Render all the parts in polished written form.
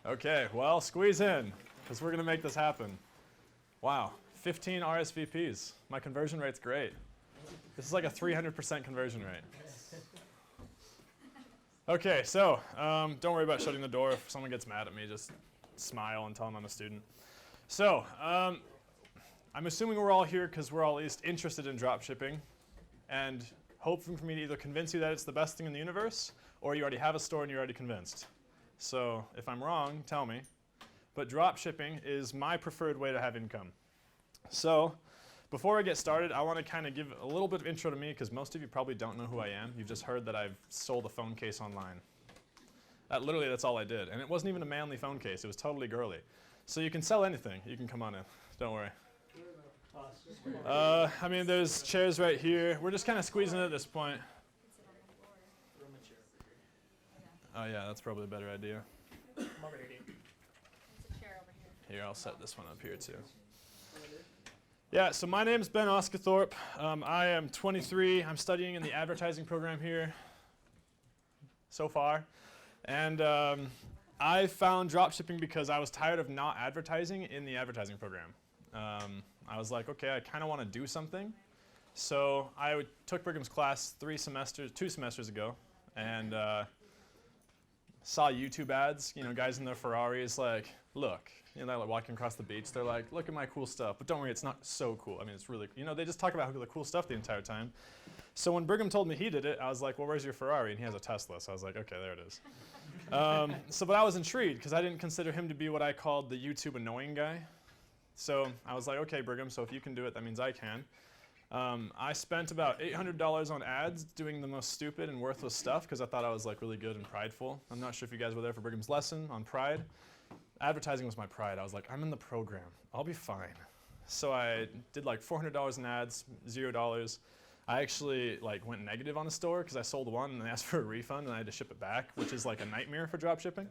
Okay, well, squeeze in, because we're going to make this happen. Wow, 15 RSVPs. My conversion rate's great. This is like a 300% conversion rate. Okay, so don't worry about shutting the door. If someone gets mad at me, just smile and tell them I'm a student. So I'm assuming we're all here because we're all at least interested in dropshipping and hoping for me to either convince you that it's the best thing in the universe or you already have a store and you're already convinced. So if I'm wrong, tell me. But dropshipping is my preferred way to have income. So before I get started, I want to kind of give a little bit of intro to me because most of you probably don't know who I am. You've just heard that I've sold a phone case online. Literally, that's all I did. And it wasn't even a manly phone case. It was totally girly. So you can sell anything. You can come on in. Don't worry. I mean, there's chairs right here. We're just kind of squeezing it at this point. Oh, yeah, that's probably a better idea. Here, I'll set this one up here, too. Yeah, so my name's Ben Osguthorpe. I am 23. I'm studying in the advertising program here so far. And I found dropshipping because I was tired of not advertising in the advertising program. I was like, okay, I kind of want to do something. So I took Brigham's class 2 semesters ago, and saw YouTube ads, you know, guys in their Ferraris like, look, you know, like walking across the beach, they're like, look at my cool stuff, but don't worry, it's not so cool. I mean, it's really, you know, they just talk about the cool stuff the entire time. So when Brigham told me he did it, I was like, well, where's your Ferrari? And he has a Tesla, so I was like, okay, there it is. But I was intrigued because I didn't consider him to be what I called the YouTube annoying guy. So I was like, okay, Brigham, so if you can do it, that means I can. I spent about $800 on ads doing the most stupid and worthless stuff because I thought I was like really good and prideful. I'm not sure if you guys were there for Brigham's lesson on pride. Advertising was my pride. I was like, I'm in the program. I'll be fine. So I did like $400 in ads, $0. I actually like went negative on the store because I sold one and they asked for a refund and I had to ship it back, which is like a nightmare for dropshipping.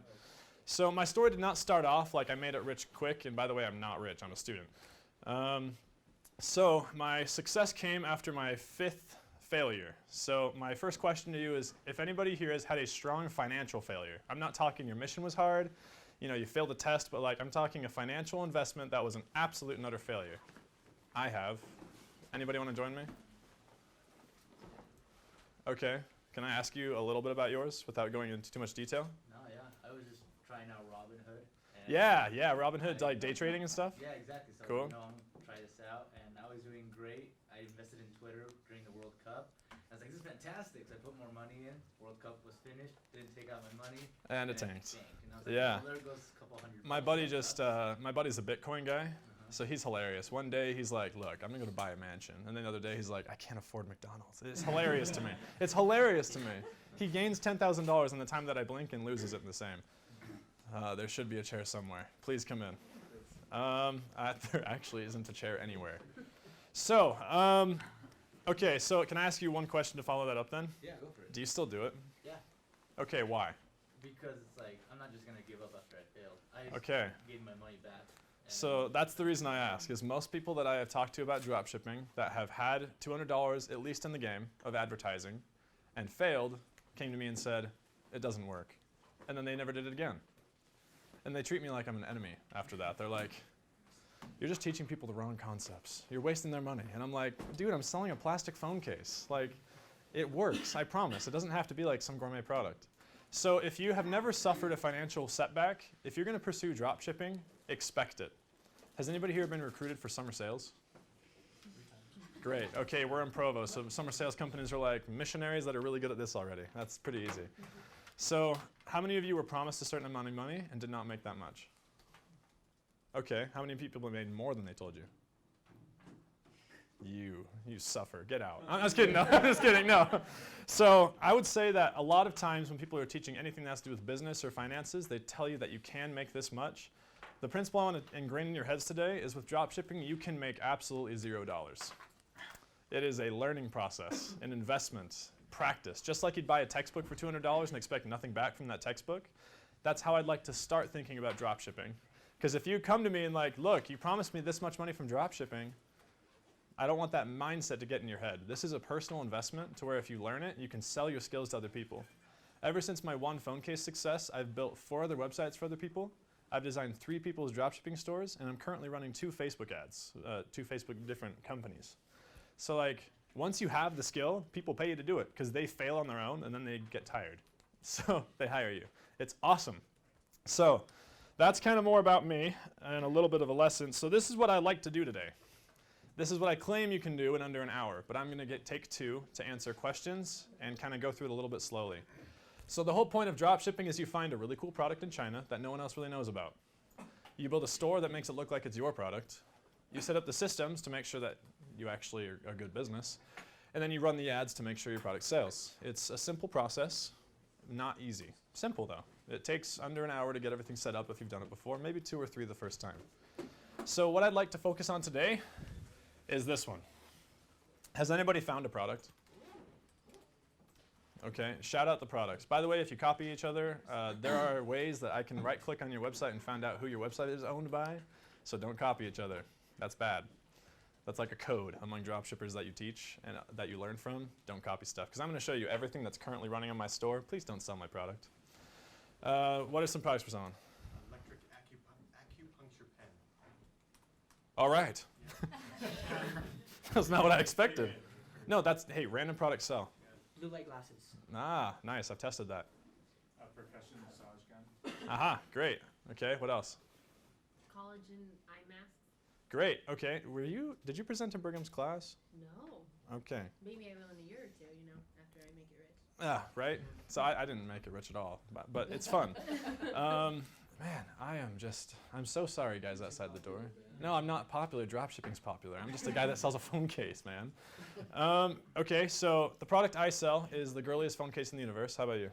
So my story did not start off like I made it rich quick. And by the way, I'm not rich. I'm a student. So my success came after my 5th failure. So my first question to you is, if anybody here has had a strong financial failure, I'm not talking your mission was hard, you know, you failed a test, but like I'm talking a financial investment that was an absolute and utter failure. I have. Anybody want to join me? Okay. Can I ask you a little bit about yours without going into too much detail? No, yeah. I was just trying out Robinhood. Yeah, Robinhood, like day trading and stuff? Yeah, exactly. So, cool. You know, I'm going to try this out, and I was doing great. I invested in Twitter during the World Cup. I was like, this is fantastic. So I put more money in. World Cup was finished. Didn't take out my money. And it tanked. And I was like, yeah. well, there goes a couple hundred. My buddy's a Bitcoin guy. So he's hilarious. One day he's like, look, I'm going to go to buy a mansion. And then the other day he's like, I can't afford McDonald's. It's hilarious to me. It's hilarious to me. He gains $10,000 in the time that I blink and loses it in the same. There should be a chair somewhere. Please come in. There actually isn't a chair anywhere. So, okay, so can I ask you one question to follow that up then? Yeah, go for it. Do you still do it? Yeah. Okay, why? Because it's like, I'm not just going to give up after I failed. I just gave my money back. So that's the reason I ask, is most people that I have talked to about dropshipping that have had $200 at least in the game of advertising and failed came to me and said, it doesn't work. And then they never did it again. And they treat me like I'm an enemy after that. They're like, you're just teaching people the wrong concepts. You're wasting their money. And I'm like, dude, I'm selling a plastic phone case. Like, it works, I promise. It doesn't have to be like some gourmet product. So if you have never suffered a financial setback, if you're going to pursue dropshipping, expect it. Has anybody here been recruited for summer sales? Great. Okay, we're in Provo, so summer sales companies are like missionaries that are really good at this already. That's pretty easy. So how many of you were promised a certain amount of money and did not make that much? Okay, how many people made more than they told you? You suffer. Get out. I'm just kidding. No, I'm just kidding. No. So I would say that a lot of times when people are teaching anything that has to do with business or finances, they tell you that you can make this much. The principle I want to ingrain in your heads today is with dropshipping, you can make absolutely $0. It is a learning process, an investment, practice. Just like you'd buy a textbook for $200 and expect nothing back from that textbook, that's how I'd like to start thinking about dropshipping. Because if you come to me and like, look, you promised me this much money from dropshipping, I don't want that mindset to get in your head. This is a personal investment to where if you learn it, you can sell your skills to other people. Ever since my one phone case success, I've built 4 other websites for other people. I've designed 3 people's dropshipping stores, and I'm currently running 2 Facebook ads, 2 Facebook different companies. So like, once you have the skill, people pay you to do it because they fail on their own and then they get tired. So they hire you. It's awesome. So that's kind of more about me and a little bit of a lesson. So this is what I like to do today. This is what I claim you can do in under an hour, but I'm going to take 2 to answer questions and kind of go through it a little bit slowly. So the whole point of dropshipping is you find a really cool product in China that no one else really knows about. You build a store that makes it look like it's your product. You set up the systems to make sure that you actually are a good business. And then you run the ads to make sure your product sells. It's a simple process, not easy. Simple though. It takes under an hour to get everything set up if you've done it before, maybe 2 or 3 the first time. So what I'd like to focus on today is this one. Has anybody found a product? Okay, shout out the products. By the way, if you copy each other, there are ways that I can right-click on your website and find out who your website is owned by. So don't copy each other. That's bad. That's like a code among dropshippers that you teach and that you learn from. Don't copy stuff. Because I'm going to show you everything that's currently running on my store. Please don't sell my product. What are some products we're selling? Electric acupuncture pen. All right. That's not what I expected. No, that's, hey, random products sell. Blue light glasses. Ah, nice. I've tested that. A professional massage gun. Aha, great. Okay, what else? Collagen eye masks? Great. Okay, did you present in Brigham's class? No. Okay. Maybe I will in a year or 2, after I make it rich. Ah, right. So I didn't make it rich at all, but it's fun. Man, I'm so sorry, guys outside the door. No, I'm not popular. Dropshipping's popular. I'm just a guy that sells a phone case, man. Okay, so the product I sell is the girliest phone case in the universe. How about you?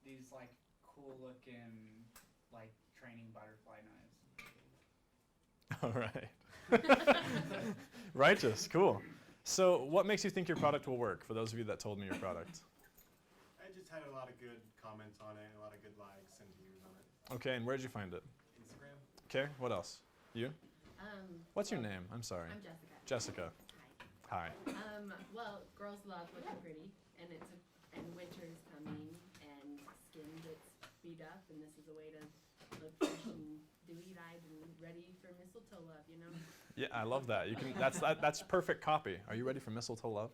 These like cool looking like training butterfly knives. All right. Righteous, cool. So what makes you think your product will work, for those of you that told me your product? I just had a lot of good comments on it, a lot of good likes and views on it. Okay, and where did you find it? Instagram. Okay, what else? You? What's your name? I'm sorry. I'm Jessica. Jessica. Hi. Hi. Well, girls love looking pretty, and and winter is coming, and skin gets beat up, and this is a way to look fresh and dewy-eyed and ready for mistletoe love, Yeah, I love that. You can. That's perfect copy. Are you ready for mistletoe love?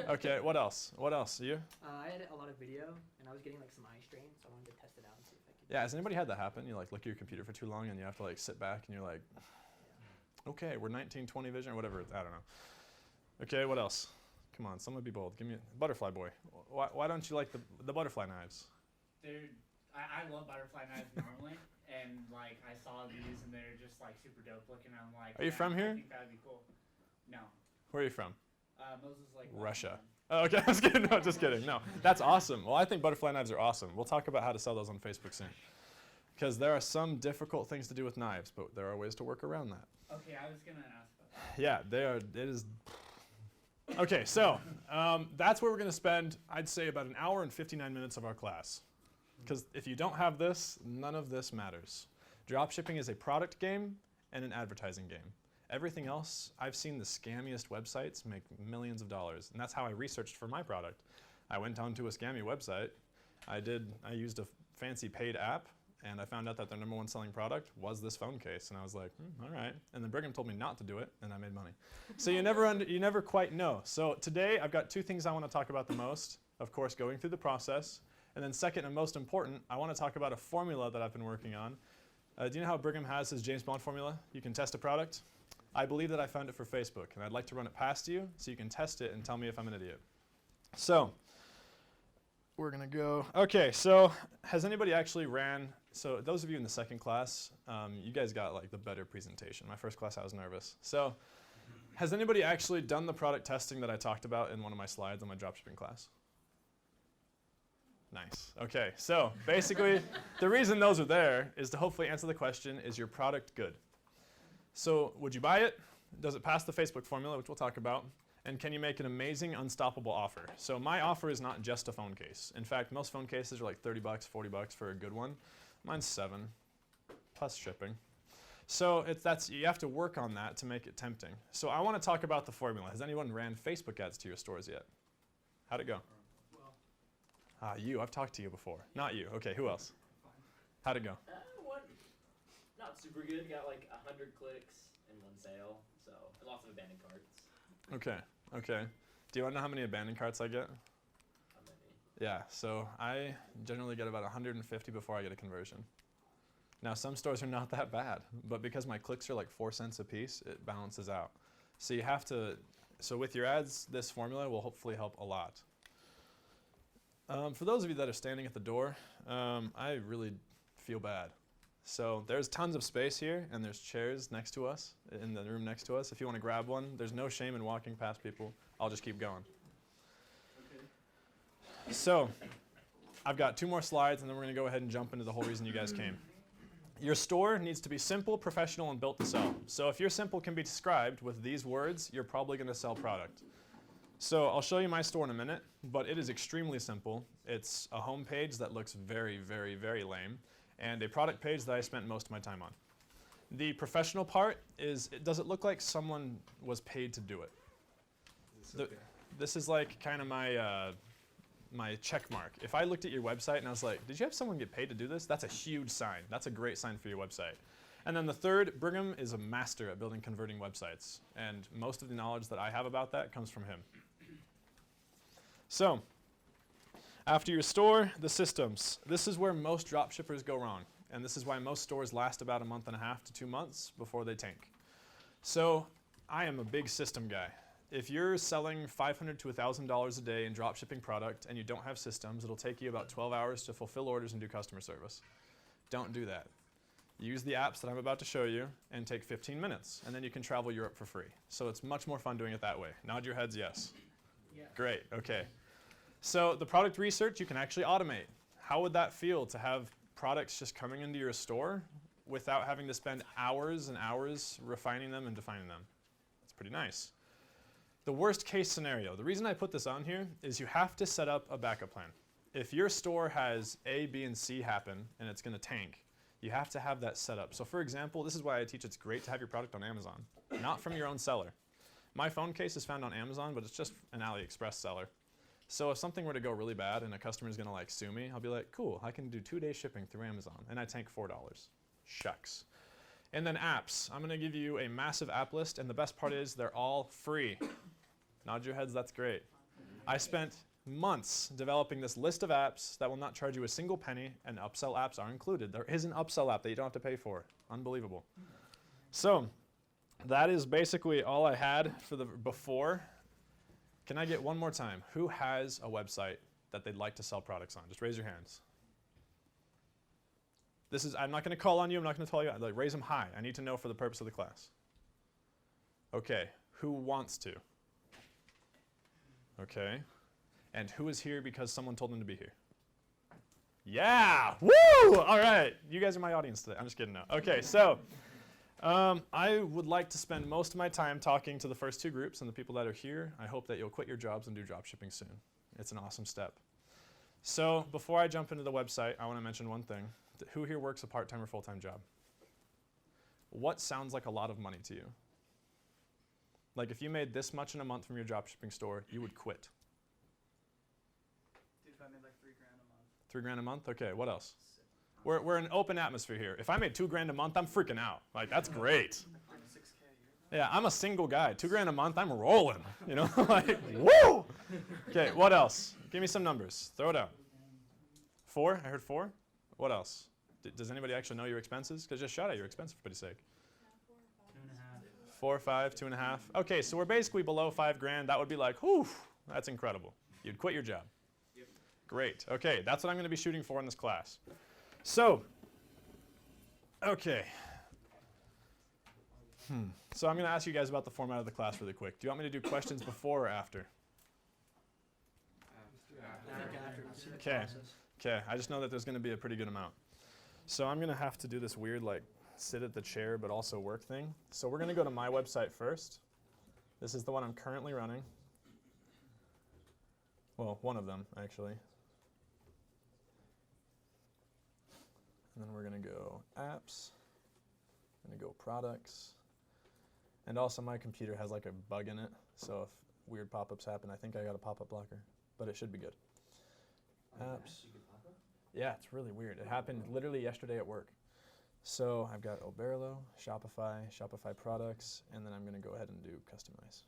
Okay. What else? What else? You? I had a lot of video, and I was getting like some eye strain, so I wanted to test it out and see if I could. Yeah. Has anybody had that happen? You like look at your computer for too long, and you have to like sit back, and you're like, okay, we're 1920 vision or whatever. I don't know. Okay. What else? Come on, someone be bold. Give me a butterfly boy. Why don't you like the butterfly knives? I love butterfly knives normally, and like I saw these, and they're just like super dope looking. And I'm like, Are you from here? I think that'd be cool. No. Where are you from? Moses like Russia. Oh, okay, I was kidding. No, just kidding. No, that's awesome. Well, I think butterfly knives are awesome. We'll talk about how to sell those on Facebook soon. Because there are some difficult things to do with knives, but there are ways to work around that. Okay, I was gonna ask about that. Yeah, they are. It is. Okay, so that's where we're going to spend, I'd say, about an hour and 59 minutes of our class. Because if you don't have this, none of this matters. Dropshipping is a product game and an advertising game. Everything else, I've seen the scammiest websites make millions of dollars, and that's how I researched for my product. I went onto a scammy website. I used a fancy paid app, and I found out that their #1 selling product was this phone case, and I was like, all right. And then Brigham told me not to do it, and I made money. So you never quite know. So today I've got 2 things I want to talk about the most. Of course, going through the process, and then second and most important, I want to talk about a formula that I've been working on. Do you know how Brigham has his James Bond formula? You can test a product. I believe that I found it for Facebook, and I'd like to run it past you so you can test it and tell me if I'm an idiot. So we're going to go. Okay, so has anybody actually so those of you in the second class, you guys got like the better presentation. My first class, I was nervous. So has anybody actually done the product testing that I talked about in one of my slides on my dropshipping class? Nice. Okay, so basically the reason those are there is to hopefully answer the question, is your product good? So would you buy it? Does it pass the Facebook formula, which we'll talk about? And can you make an amazing, unstoppable offer? So my offer is not just a phone case. In fact, most phone cases are like $30, $40 for a good one. Mine's $7, plus shipping. So you have to work on that to make it tempting. So I want to talk about the formula. Has anyone ran Facebook ads to your stores yet? How'd it go? Well, I've talked to you before. Not you. Okay, who else? How'd it go? One not super good. Got like 100 clicks and 1 sale, so lots of abandoned carts. Okay, okay. Do you want to know how many abandoned carts I get? How many? Yeah, so I generally get about 150 before I get a conversion. Now, some stores are not that bad, but because my clicks are like 4 cents a piece, it balances out. So you have to, so with your ads, this formula will hopefully help a lot. For those of you that are standing at the door, I really feel bad. So there's tons of space here, and there's chairs next to us, in the room next to us. If you want to grab one, there's no shame in walking past people. I'll just keep going. Okay. So I've got 2 more slides, and then we're going to go ahead and jump into the whole reason you guys came. Your store needs to be simple, professional, and built to sell. So if your simple can be described with these words, you're probably going to sell product. So I'll show you my store in a minute, but it is extremely simple. It's a home page that looks very, very, very lame, and a product page that I spent most of my time on. The professional part is, does it look like someone was paid to do it? This is like kind of my my check mark. If I looked at your website and I was like, did you have someone get paid to do this? That's a huge sign. That's a great sign for your website. And then the third, Brigham is a master at building converting websites. And most of the knowledge that I have about that comes from him. So, after your store, the systems. This is where most dropshippers go wrong. And this is why most stores last about 1.5 to 2 months before they tank. So, I am a big system guy. If you're selling $500 to $1,000 a day in dropshipping product and you don't have systems, it'll take you about 12 hours to fulfill orders and do customer service. Don't do that. Use the apps that I'm about to show you and take 15 minutes, and then you can travel Europe for free. So it's much more fun doing it that way. Nod your heads yes. Yeah. Great, okay. So the product research you can actually automate. How would that feel to have products just coming into your store without having to spend hours and hours refining them and defining them? That's pretty nice. The worst case scenario, the reason I put this on here is you have to set up a backup plan. If your store has A, B, and C happen and it's going to tank, you have to have that set up. So for example, this is why I teach it's great to have your product on Amazon, not from your own seller. My phone case is found on Amazon, but it's just an Aliexpress seller. So if something were to go really bad and a customer is going to like sue me, I'll be like, cool, I can do 2-day shipping through Amazon, and I tank $4. Shucks. And then apps. I'm going to give you a massive app list, and the best part is they're all free. Nod your heads, that's great. I spent months developing this list of apps that will not charge you a single penny, and upsell apps are included. There is an upsell app that you don't have to pay for. Unbelievable. So that is basically all I had for the before. Can I get one more time? Who has a website that they'd like to sell products on? Just raise your hands. This is, I'm not going to call on you. I'm not going to tell you. Like, raise them high. I need to know for the purpose of the class. Okay. Who wants to? Okay. And who is here because someone told them to be here? Yeah! Woo! All right. You guys are my audience today. I'm just kidding now. Okay, so I would like to spend most of my time talking to the first 2 groups and the people that are here. I hope that you'll quit your jobs and do dropshipping soon. It's an awesome step. So before I jump into the website, I want to mention one thing. Who here works a part-time or full-time job? What sounds like a lot of money to you? Like if you made this much in a month from your dropshipping store, you would quit. Dude, if I made like $3 grand a month. 3 grand a month? Okay, what else? We're an open atmosphere here. If I made 2 grand a month, I'm freaking out. Like, that's great. Like 6K a year. Yeah, I'm a single guy. 2 grand a month, I'm rolling. You know, like, woo! Okay, what else? Give me some numbers. Throw it out. 4? I heard 4. What else? Does anybody actually know your expenses? Because just shout out your expenses for pity's sake. 4 or 5, 2.5. Okay, so we're basically below 5 grand. That would be like, whew, that's incredible. You'd quit your job. Yep. Great. Okay, that's what I'm going to be shooting for in this class. So, okay. So I'm going to ask you guys about the format of the class really quick. Do you want me to do questions before or after? Okay. Okay, I just know that there's going to be a pretty good amount. So I'm going to have to do this weird, like, sit at the chair but also work thing. So we're going to go to my website first. This is the one I'm currently running. Well, one of them, actually. And then we're going to go apps. I'm going to go products. And also my computer has like a bug in it. So if weird pop-ups happen, I think I got a pop-up blocker. But it should be good. Apps. Yeah, it's really weird. It happened literally yesterday at work. So I've got Oberlo, Shopify, Shopify products, and then I'm going to go ahead and do customize.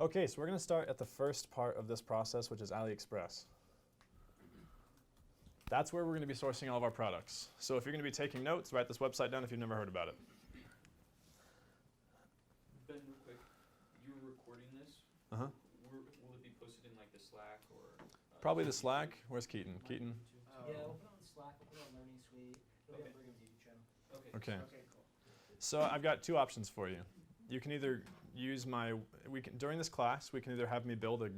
Okay, so we're going to start at the first part of this process, which is Aliexpress. That's where we're going to be sourcing all of our products. So if you're going to be taking notes, write this website down if you've never heard about it. Ben, real quick, you're recording this. Uh-huh. Will it be posted in like the Slack or? Probably the Slack. Where's Keaton? Keaton? Yeah, we'll put it on Slack, we'll put it on Learning Suite, it'll be on Brigham's YouTube channel. Okay. Okay. Okay, cool. So I've got two options for you. You can either use during this class, we can either have me build a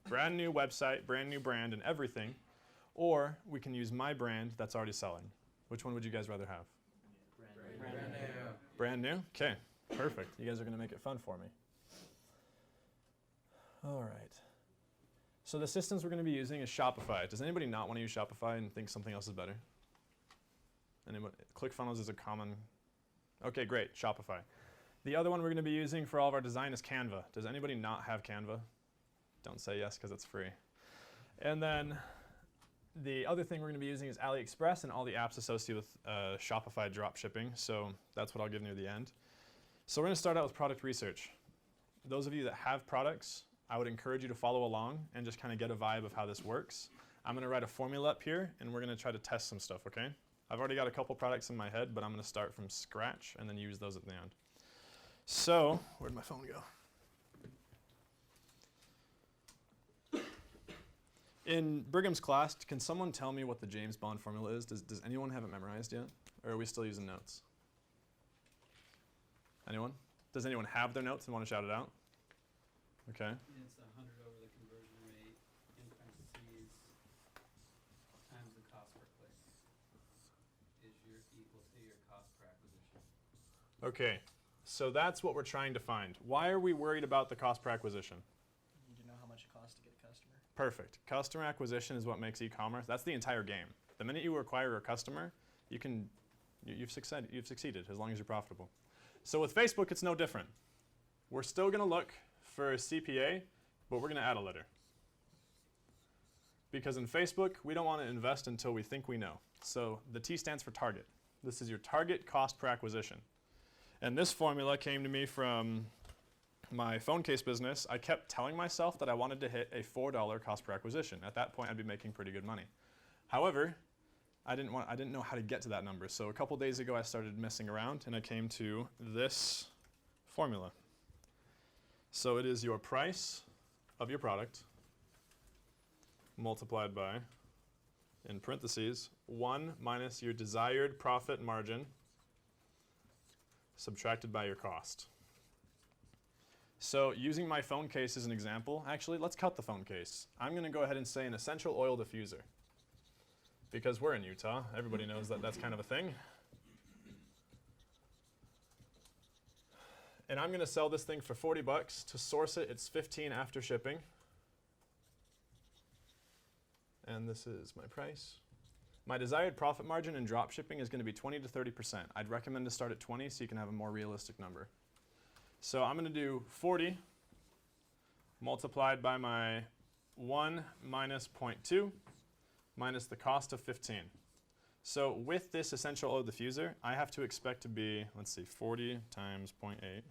brand new website, brand new brand and everything, or we can use my brand that's already selling. Which one would you guys rather have? Brand new. Brand new? Okay, perfect. You guys are going to make it fun for me. All right. So the systems we're going to be using is Shopify. Does anybody not want to use Shopify and think something else is better? Anyone? ClickFunnels is a common. Okay, great. Shopify. The other one we're going to be using for all of our design is Canva. Does anybody not have Canva? Don't say yes because it's free. And then the other thing we're going to be using is Aliexpress and all the apps associated with Shopify dropshipping. So that's what I'll give near the end. So we're going to start out with product research. Those of you that have products, I would encourage you to follow along and just kind of get a vibe of how this works. I'm going to write a formula up here, and we're going to try to test some stuff, okay? I've already got a couple products in my head, but I'm going to start from scratch and then use those at the end. So, where'd my phone go? In Brigham's class, can someone tell me what the James Bond formula is? Does anyone have it memorized yet? Or are we still using notes? Anyone? Does anyone have their notes and want to shout it out? Okay. It's 100 over the conversion rate in parentheses times the cost per click is equal to your cost per acquisition. Okay, so that's what we're trying to find. Why are we worried about the cost per acquisition? You need to know how much it costs to get a customer. Perfect. Customer acquisition is what makes e-commerce. That's the entire game. The minute you acquire a customer, you've succeeded as long as you're profitable. So with Facebook, it's no different. We're still going to look for CPA, but we're going to add a letter. Because in Facebook, we don't want to invest until we think we know. So the T stands for target. This is your target cost per acquisition. And this formula came to me from my phone case business. I kept telling myself that I wanted to hit a $4 cost per acquisition. At that point, I'd be making pretty good money. However, I didn't know how to get to that number. So a couple days ago, I started messing around, and I came to this formula. So it is your price of your product multiplied by, in parentheses, 1 minus your desired profit margin subtracted by your cost. So using my phone case as an example, actually, let's cut the phone case. I'm going to go ahead and say an essential oil diffuser. Because we're in Utah, everybody knows that that's kind of a thing. And I'm going to sell this thing for 40 bucks. To source it, it's 15 after shipping. And this is my price. My desired profit margin in drop shipping is going to be 20 to 30%. I'd recommend to start at 20 so you can have a more realistic number. So I'm going to do 40 multiplied by my 1 minus 0.2 minus the cost of 15. So with this essential oil diffuser, I have to expect to be, let's see, 40 times 0.8,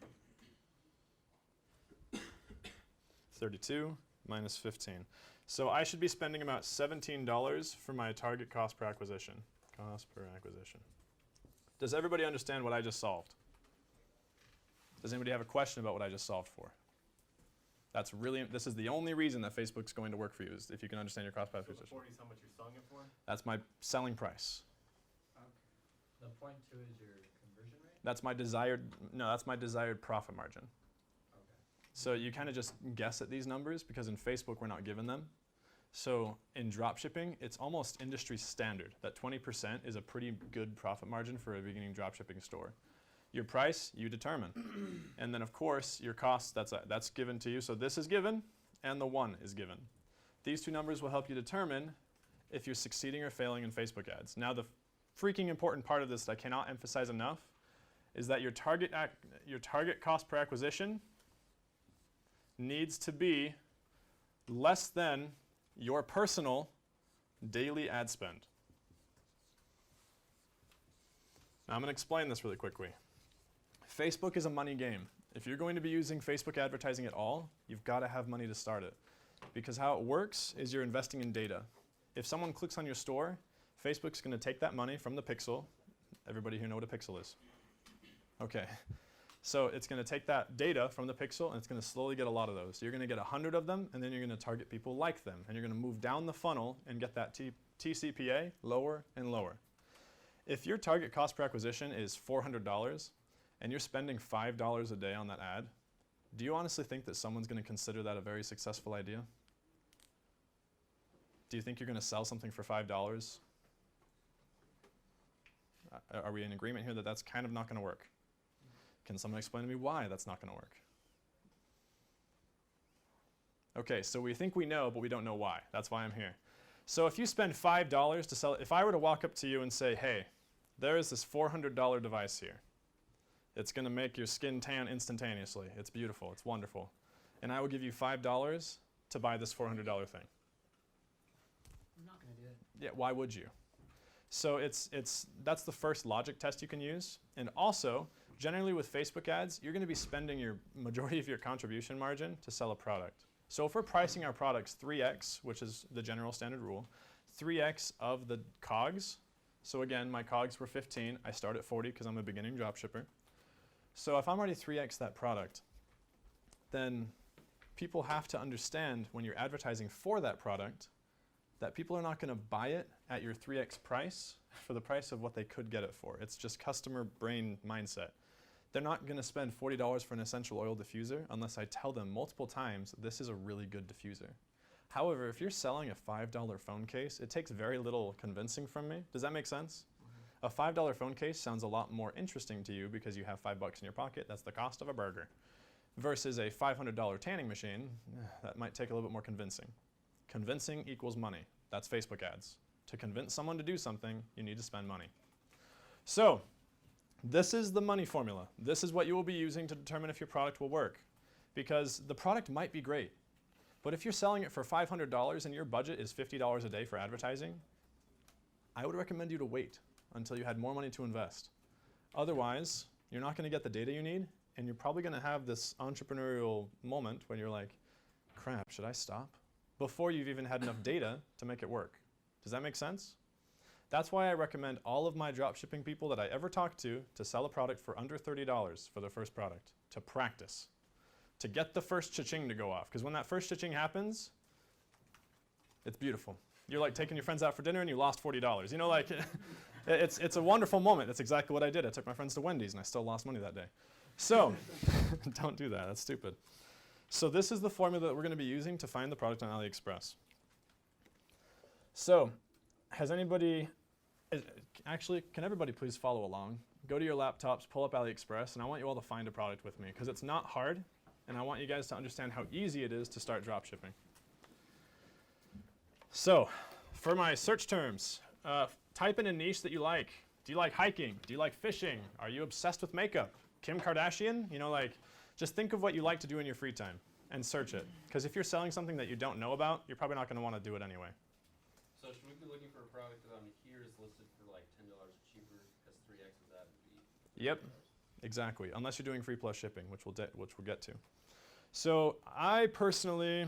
32 minus 15. So I should be spending about $17 for my target cost per acquisition. Cost per acquisition. Does everybody understand what I just solved? Does anybody have a question about what I just solved for? This is the only reason that Facebook's going to work for you, is if you can understand your cost per acquisition. So 40 is how much you're selling it for? That's my selling price. The 0.2 is your conversion rate? That's my desired profit margin. Okay. So you kind of just guess at these numbers because in Facebook we're not given them. So in dropshipping, it's almost industry standard that 20% is a pretty good profit margin for a beginning dropshipping store. Your price, you determine. And then of course, your cost, that's given to you. So this is given, and the 1 is given. These two numbers will help you determine if you're succeeding or failing in Facebook ads. Now the freaking important part of this that I cannot emphasize enough is that your target cost per acquisition needs to be less than your personal daily ad spend. I'm going to explain this really quickly. Facebook is a money game. If you're going to be using Facebook advertising at all, you've got to have money to start it. Because how it works is you're investing in data. If someone clicks on your store, Facebook's going to take that money from the pixel. Everybody here know what a pixel is? Okay. So it's going to take that data from the pixel, and it's going to slowly get a lot of those. So you're going to get 100 of them, and then you're going to target people like them. And you're going to move down the funnel and get that TCPA lower and lower. If your target cost per acquisition is $400, and you're spending $5 a day on that ad, do you honestly think that someone's going to consider that a very successful idea? Do you think you're going to sell something for $5? Are we in agreement here that that's kind of not going to work? Can someone explain to me why that's not going to work? Okay, so we think we know, but we don't know why. That's why I'm here. So if you spend $5 to sell, if I were to walk up to you and say, hey, there is this $400 device here. It's going to make your skin tan instantaneously. It's beautiful. It's wonderful. And I will give you $5 to buy this $400 thing. I'm not gonna do it. Yeah, why would you? So that's the first logic test you can use. And also, generally with Facebook ads, you're going to be spending your majority of your contribution margin to sell a product. So if we're pricing our products 3x, which is the general standard rule, 3x of the COGS. So again, my COGS were 15. I start at 40 because I'm a beginning dropshipper. So if I'm already 3x that product, then people have to understand when you're advertising for that product that people are not going to buy it at your 3x price for the price of what they could get it for. It's just customer brain mindset. They're not going to spend $40 for an essential oil diffuser unless I tell them multiple times this is a really good diffuser. However, if you're selling a $5 phone case, it takes very little convincing from me. Does that make sense? A $5 phone case sounds a lot more interesting to you because you have $5 in your pocket. That's the cost of a burger. Versus a $500 tanning machine, that might take a little bit more convincing. Convincing equals money. That's Facebook ads. To convince someone to do something, you need to spend money. So, this is the money formula. This is what you will be using to determine if your product will work. Because the product might be great, but if you're selling it for $500 and your budget is $50 a day for advertising, I would recommend you to wait until you had more money to invest. Otherwise, you're not going to get the data you need, and you're probably going to have this entrepreneurial moment when you're like, crap, should I stop? Before you've even had enough data to make it work. Does that make sense? That's why I recommend all of my dropshipping people that I ever talk to sell a product for under $30 for their first product, to practice, to get the first cha-ching to go off. Because when that first cha-ching happens, it's beautiful. You're like taking your friends out for dinner and you lost $40. You know, like, it's a wonderful moment. That's exactly what I did. I took my friends to Wendy's and I still lost money that day. So, don't do that. That's stupid. So this is the formula that we're going to be using to find the product on Aliexpress. So, has anybody, actually, can everybody please follow along? Go to your laptops, pull up Aliexpress, and I want you all to find a product with me because it's not hard, and I want you guys to understand how easy it is to start dropshipping. So, for my search terms, type in a niche that you like. Do you like hiking? Do you like fishing? Are you obsessed with makeup? Kim Kardashian? You know, like, just think of what you like to do in your free time and search it. Because if you're selling something that you don't know about, you're probably not going to want to do it anyway. So should we be looking for a product that on here is listed for like $10 cheaper because 3x of that would be? Yep, exactly. Unless you're doing free plus shipping, which we'll get to. So I personally,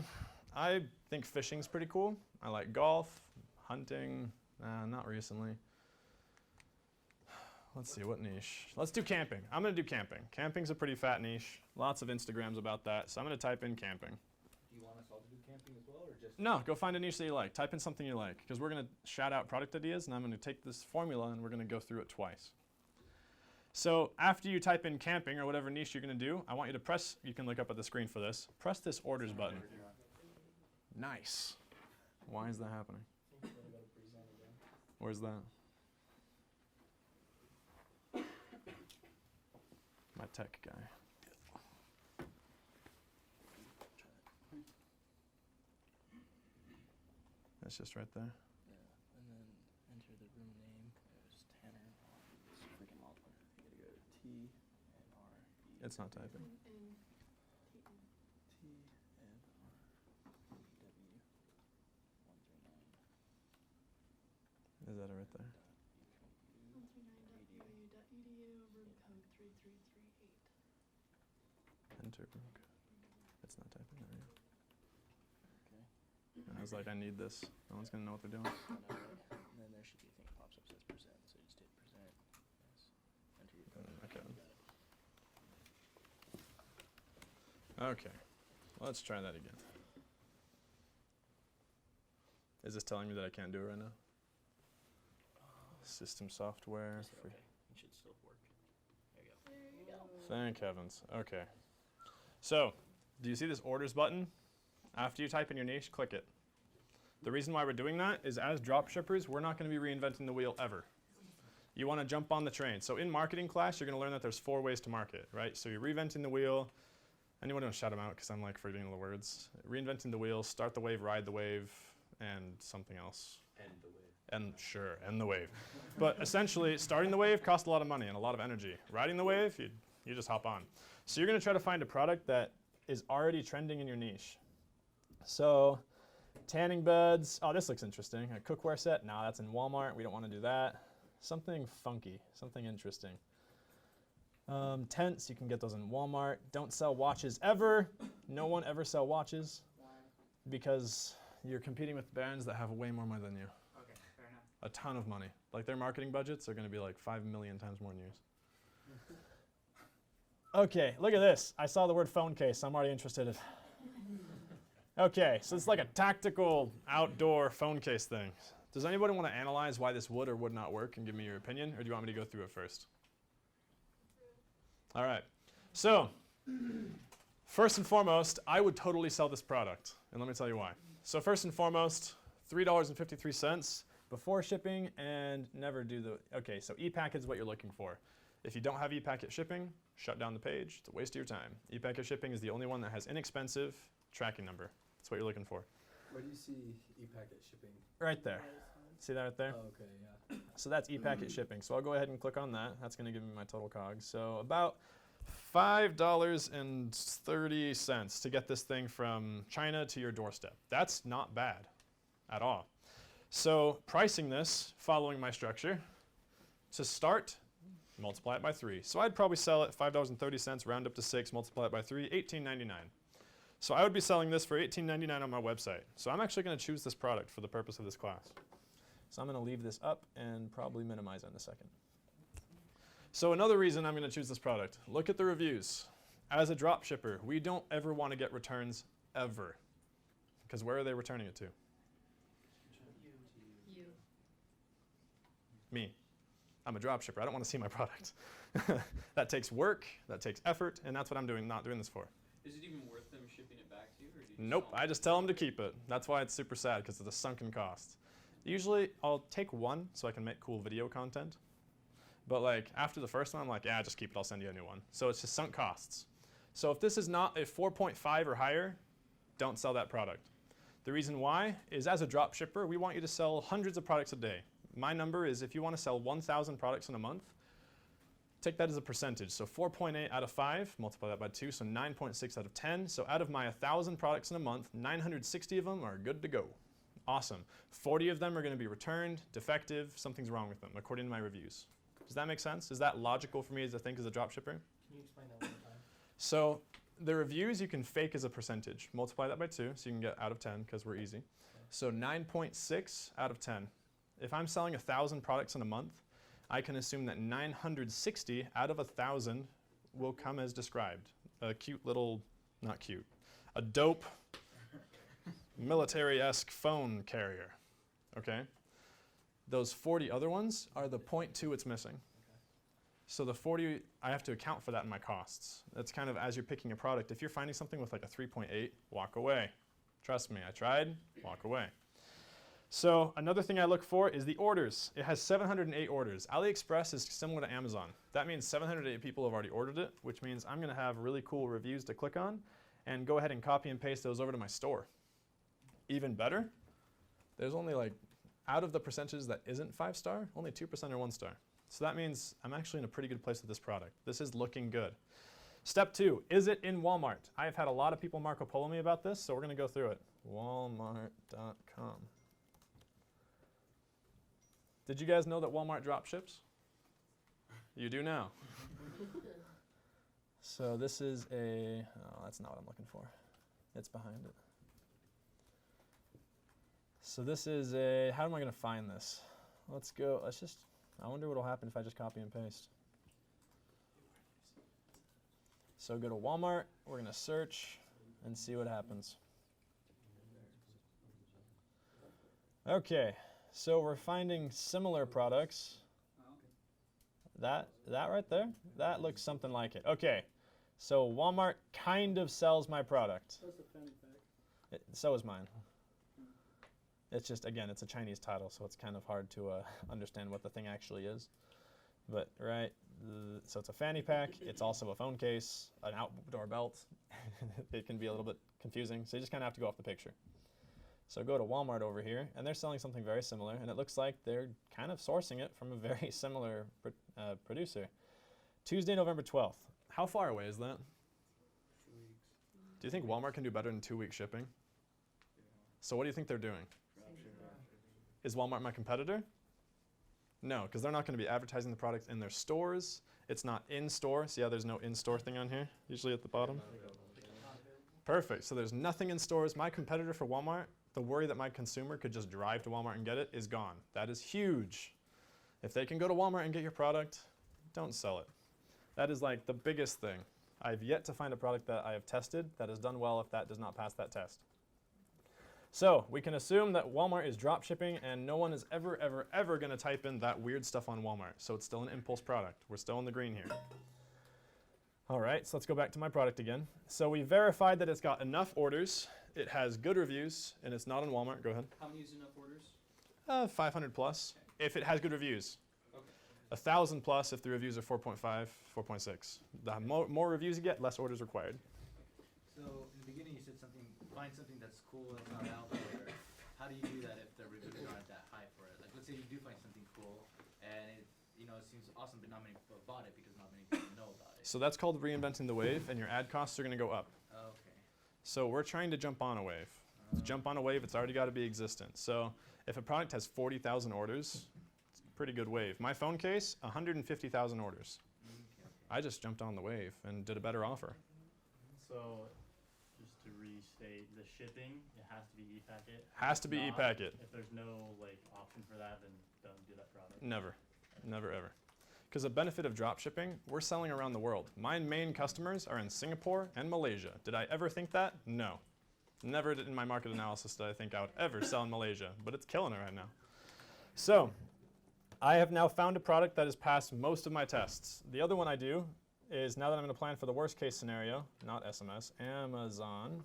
I think fishing's pretty cool. I like golf, hunting, not recently. Let's see, what niche? Let's do camping. I'm going to do camping. Camping's a pretty fat niche. Lots of Instagrams about that, so I'm going to type in camping. Do you want us all to do camping as well, or just? No, go find a niche that you like. Type in something you like, because we're going to shout out product ideas, and I'm going to take this formula and we're going to go through it twice. So after you type in camping or whatever niche you're going to do, I want you to press, you can look up at the screen for this, press this orders button. Nice. Why is that happening? Where's that? My tech guy. That's just right there. Yeah, and then enter the room name. There's Tanner. It's freaking multiplier. You gotta go to T and R. It's not typing. T and R. W. 139. Is that it right there? 139.uu.edu. Enter room code. It's not typing. There we go. Okay. I was like, I need this. No one's gonna know what they're doing. I know, right? And then there should be a thing that pops up that says present. So you just hit present. Yes. Enter your code. Okay. You got it. Okay. Let's try that again. Is this telling me that I can't do it right now? System software. Just hit okay. It should still work. There you go. Thank heavens. Okay. So, do you see this orders button? After you type in your niche, click it. The reason why we're doing that is as dropshippers, we're not going to be reinventing the wheel ever. You want to jump on the train. So in marketing class, you're going to learn that there's 4 ways to market, right? So you're reinventing the wheel. Anyone want to shout them out because I'm like forgetting the words. Reinventing the wheel, start the wave, ride the wave, and something else. End the wave. And sure, end the wave. But essentially, starting the wave costs a lot of money and a lot of energy. Riding the wave, you just hop on. So you're going to try to find a product that is already trending in your niche. So tanning beds. Oh, this looks interesting. A cookware set. No, that's in Walmart. We don't want to do that. Something funky, something interesting. Tents, you can get those in Walmart. Don't sell watches ever. No one ever sell watches. Why? Because you're competing with brands that have way more money than you. Okay, fair enough. A ton of money. Like their marketing budgets are going to be like 5 million times more than yours. Okay, look at this. I saw the word phone case. I'm already interested. Okay, so it's like a tactical outdoor phone case thing. Does anybody want to analyze why this would or would not work and give me your opinion, or do you want me to go through it first? All right. So, first and foremost, I would totally sell this product, and let me tell you why. So first and foremost, $3.53 before shipping, and never do the, okay, so ePacket is what you're looking for. If you don't have ePacket shipping, shut down the page. It's a waste of your time. ePacket shipping is the only one that has inexpensive tracking number. That's what you're looking for. Where do you see ePacket shipping? Right there. See that right there? Oh, okay, yeah. So that's ePacket shipping. So I'll go ahead and click on that. That's going to give me my total COGS. So about $5.30 to get this thing from China to your doorstep. That's not bad at all. So pricing this, following my structure, to start, multiply it by 3. So I'd probably sell it $5.30, round up to 6, multiply it by 3, $18.99. So I would be selling this for $18.99 on my website. So I'm actually going to choose this product for the purpose of this class. So I'm going to leave this up and probably minimize it in a second. So another reason I'm going to choose this product, look at the reviews. As a drop shipper, we don't ever want to get returns ever. Because where are they returning it to? You. Me. I'm a drop shipper. I don't want to see my product. That takes work, that takes effort, and that's what I'm doing, not doing this for. Is it even worth them shipping it back to you? Or do you Nope, I just tell them to keep it. That's why it's super sad, because it's a sunken cost. Usually, I'll take one so I can make cool video content. But like after the first one, I'm like, yeah, just keep it. I'll send you a new one. So it's just sunk costs. So if this is not a 4.5 or higher, don't sell that product. The reason why is as a drop shipper, we want you to sell hundreds of products a day. My number is if you want to sell 1,000 products in a month, take that as a percentage. So 4.8 out of 5, multiply that by 2, so 9.6 out of 10. So out of my 1,000 products in a month, 960 of them are good to go. Awesome. 40 of them are going to be returned, defective, something's wrong with them, according to my reviews. Does that make sense? Is that logical for me to think as a drop shipper? Can you explain that one more time? So the reviews you can fake as a percentage. Multiply that by 2, so you can get out of 10, because we're easy. So 9.6 out of 10. If I'm selling 1,000 products in a month, I can assume that 960 out of 1,000 will come as described. A cute little, not cute, a dope military-esque phone carrier, okay? Those 40 other ones are the 0.2 it's missing. Okay. So the 40, I have to account for that in my costs. That's kind of as you're picking a product. If you're finding something with like a 3.8, walk away. Trust me, I tried, walk away. So another thing I look for is the orders. It has 708 orders. Aliexpress is similar to Amazon. That means 708 people have already ordered it, which means I'm going to have really cool reviews to click on and go ahead and copy and paste those over to my store. Even better, there's only like, out of the percentages that isn't 5-star, only 2% are 1-star. So that means I'm actually in a pretty good place with this product. This is looking good. Step 2, is it in Walmart? I have had a lot of people Marco Polo me about this, so we're going to go through it. Walmart.com. Did you guys know that Walmart drop ships? You do now. So this is a, oh, that's not what I'm looking for. It's behind it. So this is a, how am I going to find this? Let's go, I wonder what will happen if I just copy and paste. So go to Walmart, we're going to search and see what happens. Okay, so we're finding similar products. That right there, that looks something like it. Okay, so Walmart kind of sells my product. That's a fanny pack. So is mine. It's just, again, it's a Chinese title, so it's kind of hard to understand what the thing actually is. But, right, so it's a fanny pack. It's also a phone case, an outdoor belt. It can be a little bit confusing, so you just kind of have to go off the picture. So go to Walmart over here, and they're selling something very similar, and it looks like they're kind of sourcing it from a very similar producer. Tuesday, November 12th. How far away is that? 2 weeks. Do you think Walmart can do better than 2-week shipping? So what do you think they're doing? Is Walmart my competitor? No, because they're not going to be advertising the product in their stores. It's not in-store. See how there's no in-store thing on here, usually at the bottom? Perfect. So there's nothing in stores. My competitor for Walmart, the worry that my consumer could just drive to Walmart and get it, is gone. That is huge. If they can go to Walmart and get your product, don't sell it. That is like the biggest thing. I've yet to find a product that I have tested that has done well if that does not pass that test. So we can assume that Walmart is drop shipping and no one is ever, ever, ever going to type in that weird stuff on Walmart. So it's still an impulse product. We're still in the green here. All right, so let's go back to my product again. So we verified that it's got enough orders, it has good reviews, and it's not on Walmart. Go ahead. How many is enough orders? 500 plus, if it has good reviews. Okay. 1,000 plus if the reviews are 4.5, 4.6. The more reviews you get, less orders required. So in the beginning you said something, find something that's cool that's not out there. How do you do that if the reviews aren't that high for it? Like let's say you do find something cool and it, it seems awesome but not many people bought it because not many people know about it. So that's called reinventing the wave, and your ad costs are going to go up. Okay. So we're trying to jump on a wave. To jump on a wave, it's already got to be existent. So if a product has 40,000 orders, it's a pretty good wave. My phone case, 150,000 orders. Okay. I just jumped on the wave and did a better offer. So, just to restate, the shipping, it has to be e-packet? Has to be If not, e-packet. If there's no option for that, then don't do that product? Never. Never, ever. Because the benefit of drop shipping, we're selling around the world. My main customers are in Singapore and Malaysia. Did I ever think that? No. Never in my market analysis did I think I would ever sell in Malaysia, but it's killing it right now. So, I have now found a product that has passed most of my tests. The other one I do is, now that I'm going to plan for the worst case scenario, not SMS, Amazon.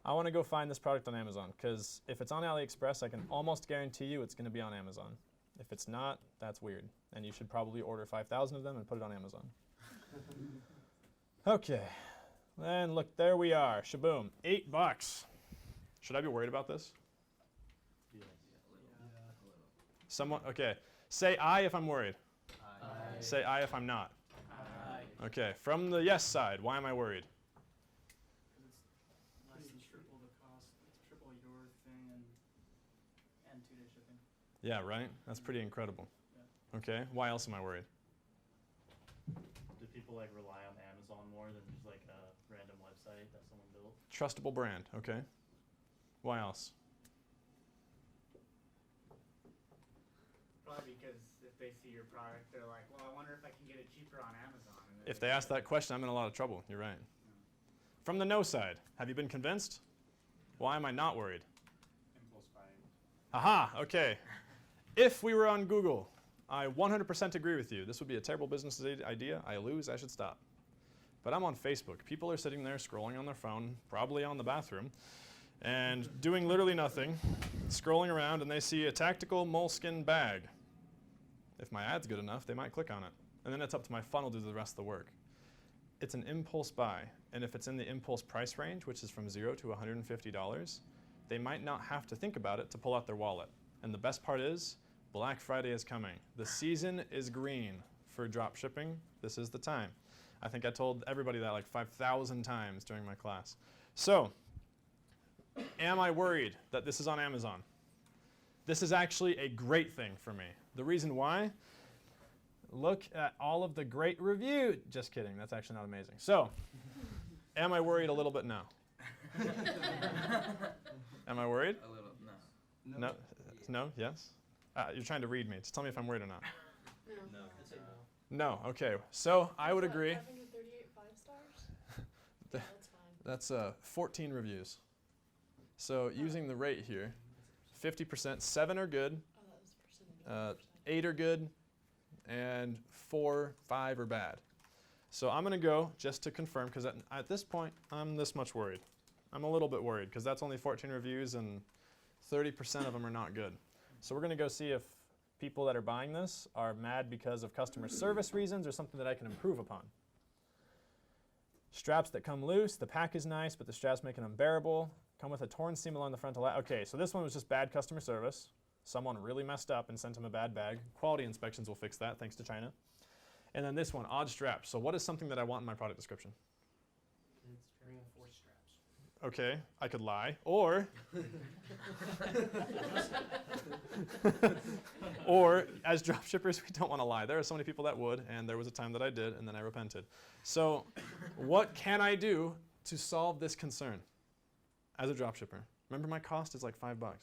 I want to go find this product on Amazon, because if it's on Aliexpress, I can almost guarantee you it's going to be on Amazon. If it's not, that's weird. And you should probably order 5,000 of them and put it on Amazon. Okay. And look, there we are. Shaboom. $8. Should I be worried about this? Yes. Someone, okay. Say I if I'm worried. Aye. Say I if I'm not. Aye. Okay. From the yes side, why am I worried? It's less than triple the cost. It's triple your thing and 2-day shipping. Yeah, right? That's pretty incredible. Yeah. Okay. Why else am I worried? Do people rely on Amazon more than just a random website that someone built? Trustable brand. Okay. Why else? Probably because if they see your product, they're like, well, I wonder if I can get it cheaper on Amazon. And If they ask that question, I'm in a lot of trouble. You're right. From the no side, have you been convinced? Why am I not worried? Impulse buying. Aha, okay. If we were on Google, I 100% agree with you. This would be a terrible business idea. I lose, I should stop. But I'm on Facebook. People are sitting there scrolling on their phone, probably on the bathroom, and doing literally nothing, scrolling around, and they see a tactical moleskin bag. If my ad's good enough, they might click on it. And then it's up to my funnel to do the rest of the work. It's an impulse buy, and if it's in the impulse price range, which is from $0 to $150, they might not have to think about it to pull out their wallet. And the best part is, Black Friday is coming. The season is green for drop shipping. This is the time. I think I told everybody that 5,000 times during my class. So, am I worried that this is on Amazon? This is actually a great thing for me. The reason why, Look at all of the great reviews. Just kidding. That's actually not amazing. So, am I worried a little bit now? Am I worried? A little, no. No? No? Yes? You're trying to read me. Just tell me if I'm worried or not. No. I'd say No. Okay. So, I would agree. 538 5-stars? The- That's fine. That's 14 reviews. So, using the rate here, 50%, 7 are good, Oh, that was percentage. 8 are good, and 4, 5 are bad. So I'm going to go just to confirm, because at this point, I'm this much worried. I'm a little bit worried, because that's only 14 reviews, and 30% of them are not good. So we're going to go see if people that are buying this are mad because of customer service reasons or something that I can improve upon. Straps that come loose. The pack is nice, but the straps make it unbearable. Come with a torn seam along the frontal. Okay, so this one was just bad customer service. Someone really messed up and sent him a bad bag. Quality inspections will fix that, thanks to China. And then this one, odd straps. So what is something that I want in my product description? reinforced straps. Okay, I could lie. Or, or as dropshippers, we don't want to lie. There are so many people that would, and there was a time that I did, and then I repented. So what can I do to solve this concern as a dropshipper? Remember, my cost is like $5. Buy one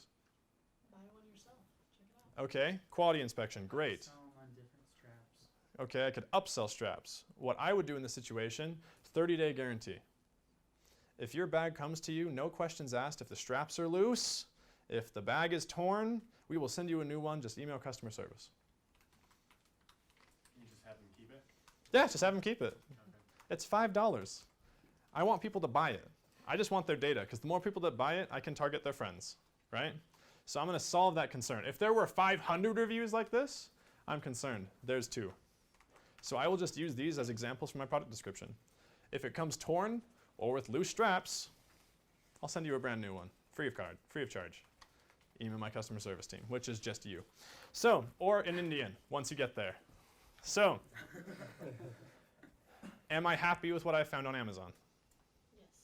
yourself. Check it out. Okay, quality inspection, great. Sell 'em on different straps. Okay, I could upsell straps. What I would do in this situation, 30-day guarantee. If your bag comes to you, no questions asked. If the straps are loose, if the bag is torn, we will send you a new one. Just email customer service. You just have them keep it? Yeah, just have them keep it. Okay. It's $5. I want people to buy it. I just want their data, because the more people that buy it, I can target their friends, right? So I'm going to solve that concern. If there were 500 reviews like this, I'm concerned. There's 2. So I will just use these as examples for my product description. If it comes torn or with loose straps, I'll send you a brand new one, free of charge. Email my customer service team, which is just you. So, or in Indian, once you get there. So, am I happy with what I found on Amazon?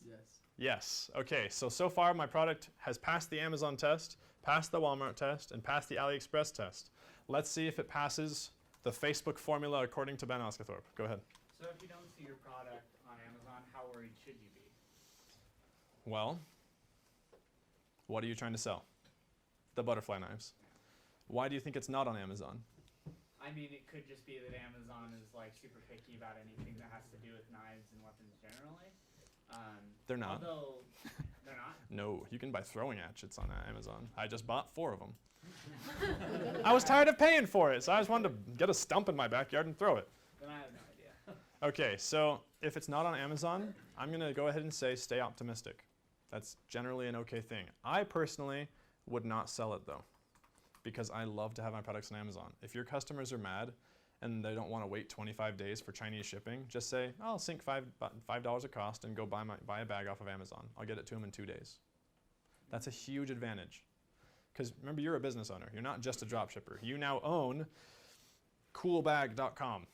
Yes. Yes. Okay, so far my product has passed the Amazon test, passed the Walmart test, and passed the Aliexpress test. Let's see if it passes the Facebook formula according to Ben Osguthorpe. Go ahead. So if you don't see your product on Amazon, how worried should you be? Well, what are you trying to sell? The butterfly knives. Why do you think it's not on Amazon? I mean, it could just be that Amazon is like super picky about anything that has to do with knives and weapons generally. They're not. Although, they're not? No, you can buy throwing hatchets on Amazon. I just bought 4 of them. I was tired of paying for it, so I just wanted to get a stump in my backyard and throw it. Then I have no idea. Okay, so if it's not on Amazon, I'm going to go ahead and say stay optimistic. That's generally an okay thing. I personally would not sell it though, because I love to have my products on Amazon. If your customers are mad and they don't want to wait 25 days for Chinese shipping, just say, I'll sink $5 a cost and go buy a bag off of Amazon. I'll get it to them in 2 days. That's a huge advantage. Because remember, you're a business owner. You're not just a drop shipper. You now own coolbag.com.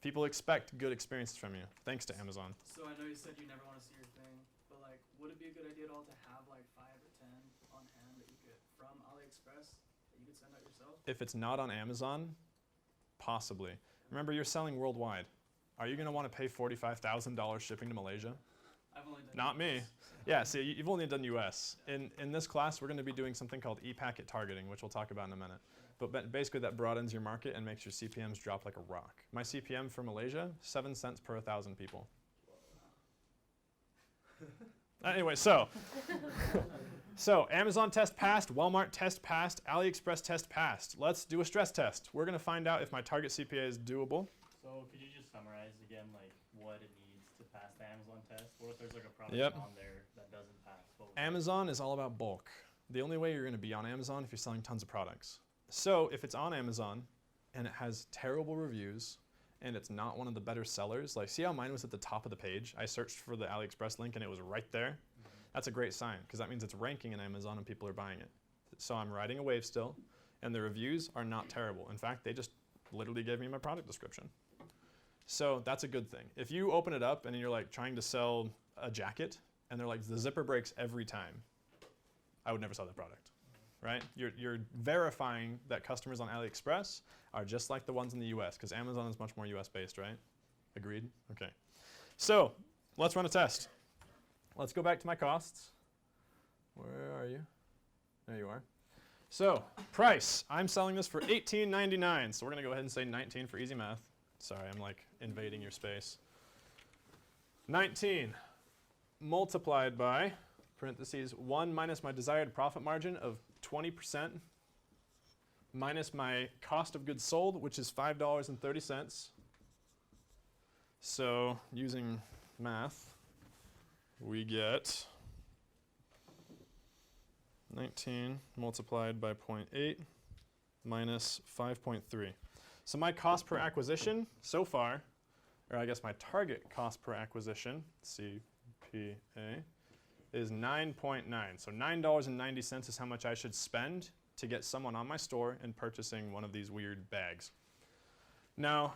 People expect good experiences from you, thanks to Amazon. So I know you said you never want to see your thing, but like, would it be a good idea at all to have like 5 or 10 on hand that you get from Aliexpress that you could send out yourself? If it's not on Amazon, possibly. Remember, you're selling worldwide. Are you going to want to pay $45,000 shipping to Malaysia? I've only done Not me. US. Yeah, see, you've only done US. In this class, we're going to be doing something called e-packet targeting, which we'll talk about in a minute. But basically, that broadens your market and makes your CPMs drop like a rock. My CPM for Malaysia, 7 cents per 1,000 people. Anyway, so Amazon test passed, Walmart test passed, AliExpress test passed. Let's do a stress test. We're going to find out if my target CPA is doable. So could you just summarize again, like what it needs to pass the Amazon test? What if there's like a product Yep. on there that doesn't pass? Amazon is all about bulk. The only way you're going to be on Amazon if you're selling tons of products. So if it's on Amazon and it has terrible reviews and it's not one of the better sellers, like see how mine was at the top of the page? I searched for the AliExpress link and it was right there. That's a great sign because that means it's ranking in Amazon and people are buying it. So I'm riding a wave still and the reviews are not terrible. In fact, they just literally gave me my product description. So that's a good thing. If you open it up and you're like trying to sell a jacket and they're like the zipper breaks every time, I would never sell that product, right? You're verifying that customers on Aliexpress are just like the ones in the US, because Amazon is much more US based, right? Agreed? Okay. So let's run a test. Let's go back to my costs. Where are you? There you are. So price, I'm selling this for $18.99. So we're going to go ahead and say 19 for easy math. Sorry, I'm like invading your space. 19 multiplied by, parentheses, 1 minus my desired profit margin of 20% minus my cost of goods sold, which is $5.30. So using math, we get 19 multiplied by 0.8 minus 5.3. So my cost per acquisition so far, or I guess my target cost per acquisition, CPA, is 9.9. So $9.90 is how much I should spend to get someone on my store and purchasing one of these weird bags. Now,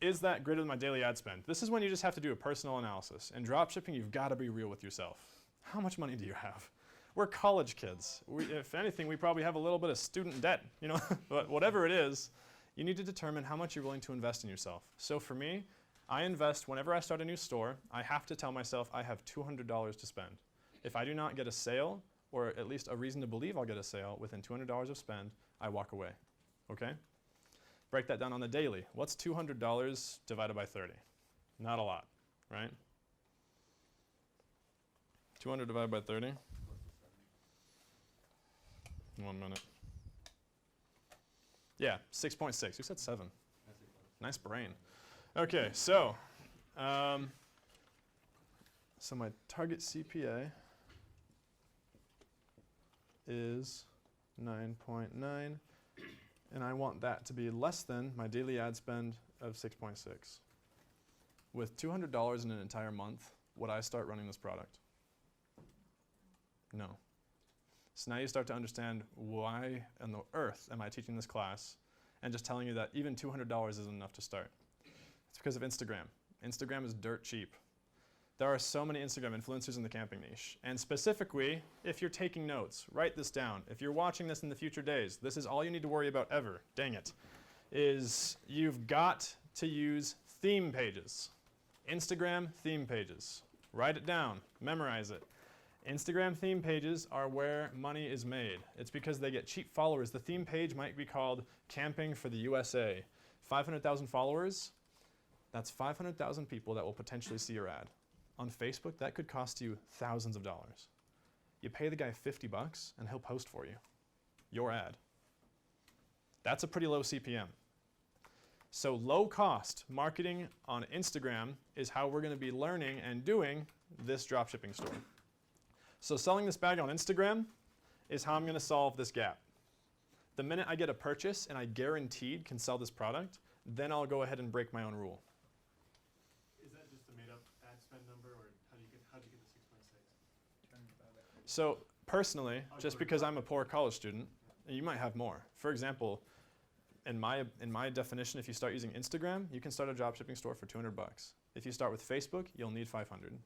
is that greater than my daily ad spend? This is when you just have to do a personal analysis. In dropshipping, you've got to be real with yourself. How much money do you have? We're college kids. If anything, we probably have a little bit of student debt, you know, but whatever it is, you need to determine how much you're willing to invest in yourself. So for me, I invest, whenever I start a new store, I have to tell myself I have $200 to spend. If I do not get a sale, or at least a reason to believe I'll get a sale within $200 of spend, I walk away, okay? Break that down on the daily. What's $200 divided by 30? Not a lot, right? 200 divided by 30. 1 minute. Yeah, 6.6. You said 7. Nice brain. Okay, so my target CPA is 9.9, and I want that to be less than my daily ad spend of 6.6. With $200 in an entire month, would I start running this product? No. So now you start to understand why on the earth am I teaching this class and just telling you that even $200 isn't enough to start. It's because of Instagram. Instagram is dirt cheap. There are so many Instagram influencers in the camping niche. And specifically, if you're taking notes, write this down. If you're watching this in the future days, this is all you need to worry about ever, dang it, is you've got to use theme pages. Instagram theme pages. Write it down, memorize it. Instagram theme pages are where money is made. It's because they get cheap followers. The theme page might be called Camping for the USA. 500,000 followers, that's 500,000 people that will potentially see your ad. On Facebook, that could cost you thousands of dollars. You pay the guy $50 and he'll post for you. Your ad. That's a pretty low CPM. So low cost marketing on Instagram is how we're going to be learning and doing this dropshipping store. So selling this bag on Instagram is how I'm going to solve this gap. The minute I get a purchase and I guaranteed can sell this product, then I'll go ahead and break my own rule. Is that just a made-up ad spend number, or how'd you get the 6.6? So personally, just because I'm a poor college student, you might have more. For example, in my definition, if you start using Instagram, you can start a dropshipping store for $200. If you start with Facebook, you'll need $500.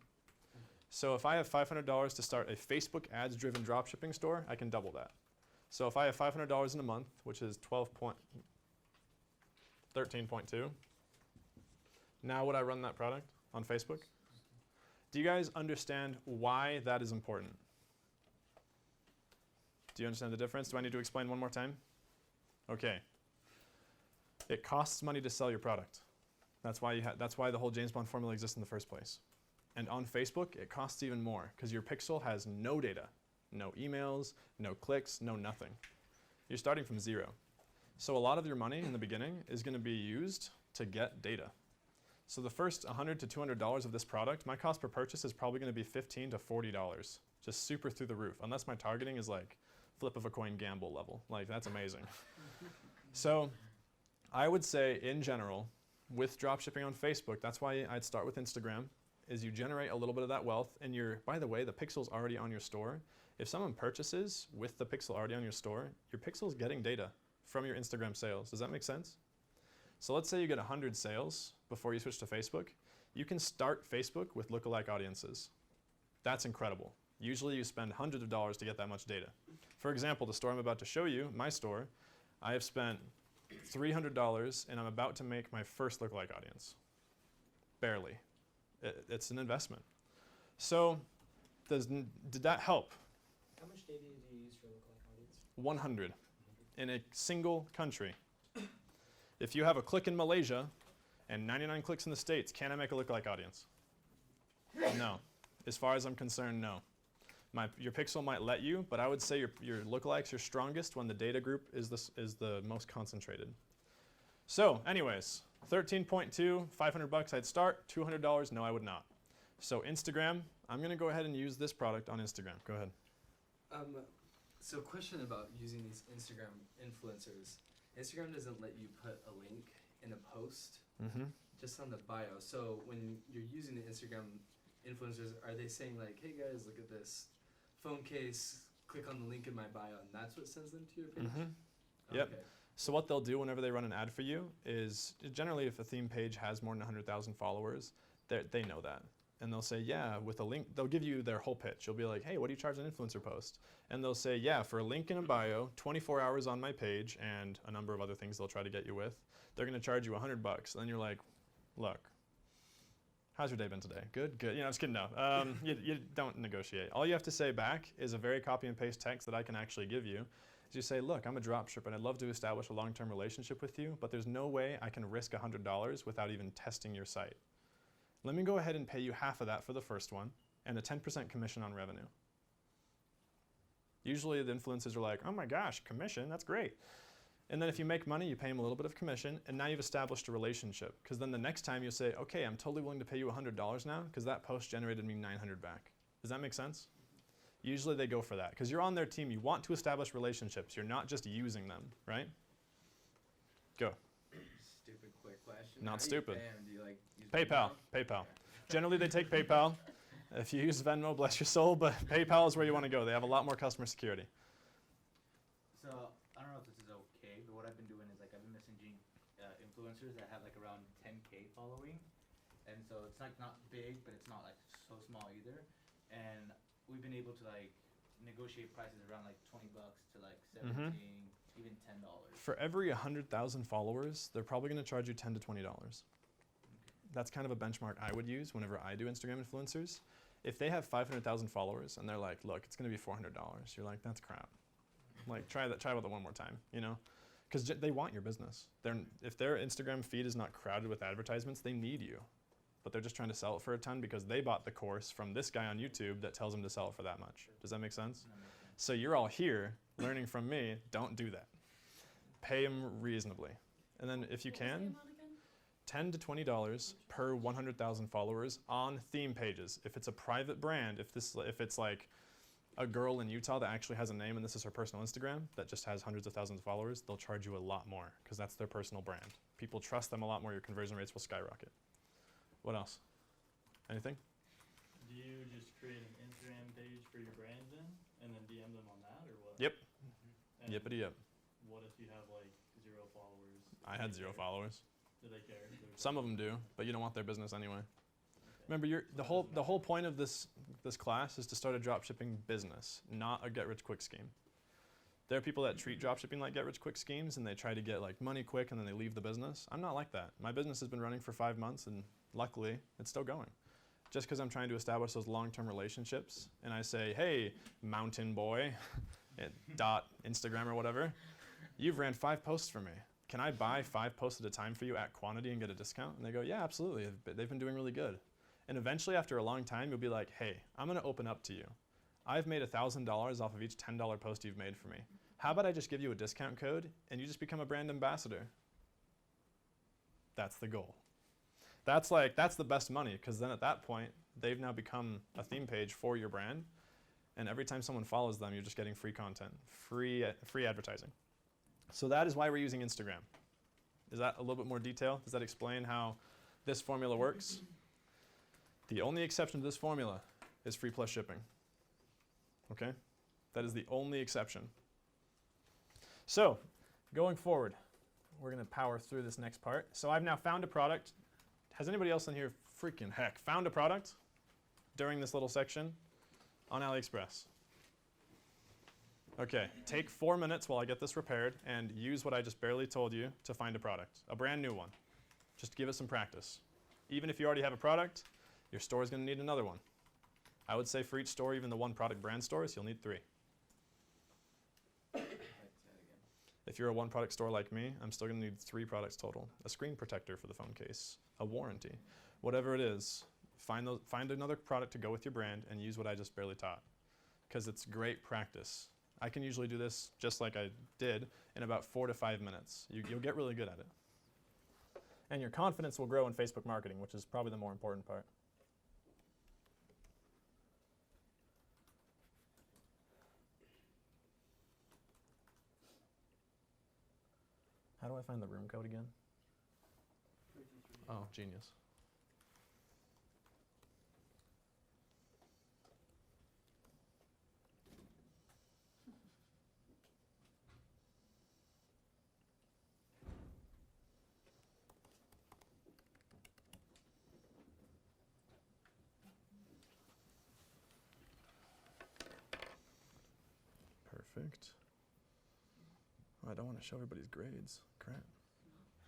So if I have $500 to start a Facebook ads-driven dropshipping store, I can double that. So if I have $500 in a month, which is 13.2, now would I run that product on Facebook? Do you guys understand why that is important? Do you understand the difference? Do I need to explain one more time? Okay. It costs money to sell your product. That's why the whole James Bond formula exists in the first place. And on Facebook, it costs even more because your pixel has no data, no emails, no clicks, no nothing. You're starting from zero. So a lot of your money in the beginning is going to be used to get data. So the first $100 to $200 of this product, my cost per purchase is probably going to be $15 to $40, just super through the roof, unless my targeting is like flip of a coin gamble level. Like, that's amazing. So I would say, in general, with dropshipping on Facebook, that's why I'd start with Instagram, is you generate a little bit of that wealth, and by the way, the pixel's already on your store. If someone purchases with the pixel already on your store, your pixel's getting data from your Instagram sales. Does that make sense? So let's say you get 100 sales before you switch to Facebook. You can start Facebook with lookalike audiences. That's incredible. Usually you spend hundreds of dollars to get that much data. For example, the store I'm about to show you, my store, I have spent $300 and I'm about to make my first lookalike audience. Barely. It's an investment. So did that help? How much data do you use for lookalike audience? 100 in a single country. If you have a click in Malaysia and 99 clicks in the States, can I make a lookalike audience? No. As far as I'm concerned, no. Your pixel might let you, but I would say your lookalikes are strongest when the data group is the most concentrated. So anyways, 13.2, $500 I'd start, $200, no I would not. So Instagram, I'm gonna go ahead and use this product on Instagram. Go ahead. So question about using these Instagram influencers. Instagram doesn't let you put a link in a post, just on the bio. So when you're using the Instagram influencers, are they saying like, hey guys, look at this phone case, click on the link in my bio, and that's what sends them to your page? Yep. Okay. So what they'll do whenever they run an ad for you is, generally if a theme page has more than 100,000 followers, they know that. And they'll say, yeah, with a link, they'll give you their whole pitch. You'll be like, hey, what do you charge an influencer post? And they'll say, yeah, for a link in a bio, 24 hours on my page, and a number of other things they'll try to get you with, they're gonna charge you $100. And then you're like, look, how's your day been today? Good, good. You know, just kidding, no. You don't negotiate. All you have to say back is a very copy and paste text that I can actually give you. Is you say, look, I'm a dropshipper and I'd love to establish a long-term relationship with you, but there's no way I can risk $100 without even testing your site. Let me go ahead and pay you half of that for the first one and a 10% commission on revenue. Usually the influencers are like, oh my gosh, commission, that's great. And then if you make money, you pay them a little bit of commission, and now you've established a relationship. Because then the next time you'll say, okay, I'm totally willing to pay you $100 now because that post generated me $900 back. Does that make sense? Usually they go for that because you're on their team. You want to establish relationships. You're not just using them, right? Go. Stupid quick question. Not How do you stupid. pay 'em? Do you like use PayPal. Venmo? PayPal. Generally they take PayPal. If you use Venmo, bless your soul, but PayPal is where you want to go. They have a lot more customer security. So I don't know if this is okay, but what I've been doing is like I've been messaging influencers that have like around 10K following, and so it's like not big, but it's not like so small either. And we've been able to like negotiate prices around like $20 to like 17, even $10. For every 100,000 followers, they're probably going to charge you $10 to $20. That's kind of a benchmark I would use whenever I do Instagram influencers. If they have 500,000 followers and they're like, look, it's going to be $400, you're like, that's crap. Like, try with it one more time, you know? Because they want your business. If their Instagram feed is not crowded with advertisements, they need you. But they're just trying to sell it for a ton because they bought the course from this guy on YouTube that tells them to sell it for that much. Does that make sense? So you're all here learning from me. Don't do that. Pay them reasonably. And then if you can, $10 to $20 per 100,000 followers on theme pages. If it's a private brand, if it's like a girl in Utah that actually has a name and this is her personal Instagram that just has hundreds of thousands of followers, they'll charge you a lot more because that's their personal brand. People trust them a lot more, your conversion rates will skyrocket. What else? Anything? Do you just create an Instagram page for your brand then, and then DM them on that, or what? Yep. And Yippity yip. what if you have like 0 followers? I had 0 followers. Do they care? Some of them do, but you don't want their business anyway. Remember, the whole point of this class is to start a dropshipping business, not a get-rich-quick scheme. There are people that treat dropshipping like get-rich-quick schemes, and they try to get like money quick, and then they leave the business. I'm not like that. My business has been running for 5 months, and luckily, it's still going. Just because I'm trying to establish those long-term relationships, and I say, hey, mountain boy, Instagram or whatever, you've ran 5 posts for me. Can I buy 5 posts at a time for you at quantity and get a discount? And they go, yeah, absolutely. They've been doing really good. And eventually, after a long time, you'll be like, hey, I'm going to open up to you. I've made $1,000 off of each $10 post you've made for me. How about I just give you a discount code and you just become a brand ambassador? That's the goal. That's the best money, because then at that point, they've now become a theme page for your brand. And every time someone follows them, you're just getting free content, free advertising. So that is why we're using Instagram. Is that a little bit more detail? Does that explain how this formula works? The only exception to this formula is free plus shipping. Okay? That is the only exception. So, going forward, we're going to power through this next part. So I've now found a product. Has anybody else in here freaking heck found a product during this little section on Aliexpress? Okay, take 4 minutes while I get this repaired and use what I just barely told you to find a product, a brand new one. Just give it some practice. Even if you already have a product, your store is going to need another one. I would say for each store, even the one product brand stores, you'll need 3. If you're a one product store like me, I'm still going to need 3 products total. A screen protector for the phone case, a warranty, whatever it is. Find another product to go with your brand and use what I just barely taught, because it's great practice. I can usually do this just like I did in about 4 to 5 minutes. You'll get really good at it. And your confidence will grow in Facebook marketing, which is probably the more important part. How do I find the room code again? Oh, genius. Perfect. Oh, I don't want to show everybody's grades. Crap.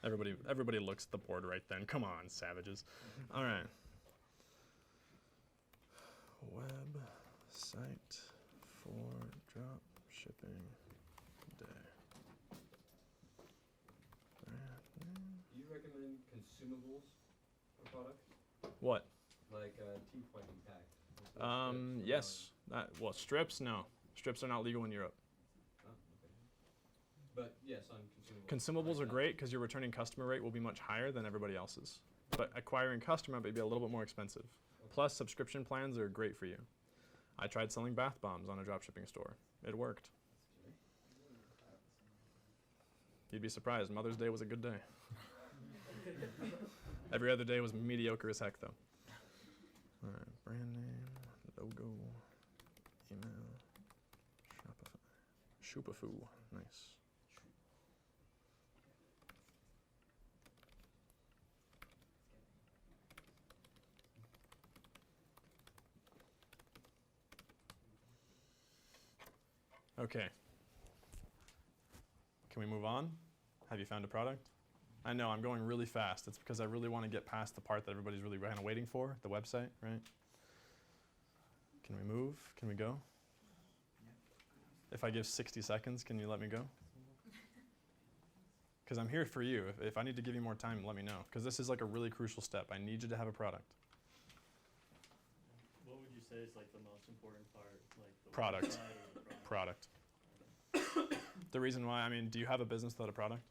Everybody looks at the board right then. Come on, savages. All right. Website for dropshipping day. Do you recommend consumables for products? What? Like a T-pointing pack? Yes. Well, strips, no. Strips are not legal in Europe. Oh, okay. But yes, on consumables. Consumables are great because your returning customer rate will be much higher than everybody else's. But acquiring customer may be a little bit more expensive. Okay. Plus, subscription plans are great for you. I tried selling bath bombs on a dropshipping store. It worked. You'd be surprised. Mother's Day was a good day. Every other day was mediocre as heck, though. All right, brand name, logo, email, Shopify, Shopifoo, nice. Okay. Can we move on? Have you found a product? I know I'm going really fast. It's because I really want to get past the part that everybody's really kind of waiting for, the website, right? Can we move? Can we go? If I give 60 seconds, can you let me go? Because I'm here for you. If I need to give you more time, let me know. Because this is like a really crucial step. I need you to have a product. What would you say is like the most important part? Like the Product. website or the Product. The reason why, I mean, do you have a business without a product?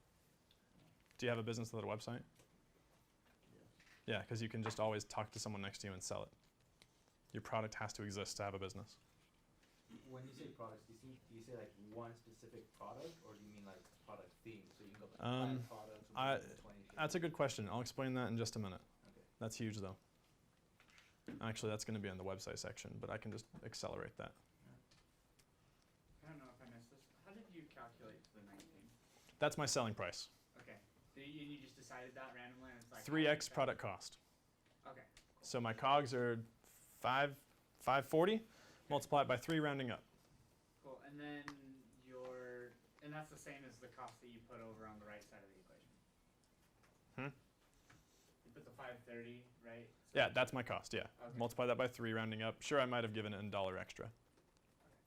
Do you have a business without a website? Yeah, because you can just always talk to someone next to you and sell it. Your product has to exist to have a business. When you say products, do you say like one specific product, or do you mean like product theme? So you can go like 5 products or 20. That's a good question. I'll explain that in just a minute. Okay. That's huge, though. Actually, that's going to be in the website section, but I can just accelerate that. I don't know if I missed this. How did you calculate the 19? That's my selling price. Okay. So you just decided that randomly, and it's like 3x product cost. Okay. So my COGS are 540, multiply it by 3, rounding up. Cool. And then and that's the same as the cost that you put over on the right side of the equation. You put the 530, right? So Yeah, that's my cost, yeah. Okay. Multiply that by 3, rounding up. Sure, I might have given it $1 extra.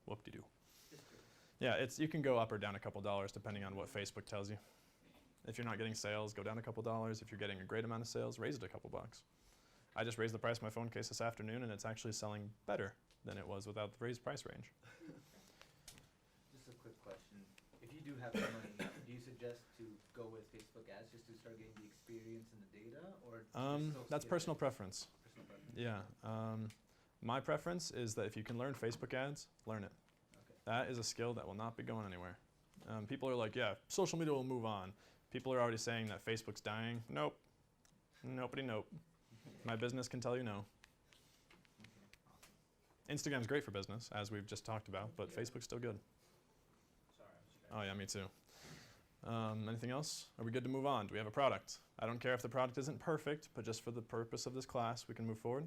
Whoop-de-doo. Just curious. Yeah, you can go up or down a couple dollars depending on what Facebook tells you. If you're not getting sales, go down a couple dollars. If you're getting a great amount of sales, raise it a couple bucks. I just raised the price of my phone case this afternoon, and it's actually selling better than it was without the raised price range. Just a quick question. If you do have the money, do you suggest to go with Facebook ads just to start getting the experience and the data, or That's personal preference. Personal preference. Yeah. My preference is that if you can learn Facebook ads, learn it. Okay. That is a skill that will not be going anywhere. People are like, yeah, social media will move on. People are already saying that Facebook's dying. Nope. Nope. My business can tell you no. Instagram's great for business, as we've just talked about, but Facebook's still good. Sorry, Oh yeah, me too. Anything else? Are we good to move on? Do we have a product? I don't care if the product isn't perfect, but just for the purpose of this class, we can move forward.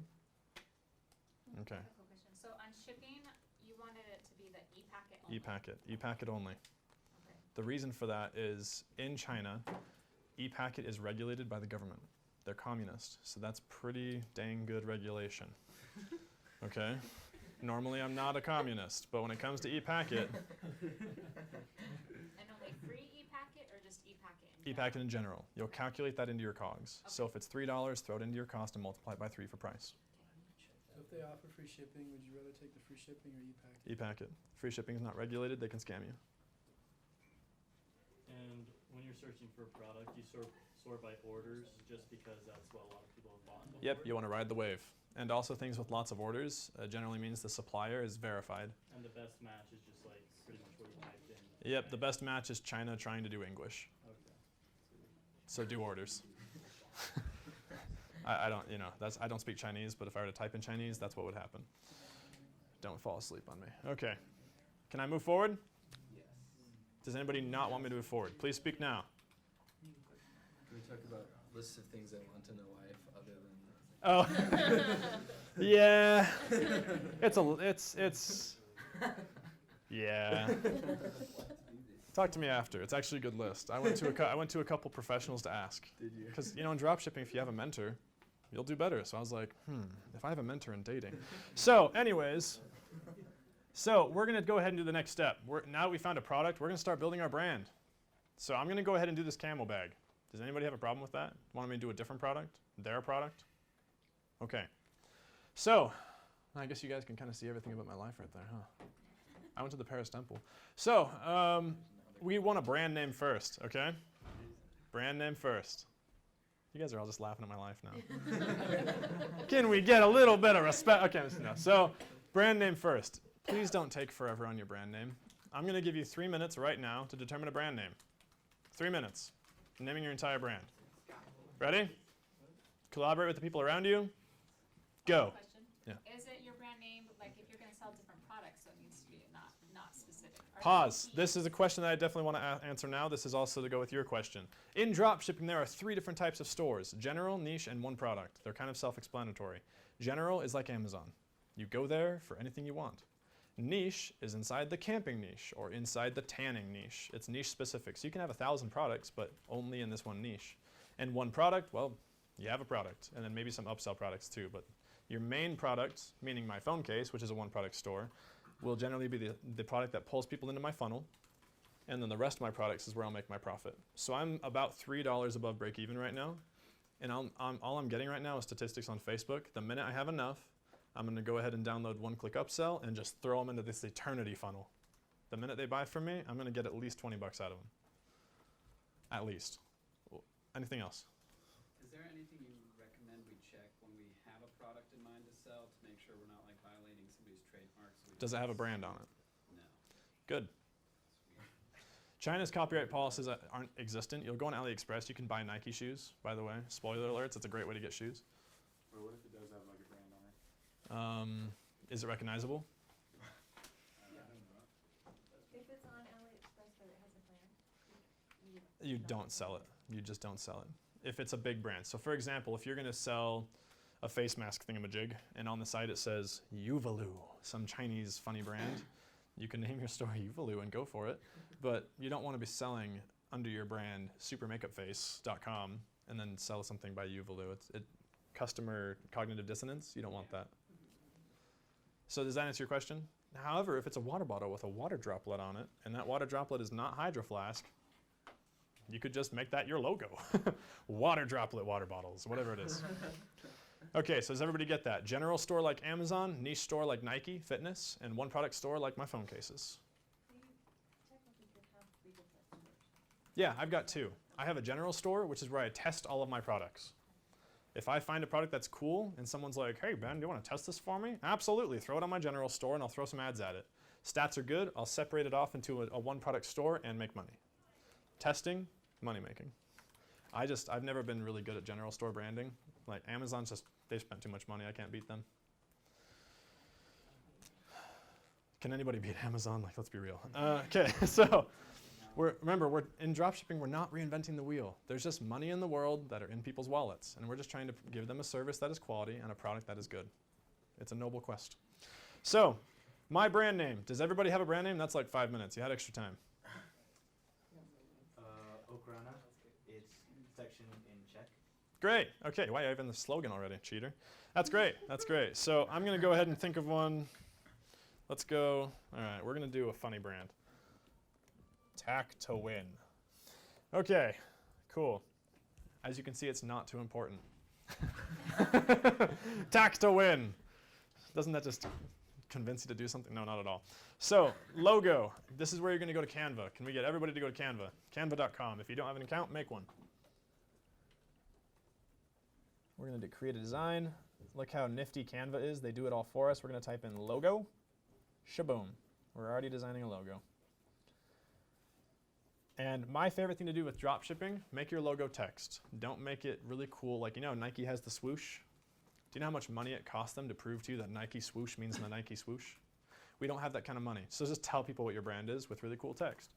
Okay. Cool question. So on shipping, you wanted it to be the e-packet E-packet. E-packet only. Okay. The reason for that is in China, e-packet is regulated by the government. They're communist, so that's pretty dang good regulation. Okay? Normally I'm not a communist, but when it comes to e-packet, And only free e-packet or just e-packet? e-packet in general, you'll calculate that into your COGS. So if it's $3, throw it into your cost and multiply it by 3 for price. So if they offer free shipping, would you rather take the free shipping or e-packet? E-packet. Free shipping is not regulated, they can scam you. And when you're searching for a product, you sort by orders just because that's what a lot of people have bought before? Yep, you want to ride the wave. And also things with lots of orders generally means the supplier is verified. And the best match is just like pretty much what you typed in? Yep, the best match is China trying to do English. Okay. So do orders. I don't, I don't speak Chinese, but if I were to type in Chinese, that's what would happen. Don't fall asleep on me. Okay. Can I move forward? Yes. Does anybody not want me to move forward? Please speak now. Can we talk about lists of things I want in a wife other than Oh. Yeah. Yeah. Talk to me after. It's actually a good list. I went to a couple professionals to ask. Did you? Because, in dropshipping, if you have a mentor, you'll do better. So I was like, if I have a mentor in dating. So anyways, we're going to go ahead and do the next step. Now that we found a product, we're going to start building our brand. So I'm going to go ahead and do this camel bag. Does anybody have a problem with that? Want me to do a different product? Their product? Okay. So I guess you guys can kind of see everything about my life right there, huh? I went to the Paris Temple. So we want a brand name first, okay? Brand name first. You guys are all just laughing at my life now. Can we get a little bit of respect? Okay, no. So brand name first. Please don't take forever on your brand name. I'm going to give you 3 minutes right now to determine a brand name. 3 minutes. Naming your entire brand. Ready? Collaborate with the people around you. Go. Question. Yeah. Is it your brand name, like if you're going to sell different products, so it needs to be not specific? Are Pause. there This is a question that I definitely want to answer now. This is also to go with your question. In dropshipping, there are 3 different types of stores: general, niche, and one product. They're kind of self-explanatory. General is like Amazon. You go there for anything you want. Niche is inside the camping niche or inside the tanning niche. It's niche specific. So you can have 1,000 products, but only in this one niche. And one product, well, you have a product. And then maybe some upsell products too. But your main product, meaning my phone case, which is a one product store, will generally be the product that pulls people into my funnel. And then the rest of my products is where I'll make my profit. So I'm about $3 above break even right now. And all I'm getting right now is statistics on Facebook. The minute I have enough, I'm going to go ahead and download one-click upsell and just throw them into this eternity funnel. The minute they buy from me, I'm going to get at least 20 bucks out of them. At least. Anything else? Is there anything you recommend we check when we have a product in mind to sell to make sure we're not like violating somebody's trademarks? Does it have a brand on it? No. Good. China's copyright policies aren't existent. You'll go on Aliexpress. You can buy Nike shoes, by the way. Spoiler alerts, it's a great way to get shoes. Or what if it does have like a brand on it? Is it recognizable? If it's on Aliexpress but it has a brand, You don't sell it. You just don't sell it. If it's a big brand. So for example, if you're going to sell a face mask thingamajig and on the side it says Yuvalu, some Chinese funny brand, you can name your store Yuvalu and go for it. But you don't want to be selling under your brand supermakeupface.com and then sell something by Yuvalu. It's customer cognitive dissonance. You don't want that. So does that answer your question? However, if it's a water bottle with a water droplet on it and that water droplet is not Hydro Flask, you could just make that your logo. Water droplet water bottles, whatever it is. Okay, so does everybody get that? General store like Amazon, niche store like Nike, fitness, and one product store like my phone cases. you technically could have 3 different stores. Yeah, I've got 2. I have a general store, which is where I test all of my products. If I find a product that's cool and someone's like, hey Ben, do you want to test this for me? Absolutely, throw it on my general store and I'll throw some ads at it. Stats are good, I'll separate it off into a one product store and make money. Testing, money making. I've never been really good at general store branding. Like Amazon's just, they've spent too much money, I can't beat them. Can anybody beat Amazon? Like, let's be real. Okay, so remember, we're in dropshipping, we're not reinventing the wheel. There's just money in the world that are in people's wallets, and we're just trying to give them a service that is quality and a product that is good. It's a noble quest. So My brand name. Does everybody have a brand name? That's like 5 minutes. You had extra time. Okrana, it's section in Czech. Great. Okay. Why, I have in the slogan already, cheater. That's great. That's great. So I'm going to go ahead and think of one. Let's go. All right. We're going to do a funny brand. Tack to win. Okay. Cool. As you can see, it's not too important. Tack to win. Doesn't that just convince you to do something? No, not at all. So, logo. This is where you're going to go to Canva. Can we get everybody to go to Canva? Canva.com. If you don't have an account, make one. We're going to create a design. Look how nifty Canva is. They do it all for us. We're going to type in logo. Shaboom. We're already designing a logo. And my favorite thing to do with dropshipping, make your logo text. Don't make it really cool. Like, you know, Nike has the swoosh. Do you know how much money it costs them to prove to you that Nike swoosh means the Nike swoosh? We don't have that kind of money. So just tell people what your brand is with really cool text.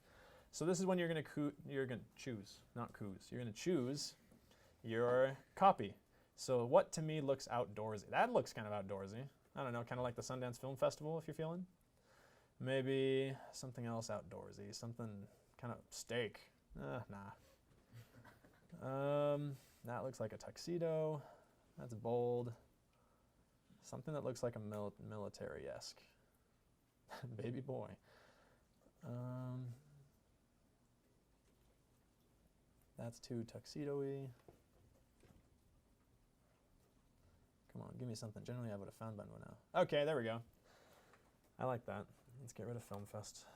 So this is when you're going to choose, not coos. You're going to choose your copy. So what to me looks outdoorsy? That looks kind of outdoorsy. I don't know, kind of like the Sundance Film Festival if you're feeling. Maybe something else outdoorsy, something kind of steak. Nah. That looks like a tuxedo. That's bold. Something that looks like a military-esque. Baby boy. That's too tuxedo-y. Come on, give me something. Generally, I would have found by now. Okay, there we go. I like that. Let's get rid of Film Fest.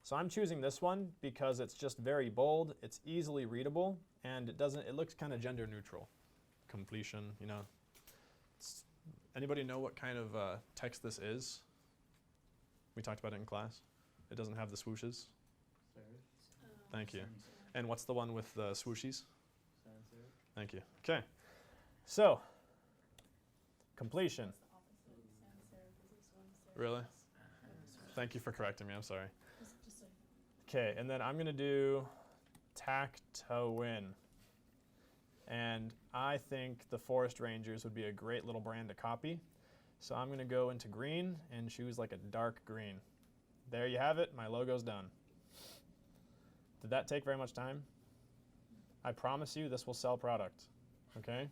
So I'm choosing this one because it's just very bold, it's easily readable, and it looks kind of gender neutral. Completion, you know. Anybody know what kind of text this is? We talked about it in class. It doesn't have the swooshes. Thank you. And what's the one with the swooshies? Thank you. Okay. So, completion. Really? Thank you for correcting me. I'm sorry. Okay, and then I'm going to do tack to win. And I think the Forest Rangers would be a great little brand to copy. So I'm going to go into green and choose like a dark green. There you have it. My logo's done. Did that take very much time? I promise you this will sell product. Okay?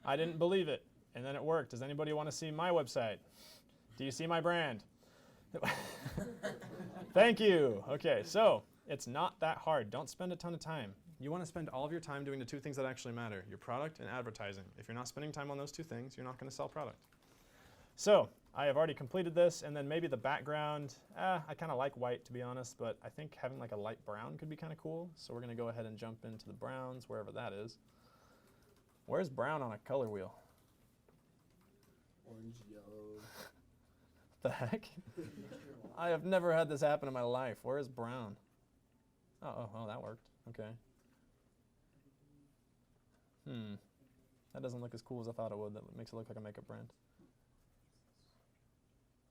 I didn't believe it, and then it worked. Does anybody want to see my website? Do you see my brand? Thank you. Okay, so it's not that hard. Don't spend a ton of time. You want to spend all of your time doing the two things that actually matter, your product and advertising. If you're not spending time on those two things, you're not going to sell product. So I have already completed this, and then maybe the background, I kind of like white to be honest, but I think having like a light brown could be kind of cool. So we're going to go ahead and jump into the browns, wherever that is. Where's brown on a color wheel? Orange, yellow. The heck? I have never had this happen in my life. Where is brown? Oh, that worked. Okay. That doesn't look as cool as I thought it would. That makes it look like a makeup brand.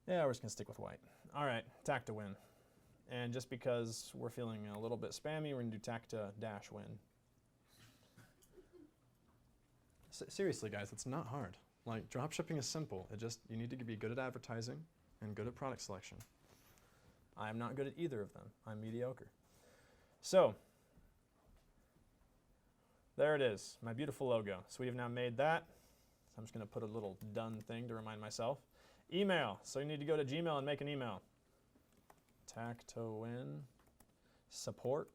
Yeah, we're just going to stick with white. All right, tack to win. And just because we're feeling a little bit spammy, we're going to do tack to dash win. Seriously, guys, it's not hard. Like, dropshipping is simple. You need to be good at advertising and good at product selection. I am not good at either of them. I'm mediocre. So, there it is, my beautiful logo. So we have now made that. So I'm just going to put a little done thing to remind myself. Email. So you need to go to Gmail and make an email. Tack to win support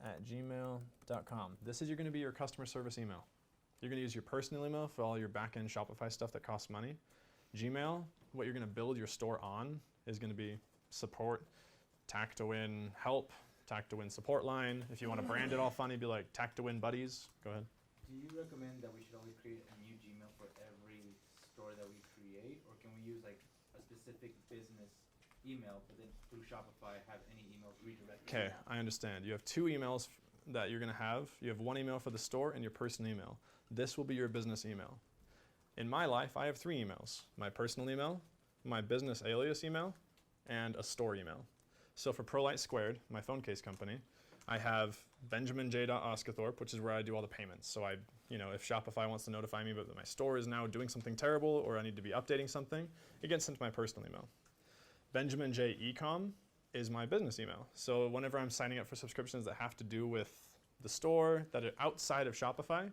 at gmail.com. This is going to be your customer service email. You're going to use your personal email for all your back-end Shopify stuff that costs money. Gmail, what you're going to build your store on is going to be support, tack to win help, tack to win support line. If you want to brand it all funny, be like tack to win buddies. Go ahead. Do you recommend that we should always create a new Gmail for every store that we create, or can we use like a specific business email, but then through Shopify have any emails redirected? Okay, I understand. You have two emails that you're going to have. You have one email for the store and your personal email. This will be your business email. In my life, I have 3 emails. My personal email, my business alias email, and a store email. So for ProLight Squared, my phone case company, I have benjaminj.osguthorpe, which is where I do all the payments. So if Shopify wants to notify me that my store is now doing something terrible or I need to be updating something, it gets sent to my personal email. Benjamin J Ecom is my business email. So whenever I'm signing up for subscriptions that have to do with the store that are outside of Shopify,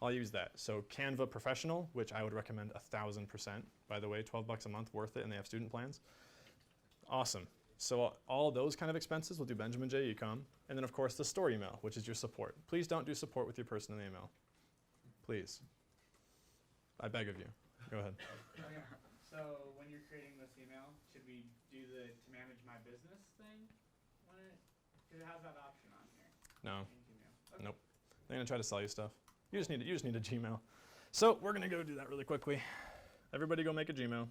I'll use that. So Canva Professional, which I would recommend 1,000%, by the way, $12 a month, worth it, and they have student plans. Awesome. So all those kind of expenses will do Benjamin J Ecom, and then of course the store email, which is your support. Please don't do support with your personal email. Please. I beg of you. Go ahead. Okay. So when you're creating this email, should we do the to manage my business thing? Because it has that option on here. No. In Gmail. Okay. Nope. They're gonna try to sell you stuff. You just need a Gmail. So we're gonna go do that really quickly. Everybody go make a Gmail.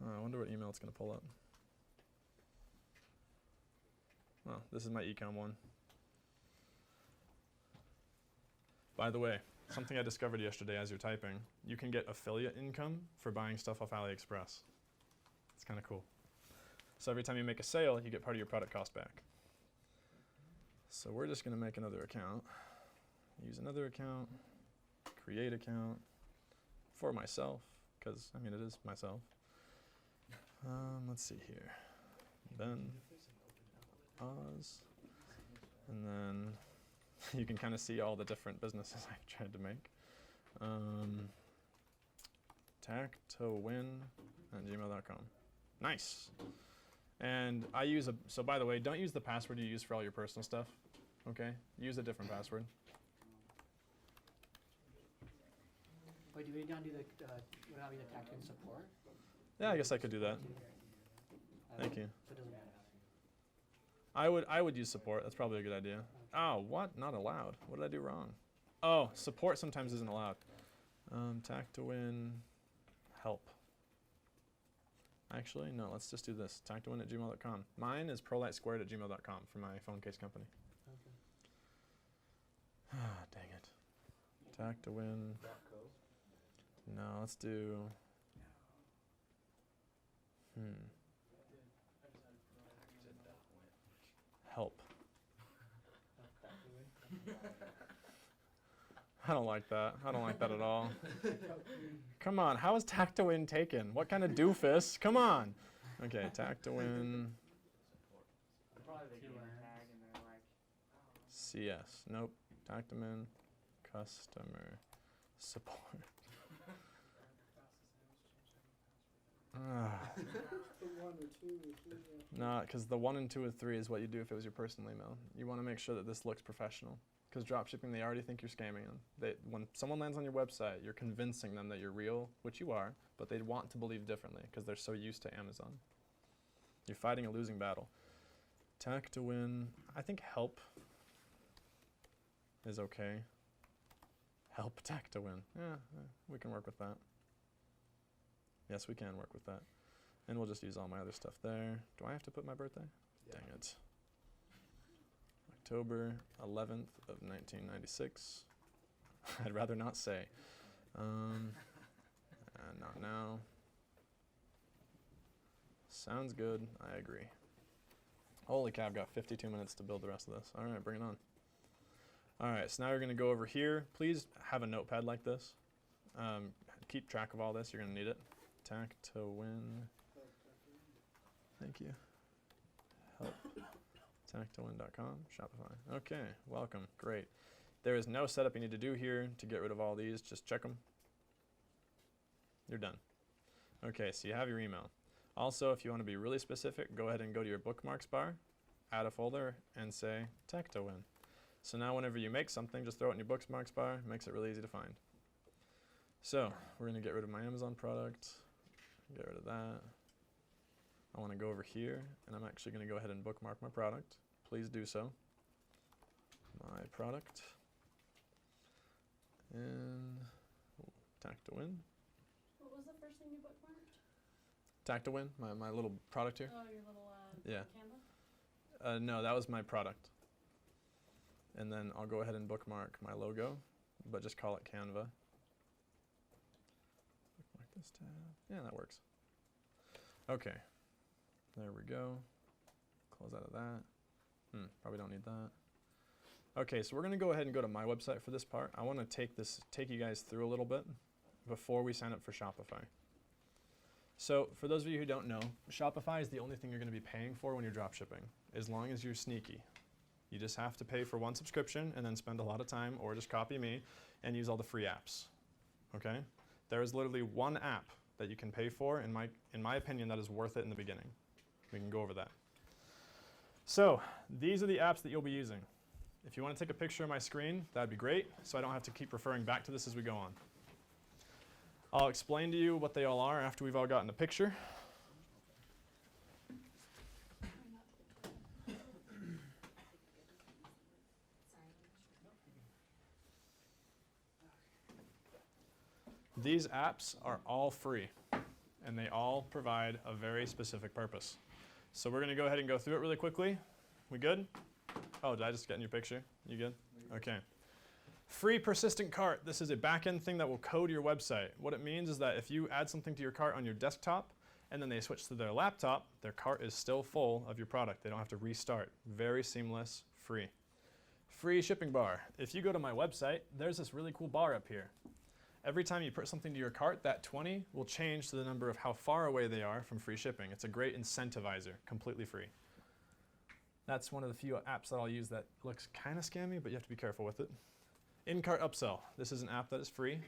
Oh, I wonder what email it's gonna pull up. Oh, this is my ecom one. By the way, something I discovered yesterday as you're typing, you can get affiliate income for buying stuff off Aliexpress. It's kind of cool. So every time you make a sale, you get part of your product cost back. So we're just gonna make another account. Use another account, create account for myself, because I mean it is myself. Let's see here. Ben Oz, and then you can kind of see all the different businesses I've tried to make. tactowin@gmail.com. Nice. And I use so by the way, don't use the password you use for all your personal stuff. Okay? Use a different password. Wait, do we not do the tactowin support? Yeah, I guess I could do that. Thank you. So it doesn't matter. I would use support. That's probably a good idea. Oh, what? Not allowed. What did I do wrong? Oh, support sometimes isn't allowed. Tactowin help. Actually, no, let's just do this. Tactowin@gmail.com. Mine is prolightsquared@gmail.com for my phone case company. Okay. Ah, dang it. Tactowin. No, let's do. Help. I don't like that. I don't like that at all. Come on, how is Tactowin taken? What kind of doofus? Come on. Okay, Tactowin. Probably the gamer tag, and they're like, CS. Nope. Tactowin. Customer support. No, because the 1 and 2 and 3 is what you do if it was your personal email. You want to make sure that this looks professional. Because dropshipping, they already think you're scamming them. When someone lands on your website, you're convincing them that you're real, which you are, but they want to believe differently because they're so used to Amazon. You're fighting a losing battle. Tactowin, I think help is okay. Help Tactowin. Yeah, we can work with that. Yes, we can work with that. And we'll just use all my other stuff there. Do I have to put my birthday? Yeah. Dang it. October 11th of 1996. I'd rather not say. And not now. Sounds good. I agree. Holy cow, I've got 52 minutes to build the rest of this. All right, bring it on. All right, so now we're going to go over here. Please have a notepad like this. Keep track of all this. You're going to need it. Tactowin. Thank you. Help. Tactowin.com. Shopify. Okay, welcome. Great. There is no setup you need to do here to get rid of all these. Just check them. You're done. Okay, so you have your email. Also, if you want to be really specific, go ahead and go to your bookmarks bar, add a folder, and say Tactowin. So now whenever you make something, just throw it in your bookmarks bar. It makes it really easy to find. So we're going to get rid of my Amazon product. Get rid of that. I want to go over here, and I'm actually going to go ahead and bookmark my product. Please do so. My product. And Tactowin. What was the first thing you bookmarked? Tactowin, my little product here. Oh, your little Yeah. Canva? No, that was my product. And then I'll go ahead and bookmark my logo, but just call it Canva. Bookmark this tab. Yeah, that works. Okay. There we go. Close out of that. Probably don't need that. Okay, so we're going to go ahead and go to my website for this part. I want to take you guys through a little bit before we sign up for Shopify. So for those of you who don't know, Shopify is the only thing you're going to be paying for when you're dropshipping, as long as you're sneaky. You just have to pay for one subscription and then spend a lot of time, or just copy me and use all the free apps. Okay? There is literally one app that you can pay for, in my opinion, that is worth it in the beginning. We can go over that. So these are the apps that you'll be using. If you want to take a picture of my screen, that'd be great, so I don't have to keep referring back to this as we go on. I'll explain to you what they all are after we've all gotten a picture. These apps are all free, and they all provide a very specific purpose. So we're going to go ahead and go through it really quickly. We good? Oh, did I just get in your picture? You good? Okay. Free persistent cart. This is a back-end thing that will code your website. What it means is that if you add something to your cart on your desktop, and then they switch to their laptop, their cart is still full of your product. They don't have to restart. Very seamless, free. Free shipping bar. If you go to my website, there's this really cool bar up here. Every time you put something to your cart, that 20 will change to the number of how far away they are from free shipping. It's a great incentivizer, completely free. That's one of the few apps that I'll use that looks kind of scammy, but you have to be careful with it. In-cart upsell. This is an app that is free.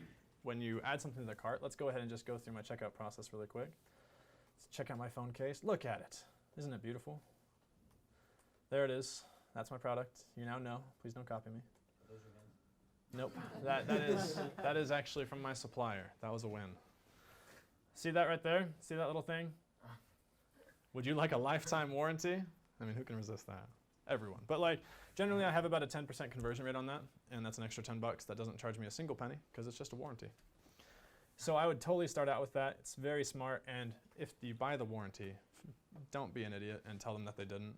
When you add something to the cart, let's go ahead and just go through my checkout process really quick. Let's check out my phone case. Look at it. Isn't it beautiful? There it is. That's my product. You now know. Please don't copy me. Nope. That is actually from my supplier. That was a win. See that right there? See that little thing? Would you like a lifetime warranty? I mean, who can resist that? Everyone. But like, generally I have about a 10% conversion rate on that, and that's an extra $10. That doesn't charge me a single penny because it's just a warranty. So I would totally start out with that. It's very smart, and if you buy the warranty, don't be an idiot and tell them that they didn't.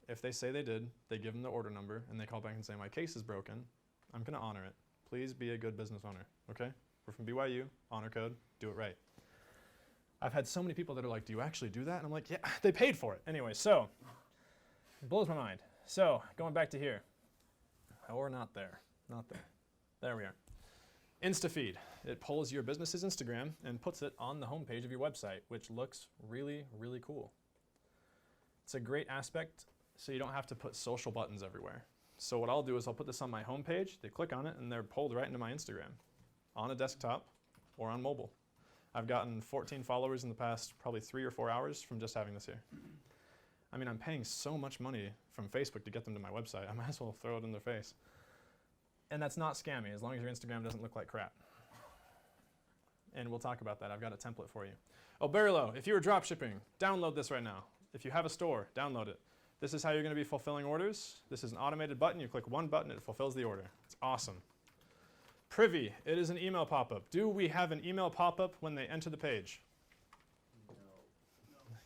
If they say they did, they give them the order number, and they call back and say, my case is broken. I'm going to honor it. Please be a good business owner, okay? We're from BYU, honor code, do it right. I've had so many people that are like, do you actually do that? And I'm like, yeah, they paid for it. Anyway, so it blows my mind. So going back to here. Oh, we're not there. Not there. There we are. InstaFeed. It pulls your business's Instagram and puts it on the homepage of your website, which looks really, really cool. It's a great aspect, so you don't have to put social buttons everywhere. So what I'll do is I'll put this on my homepage, they click on it, and they're pulled right into my Instagram on a desktop or on mobile. I've gotten 14 followers in the past probably 3 or 4 hours from just having this here. I mean, I'm paying so much money from Facebook to get them to my website. I might as well throw it in their face. And that's not scammy, as long as your Instagram doesn't look like crap. And we'll talk about that. I've got a template for you. Oh, Barilo, if you were dropshipping, download this right now. If you have a store, download it. This is how you're going to be fulfilling orders. This is an automated button. You click one button, it fulfills the order. It's awesome. Privy, it is an email pop-up. Do we have an email pop-up when they enter the page? No.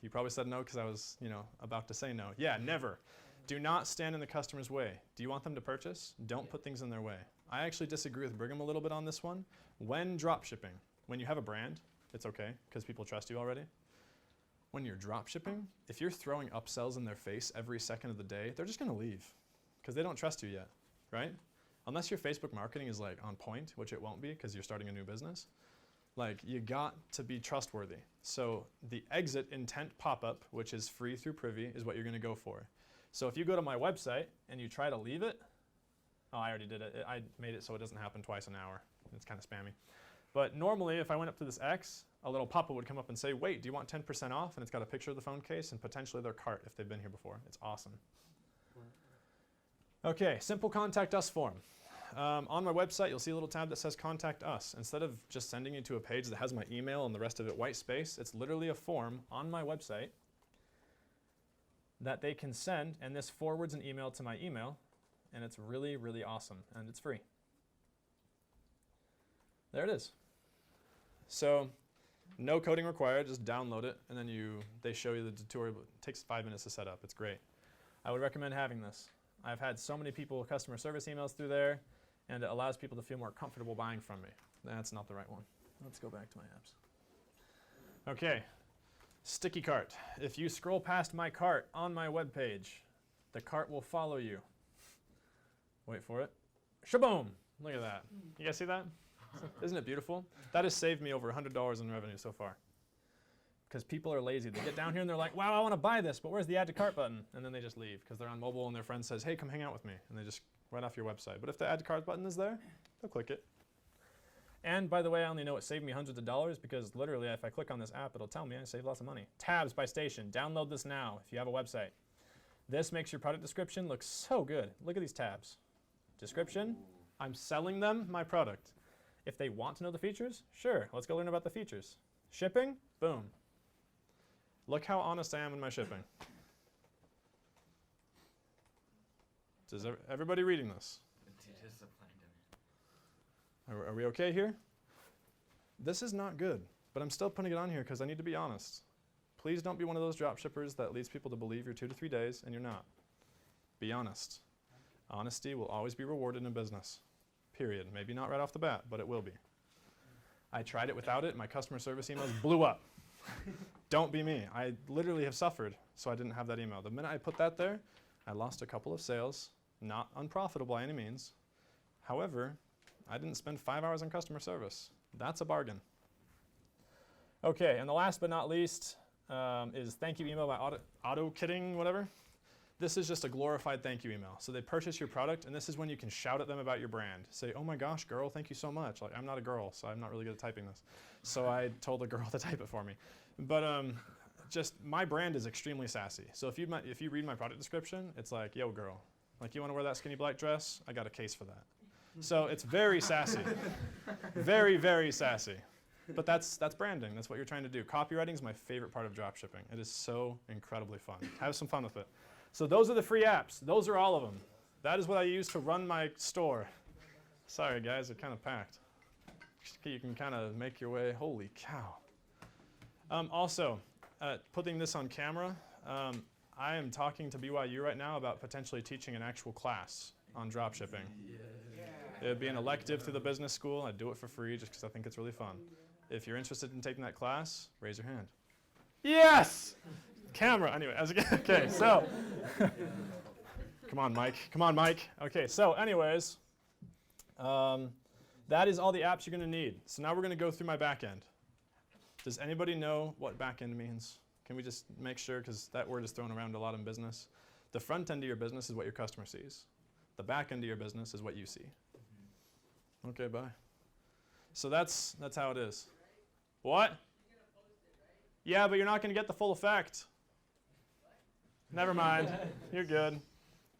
You probably said no because I was, about to say no. Yeah, never. Do not stand in the customer's way. Do you want them to purchase? Don't put things in their way. I actually disagree with Brigham a little bit on this one. When dropshipping, when you have a brand, it's okay because people trust you already. When you're dropshipping, if you're throwing upsells in their face every second of the day, they're just going to leave because they don't trust you yet, right? Unless your Facebook marketing is like on point, which it won't be because you're starting a new business. Like, you got to be trustworthy. So the exit intent pop-up, which is free through Privy, is what you're going to go for. So if you go to my website and you try to leave it, oh, I already did it. I made it so it doesn't happen twice an hour. It's kind of spammy. But normally, if I went up to this X, a little pop-up would come up and say, wait, do you want 10% off? And it's got a picture of the phone case and potentially their cart if they've been here before. It's awesome. Okay, simple contact us form. On my website, you'll see a little tab that says contact us. Instead of just sending you to a page that has my email and the rest of it white space, it's literally a form on my website that they can send, and this forwards an email to my email, and it's really, really awesome, and it's free. There it is. So no coding required, just download it, and then they show you the tutorial. It takes 5 minutes to set up. It's great. I would recommend having this. I've had so many people customer service emails through there, and it allows people to feel more comfortable buying from me. That's not the right one. Let's go back to my apps. Okay, sticky cart. If you scroll past my cart on my web page, The cart will follow you. Wait for it. Shaboom! Look at that. You guys see that? Isn't it beautiful? That has saved me over $100 in revenue so far. Because people are lazy. They get down here and they're like, wow, I want to buy this, but where's the add to cart button? And then they just leave because they're on mobile and their friend says, hey, come hang out with me. And they just right off your website. But if the add to cart button is there, they'll click it. And by the way, I only know it saved me hundreds of dollars because literally if I click on this app, it'll tell me I saved lots of money. Tabs by station. Download this now if you have a website. This makes your product description look so good. Look at these tabs. Description, I'm selling them my product. If they want to know the features, sure, let's go learn about the features. Shipping, boom. Look how honest I am in my shipping. Does everybody reading this? Are we okay here? This is not good, but I'm still putting it on here because I need to be honest. Please don't be one of those drop shippers that leads people to believe you're 2 to 3 days and you're not. Be honest. Honesty will always be rewarded in business. Period. Maybe not right off the bat, but it will be. I tried it without it. My customer service emails blew up. Don't be me. I literally have suffered, so I didn't have that email. The minute I put that there, I lost a couple of sales. Not unprofitable by any means. However, I didn't spend 5 hours on customer service. That's a bargain. Okay, and the last but not least is thank you email by auto-kitting, whatever. This is just a glorified thank you email. So they purchase your product, and this is when you can shout at them about your brand. Say, oh my gosh, girl, thank you so much. Like, I'm not a girl, so I'm not really good at typing this. So I told a girl to type it for me. But just my brand is extremely sassy. So if you read my product description, it's like, yo, girl, like you want to wear that skinny black dress? I got a case for that. So it's very sassy. Very, very sassy. But that's branding. That's what you're trying to do. Copywriting is my favorite part of dropshipping. It is so incredibly fun. Have some fun with it. So those are the free apps. Those are all of them. That is what I use to run my store. Sorry, guys, they're kind of packed. You can kind of make your way. Holy cow. Also, putting this on camera, I am talking to BYU right now about potentially teaching an actual class on dropshipping. It would be an elective through the business school. I'd do it for free just because I think it's really fun. If you're interested in taking that class, raise your hand. Yes! Camera. Anyway, okay, so. Come on, Mike. Come on, Mike. Okay, so anyways, that is all the apps you're going to need. So now we're going to go through my back end. Does anybody know what back end means? Can we just make sure, because that word is thrown around a lot in business. The front end of your business is what your customer sees. The back end of your business is what you see. Okay, bye. So that's how it is. What? Yeah, but you're not going to get the full effect. Never mind. You're good.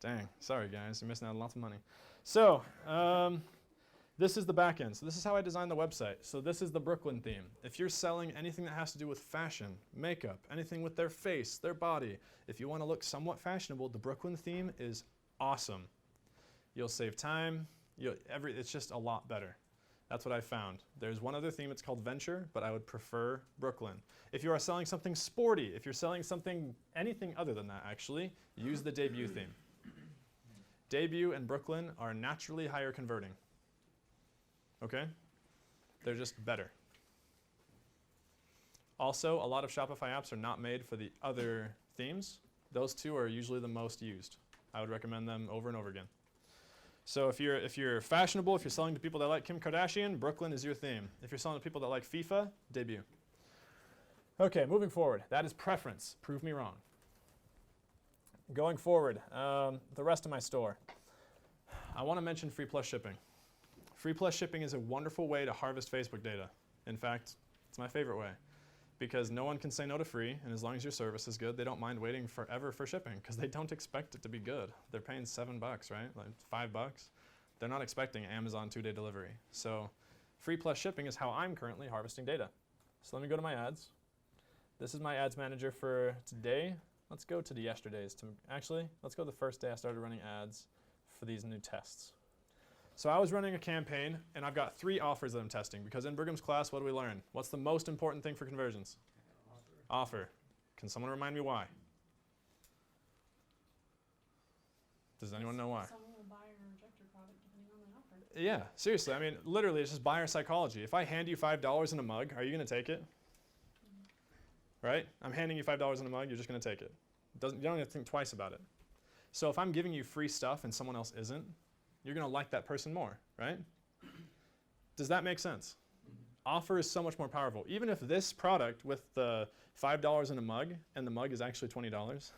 Dang. Sorry, guys. You're missing out on lots of money. So this is the back end. So this is how I designed the website. So this is the Brooklyn theme. If you're selling anything that has to do with fashion, makeup, anything with their face, their body, if you want to look somewhat fashionable, the Brooklyn theme is awesome. You'll save time. It's just a lot better. That's what I found. There's one other theme, it's called Venture, but I would prefer Brooklyn. If you are selling something sporty, if you're selling anything other than that actually, use the Debut theme. Debut and Brooklyn are naturally higher converting. Okay? They're just better. Also, a lot of Shopify apps are not made for the other themes. Those two are usually the most used. I would recommend them over and over again. So if you're fashionable, if you're selling to people that like Kim Kardashian, Brooklyn is your theme. If you're selling to people that like FIFA, Debut. Okay, moving forward. That is preference. Prove me wrong. Going forward, the rest of my store. I want to mention free plus shipping. Free plus shipping is a wonderful way to harvest Facebook data. In fact, it's my favorite way. Because no one can say no to free, and as long as your service is good, they don't mind waiting forever for shipping, because they don't expect it to be good. They're paying $7, right? Like $5. They're not expecting Amazon 2-day delivery. So free plus shipping is how I'm currently harvesting data. So let me go to my ads. This is my ads manager for today. Let's go to the yesterdays. Actually, let's go to the first day I started running ads for these new tests. So I was running a campaign, and I've got 3 offers that I'm testing, because in Brigham's class, what do we learn? What's the most important thing for conversions? Offer. Can someone remind me why? Does anyone know why? Someone will buy or reject your product depending on the offer. Yeah, seriously. I mean, literally, it's just buyer psychology. If I hand you $5 in a mug, are you going to take it? Right? I'm handing you $5 in a mug, you're just going to take it. You don't have to think twice about it. So if I'm giving you free stuff and someone else isn't, you're going to like that person more, right? Does that make sense? Offer is so much more powerful. Even if this product with the $5 in a mug, and the mug is actually $20,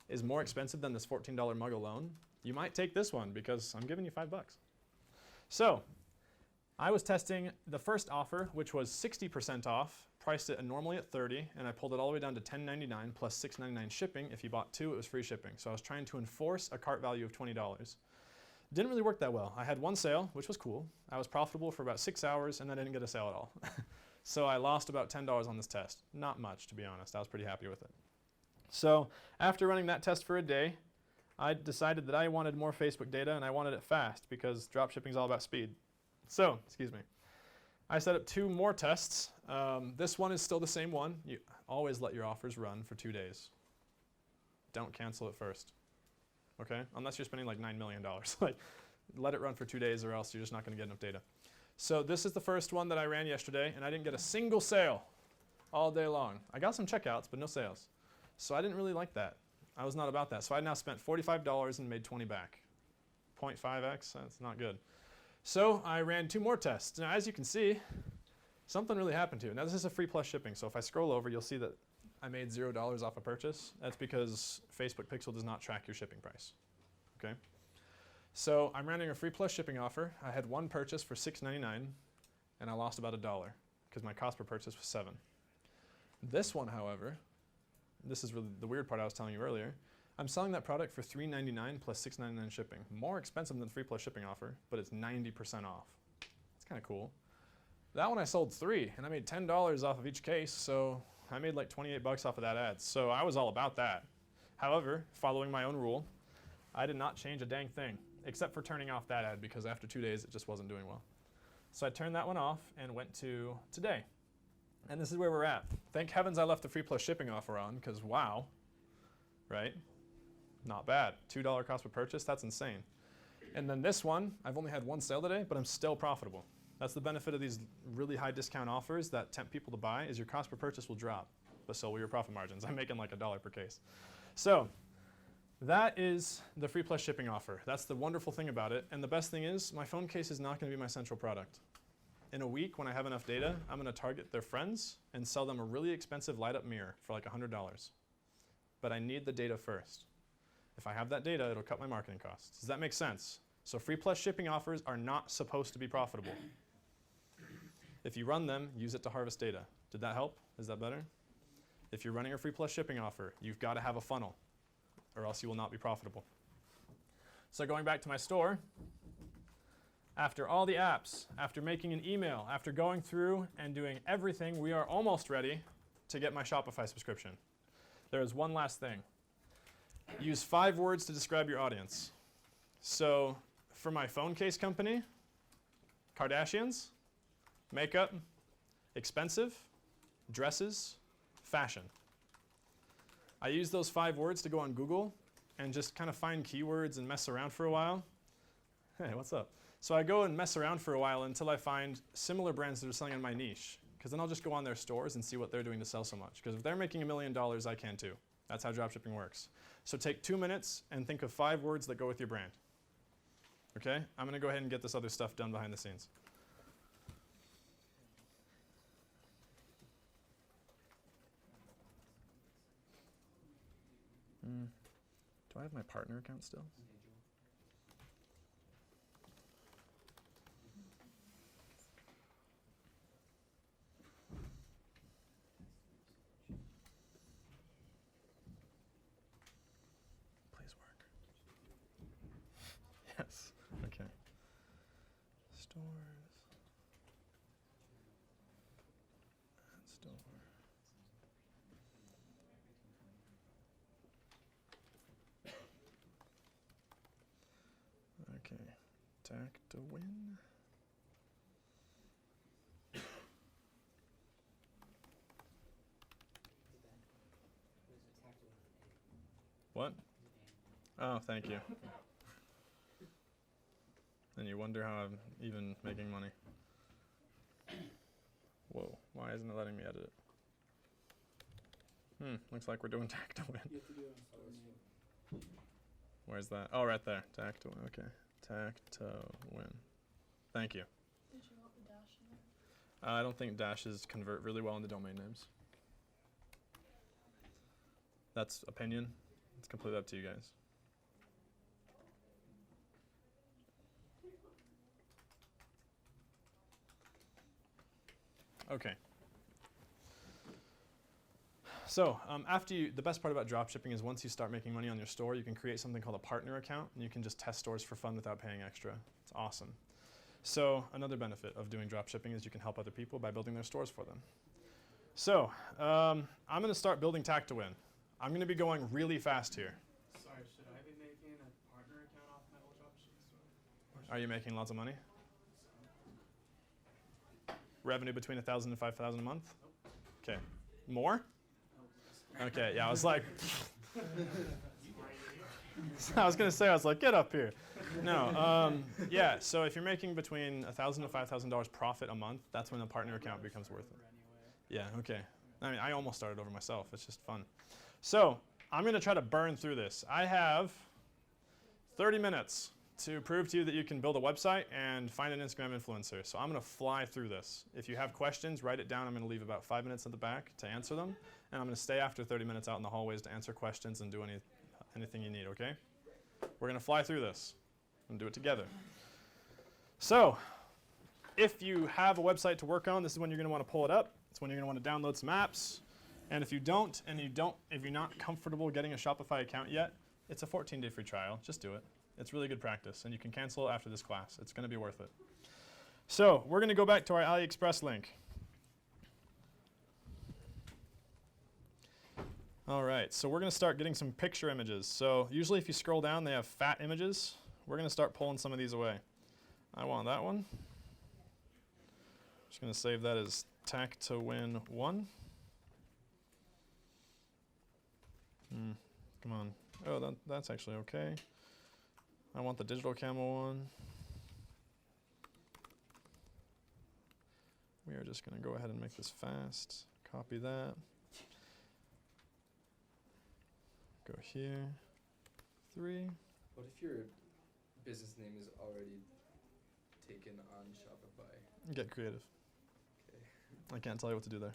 is more expensive than this $14 mug alone, you might take this one because I'm giving you $5. So I was testing the first offer, which was 60% off, priced it normally at $30, and I pulled it all the way down to $10.99 plus $6.99 shipping. If you bought 2, it was free shipping. So I was trying to enforce a cart value of $20. Didn't really work that well. I had one sale, which was cool. I was profitable for about 6 hours, and then I didn't get a sale at all. So I lost about $10 on this test. Not much, to be honest. I was pretty happy with it. So after running that test for a day, I decided that I wanted more Facebook data, and I wanted it fast because dropshipping is all about speed. So, excuse me. I set up 2 more tests. This one is still the same one. You always let your offers run for 2 days. Don't cancel it first. Okay? Unless you're spending like $9 million. Like, let it run for 2 days or else you're just not going to get enough data. So this is the first one that I ran yesterday, and I didn't get a single sale all day long. I got some checkouts, but no sales. So I didn't really like that. I was not about that. So I now spent $45 and made 20 back. 0.5x, that's not good. So I ran 2 more tests. Now, as you can see, something really happened here. Now, this is a free plus shipping. So if I scroll over, you'll see that I made $0 off a purchase. That's because Facebook Pixel does not track your shipping price. Okay? So I'm running a free plus shipping offer. I had 1 purchase for $6.99, and I lost about $1 because my cost per purchase was $7. This one, however, this is really the weird part I was telling you earlier. I'm selling that product for $3.99 plus $6.99 shipping. More expensive than the free plus shipping offer, but it's 90% off. It's kind of cool. That one I sold 3, and I made $10 off of each case, so I made like 28 bucks off of that ad. So I was all about that. However, following my own rule, I did not change a dang thing, except for turning off that ad because after 2 days it just wasn't doing well. So I turned that one off and went to today. And this is where we're at. Thank heavens I left the free plus shipping offer on because wow, right? Not bad. $2 cost per purchase, that's insane. And then this one, I've only had 1 sale today, but I'm still profitable. That's the benefit of these really high discount offers that tempt people to buy is your cost per purchase will drop, but so will your profit margins. I'm making like $1 per case. So that is the free plus shipping offer. That's the wonderful thing about it. And the best thing is my phone case is not going to be my central product. In a week, when I have enough data, I'm going to target their friends and sell them a really expensive light-up mirror for like $100. But I need the data first. If I have that data, it'll cut my marketing costs. Does that make sense? So free plus shipping offers are not supposed to be profitable. If you run them, use it to harvest data. Did that help? Is that better? If you're running a free plus shipping offer, you've got to have a funnel, or else you will not be profitable. So going back to my store, after all the apps, after making an email, after going through and doing everything, we are almost ready to get my Shopify subscription. There is one last thing. Use 5 words to describe your audience. So for my phone case company, Kardashians, makeup, expensive, dresses, fashion. I use those 5 words to go on Google and just kind of find keywords and mess around for a while. Hey, what's up? So I go and mess around for a while until I find similar brands that are selling in my niche, because then I'll just go on their stores and see what they're doing to sell so much. Because if they're making $1 million, I can too. That's how dropshipping works. So take 2 minutes and think of 5 words that go with your brand. Okay? I'm going to go ahead and get this other stuff done behind the scenes. Do I have my partner account still? Please work. Yes. Okay. Stores. And store. Okay. Attack to win. What? Oh, thank you. And you wonder how I'm even making money. Whoa, why isn't it letting me edit it? Looks like we're doing attack to win. You have to do it on store name. Where's that? Oh, right there. Tack to win. Okay. Tack to win. Thank you. Did you want the dash in there? I don't think dashes convert really well into domain names. That's opinion. It's completely up to you guys. Okay. So the best part about dropshipping is once you start making money on your store, you can create something called a partner account, and you can just test stores for fun without paying extra. It's awesome. So another benefit of doing dropshipping is you can help other people by building their stores for them. So I'm going to start building Tack to Win. I'm going to be going really fast here. Sorry, should I be making a partner account off my old dropshipping store? Are you making lots of money? Revenue between $1,000 and $5,000 a month? Okay. More? Okay, yeah, I was like, I was going to say, I was like, get up here. No, yeah, so if you're making between $1,000 to $5,000 profit a month, that's when a partner account becomes worth it. Yeah, okay. I mean, I almost started over myself. It's just fun. So I'm going to try to burn through this. I have 30 minutes to prove to you that you can build a website and find an Instagram influencer. So I'm going to fly through this. If you have questions, write it down. I'm going to leave about 5 minutes at the back to answer them. And I'm going to stay after 30 minutes out in the hallways to answer questions and do anything you need, okay? We're going to fly through this and do it together. So if you have a website to work on, this is when you're going to want to pull it up. It's when you're going to want to download some apps. And if you don't, if you're not comfortable getting a Shopify account yet, it's a 14-day free trial. Just do it. It's really good practice, and you can cancel after this class. It's going to be worth it. So we're going to go back to our Aliexpress link. All right, so we're going to start getting some picture images. So usually if you scroll down, they have fat images. We're going to start pulling some of these away. I want that one. Just going to save that as Tack to Win 1. Come on. Oh, that's actually okay. I want the digital camo one. We are just going to go ahead and make this fast. Copy that. Go here. 3. What if your business name is already taken on Shopify? Get creative. Okay. I can't tell you what to do there.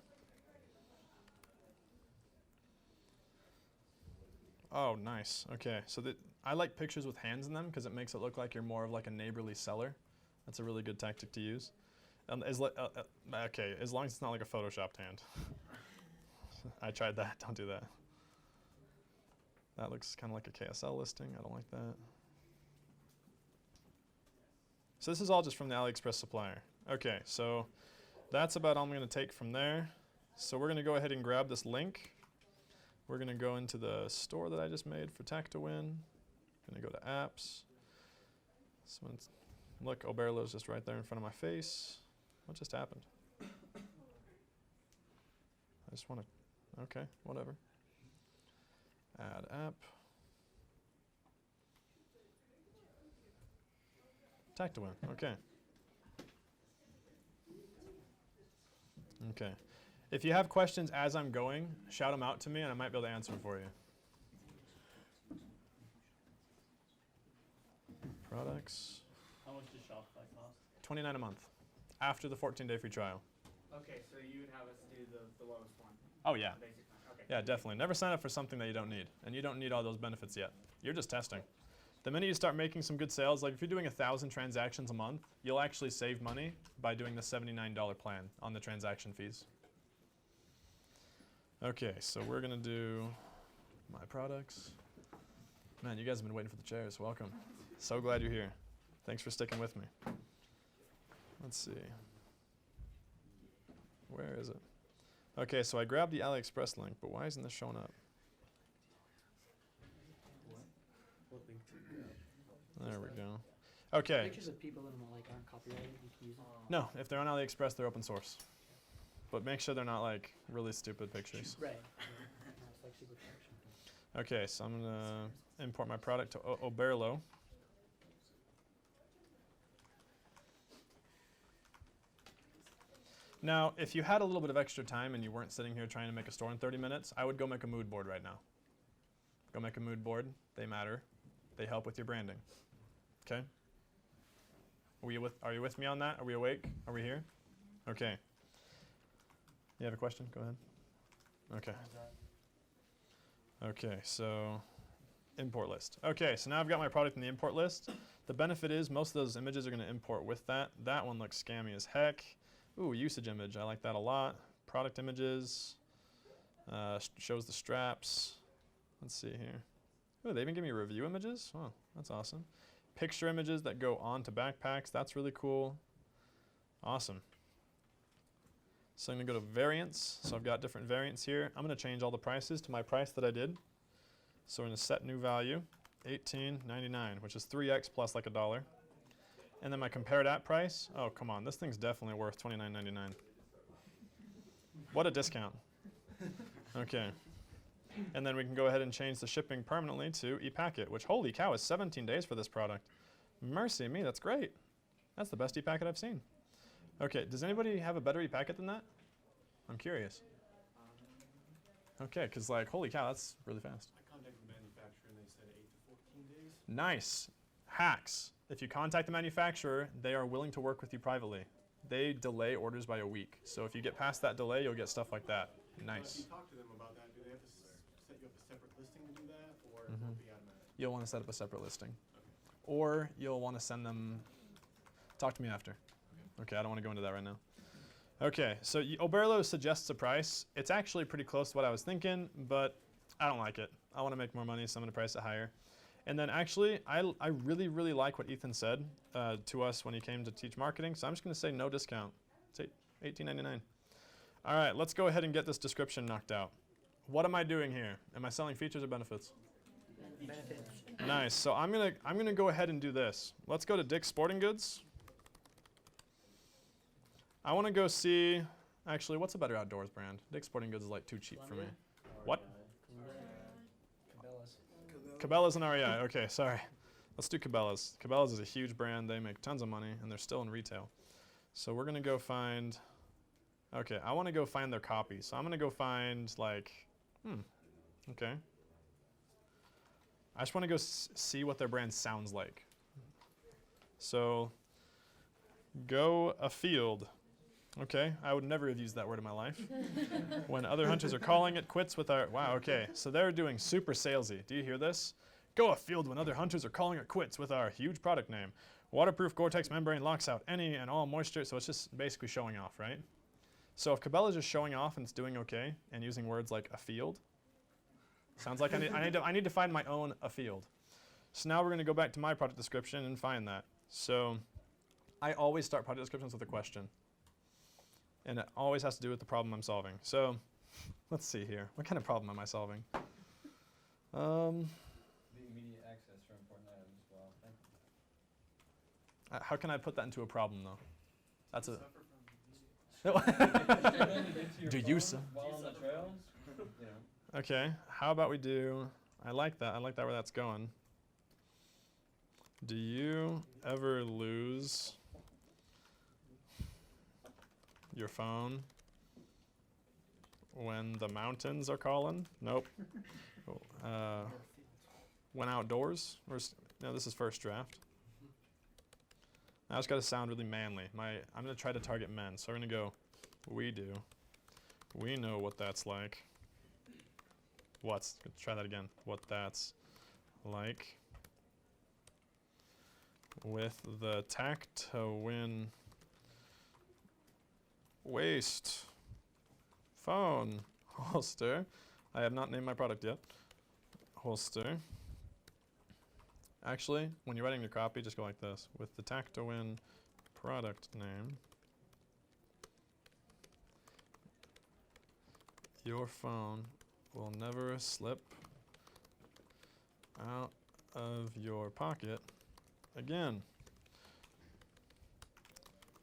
Oh, nice. Okay, so I like pictures with hands in them because it makes it look like you're more of like a neighborly seller. That's a really good tactic to use. Okay, as long as it's not like a photoshopped hand. I tried that. Don't do that. That looks kind of like a KSL listing. I don't like that. So this is all just from the Aliexpress supplier. Okay, so that's about all I'm going to take from there. So we're going to go ahead and grab this link. We're going to go into the store that I just made for Tack to Win. Going to go to apps. Look, Oberlo's just right there in front of my face. What just happened? I just want to, okay, whatever. Add app. Tack to Win, okay. Okay. If you have questions as I'm going, shout them out to me and I might be able to answer them for you. Products. How much does Shopify cost? $29 a month after the 14-day free trial. Okay, so you'd have us do the lowest one. Oh, yeah. Basic one. Okay. Yeah, definitely. Never sign up for something that you don't need. And you don't need all those benefits yet. You're just testing. The minute you start making some good sales, like if you're doing 1,000 transactions a month, you'll actually save money by doing the $79 plan on the transaction fees. Okay, so we're going to do my products. Man, you guys have been waiting for the chairs. Welcome. So glad you're here. Thanks for sticking with me. Let's see. Where is it? Okay, so I grabbed the Aliexpress link, but why isn't this showing up? What link to grab? There we go. Okay. Pictures of people that aren't copyrighted, you can use them. No, if they're on Aliexpress, they're open source. But make sure they're not like really stupid pictures. Right. It's like super protection. Okay, so I'm gonna import my product to Oberlo. Now, if you had a little bit of extra time and you weren't sitting here trying to make a store in 30 minutes, I would go make a mood board right now. Go make a mood board. They matter. They help with your branding. Okay? Are you with me on that? Are we awake? Are we here? Okay. You have a question? Go ahead. Okay. Okay, so import list. Okay, so now I've got my product in the import list. The benefit is most of those images are going to import with that. That one looks scammy as heck. Ooh, usage image. I like that a lot. Product images. Shows the straps. Let's see here. Ooh, they even give me review images? Oh, that's awesome. Picture images that go onto backpacks. That's really cool. Awesome. So I'm going to go to variants. So I've got different variants here. I'm going to change all the prices to my price that I did. So we're going to set new value, $18.99, which is 3x plus like $1. And then my compared at price, oh, come on. This thing's definitely worth $29.99. What a discount. Okay. And then we can go ahead and change the shipping permanently to ePacket, which, holy cow, is 17 days for this product. Mercy me, that's great. That's the best ePacket I've seen. Okay, does anybody have a better ePacket than that? I'm curious. Okay, because like, holy cow, that's really fast. I contacted the manufacturer and they said 8 to 14 days. Nice. Hacks. If you contact the manufacturer, they are willing to work with you privately. They delay orders by a week. So if you get past that delay, you'll get stuff like that. Nice. If you talk to them about that, do they have to set you up a separate listing to do that, or will it be automatic? You'll want to set up a separate listing. Okay. Or you'll want to send them, talk to me after. Okay, I don't want to go into that right now. Okay, so Oberlo suggests a price. It's actually pretty close to what I was thinking, but I don't like it. I want to make more money, so I'm going to price it higher. And then actually, I really, really like what Ethan said to us when he came to teach marketing, so I'm just going to say no discount. It's $18.99. All right, let's go ahead and get this description knocked out. What am I doing here? Am I selling features or benefits? Benefits. Nice. So I'm gonna go ahead and do this. Let's go to Dick's Sporting Goods. I want to go see. Actually, what's a better outdoors brand? Dick's Sporting Goods is like too cheap for me. What? Cabela's and REI. Okay, sorry. Let's do Cabela's. Cabela's is a huge brand. They make tons of money, and they're still in retail. So we're gonna go find. Okay, I want to go find their copy. So I'm gonna go find like. Okay. I just want to go see what their brand sounds like. So, go afield. Okay, I would never have used that word in my life. When other hunters are calling it quits with our, wow, okay. So they're doing super salesy. Do you hear this? Go afield when other hunters are calling it quits with our huge product name. Waterproof Gore-Tex membrane locks out any and all moisture. So it's just basically showing off, right? So if Cabela's just showing off and it's doing okay and using words like afield, sounds like I need to find my own afield. So now we're going to go back to my product description and find that. So I always start product descriptions with a question. And it always has to do with the problem I'm solving. So let's see here. What kind of problem am I solving? The immediate access for important items as well. How can I put that into a problem, though? That's a... Do you, sir? While on the trail, you know. Okay, how about we do... I like that where that's going. Do you ever lose your phone when the mountains are calling? Nope. When outdoors? No, this is first draft. Now it's got to sound really manly. I'm going to try to target men. So we're going to go, we do. We know what that's like. Let's try that again. What that's like. With the tack to win waist phone holster. I have not named my product yet. Holster. Actually, when you're writing your copy, just go like this. With the tack to win product name. Your phone will never slip out of your pocket again.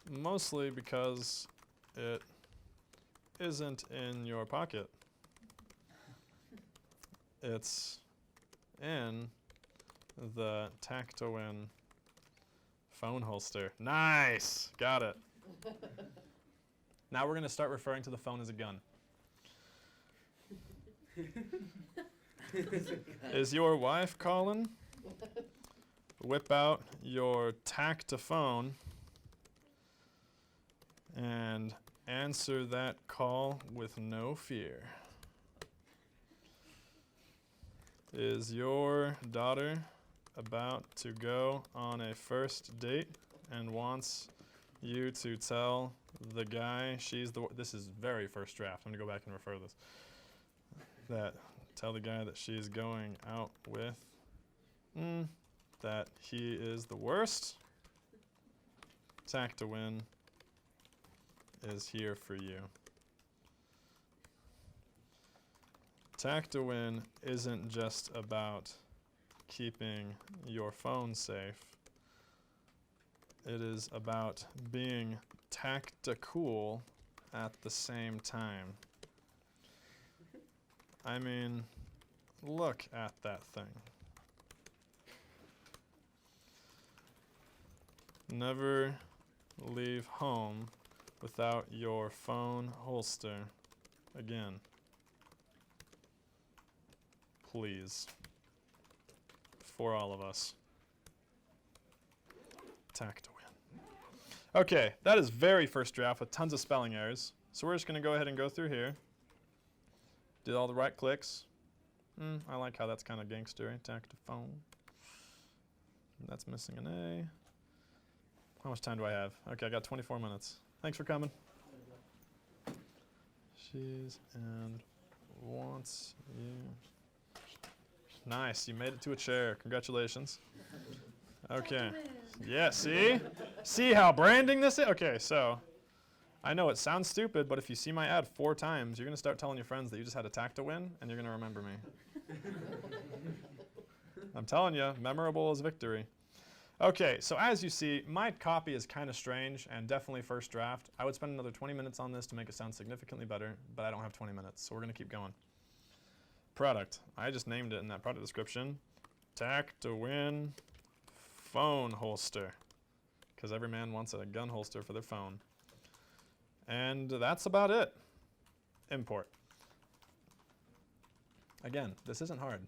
Mostly because it isn't in your pocket. It's in the tack to win phone holster. Nice! Got it. Now we're going to start referring to the phone as a gun. Is your wife calling? whip out your tactaphone and answer that call with no fear. Is your daughter about to go on a first date and wants you to tell the guy she's the this is very first draft. I'm going to go back and refer this. Tell the guy that she's going out with that he is the worst? Tact-to-win is here for you. Tact-to-win isn't just about keeping your phone safe. It is about being tactical at the same time. I mean, look at that thing. Never leave home without your phone holster again. Please. For all of us. Tact-to-win. Okay, that is very first draft with tons of spelling errors. So we're just going to go ahead and go through here. Did all the right clicks. I like how that's kind of gangster. Tactaphone. That's missing an A. How much time do I have? Okay, I got 24 minutes. Thanks for coming. She's and wants you. Nice, you made it to a chair. Congratulations. Okay. Yeah, see? See how branding this is? Okay, so I know it sounds stupid, but if you see my ad 4 times, you're going to start telling your friends that you just had a tact-to-win, and you're going to remember me. I'm telling you, memorable is victory. Okay, so as you see, my copy is kind of strange and definitely first draft. I would spend another 20 minutes on this to make it sound significantly better, but I don't have 20 minutes, so we're going to keep going. Product. I just named it in that product description. Tact-to-win phone holster, because every man wants a gun holster for their phone. And that's about it. Import. Again, this isn't hard.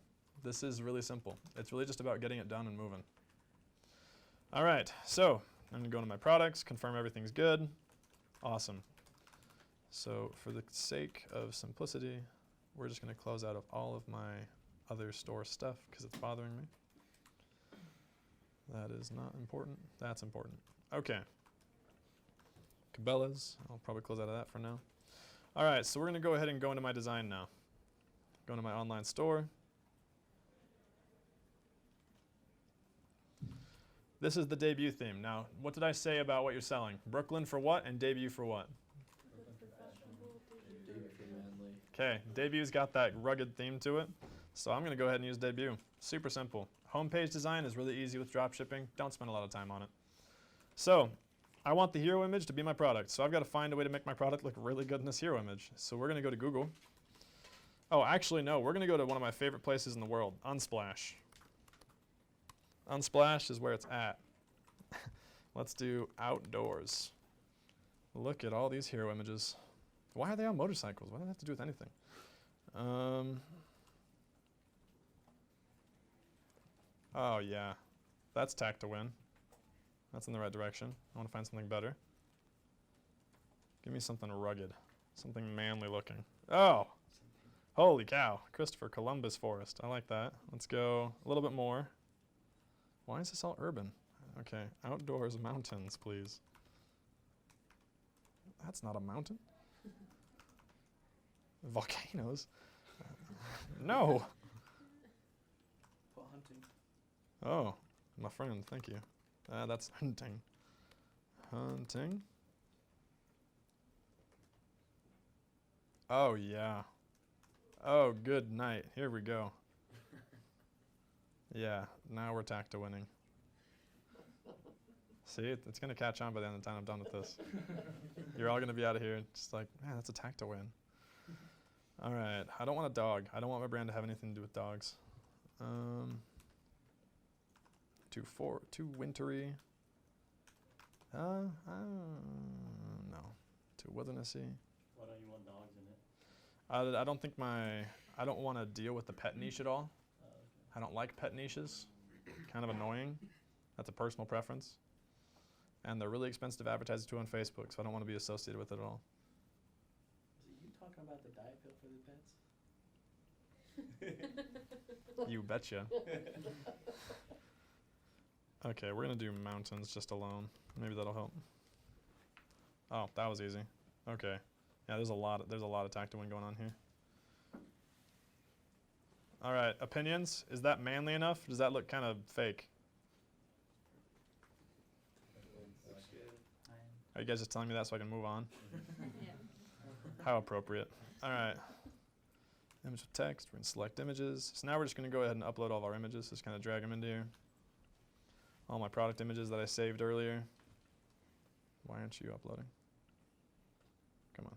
This is really simple. It's really just about getting it done and moving. All right, so I'm going to go into my products, confirm everything's good. Awesome. So for the sake of simplicity, we're just going to close out of all of my other store stuff because it's bothering me. That is not important. That's important. Okay. Cabela's. I'll probably close out of that for now. All right, so we're going to go ahead and go into my design now. Go into my online store. This is the debut theme. Now, what did I say about what you're selling? Brooklyn for what and debut for what? Okay, debut's got that rugged theme to it. So I'm going to go ahead and use debut. Super simple. Homepage design is really easy with dropshipping. Don't spend a lot of time on it. So I want the hero image to be my product. So I've got to find a way to make my product look really good in this hero image. So we're going to go to Google. Oh, actually, no. We're going to go to one of my favorite places in the world, Unsplash. Unsplash is where it's at. Let's do outdoors. Look at all these hero images. Why are they on motorcycles? What does that have to do with anything? Oh, yeah. That's tact-to-win. That's in the right direction. I want to find something better. Give me something rugged. Something manly looking. Oh! Holy cow. Christopher Columbus Forest. I like that. Let's go a little bit more. Why is this all urban? Okay. Outdoors mountains, please. That's not a mountain. Volcanoes? No. Put hunting. Oh, my friend, thank you. That's hunting. Hunting. Oh, yeah. Oh, good night. Here we go. Yeah, now we're tact-to-winning. See, it's going to catch on by the end of the time I'm done with this. You're all going to be out of here just like, man, that's a tact-to-win. All right, I don't want a dog. I don't want my brand to have anything to do with dogs. Too wintry. No. Too wildernessy. Why don't you want dogs in it? I don't think I don't want to deal with the pet niche at all. Okay. I don't like pet niches. Kind of annoying. That's a personal preference. And they're really expensive to advertise to on Facebook, so I don't want to be associated with it at all. Was it you talking about the diet pill for the pets? You betcha. Okay, we're gonna do mountains just alone. Maybe that'll help. Oh, that was easy. Okay. Yeah, there's a lot of tactic going on here. All right, opinions. Is that manly enough? Does that look kind of fake? Are you guys just telling me that so I can move on? Yeah. How appropriate. All right. Image with text. We're going to select images. So now we're just going to go ahead and upload all of our images. Just kind of drag them into here. All my product images that I saved earlier. Why aren't you uploading? Come on.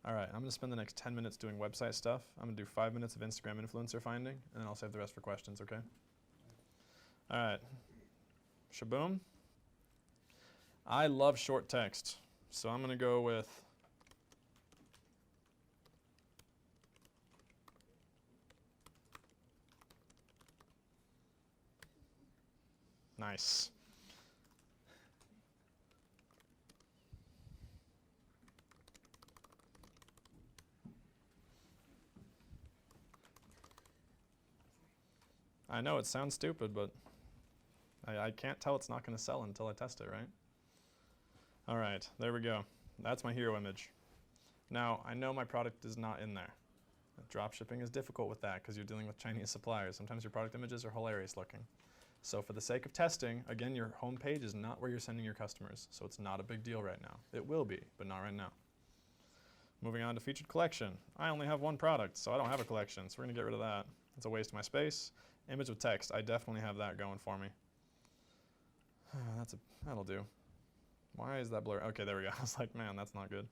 All right, I'm going to spend the next 10 minutes doing website stuff. I'm going to do 5 minutes of Instagram influencer finding, and then I'll save the rest for questions, okay? All right. Shaboom. I love short text, so I'm going to go with nice. I know it sounds stupid, but I can't tell it's not going to sell until I test it, right? All right, there we go. That's my hero image. Now, I know my product is not in there. Dropshipping is difficult with that because you're dealing with Chinese suppliers. Sometimes your product images are hilarious looking. So for the sake of testing, again, your home page is not where you're sending your customers, so it's not a big deal right now. It will be, but not right now. Moving on to featured collection. I only have one product, so I don't have a collection, so we're going to get rid of that. It's a waste of my space. Image with text, I definitely have that going for me. That'll do. Why is that blurry? Okay, there we go. I was like, man, that's not good.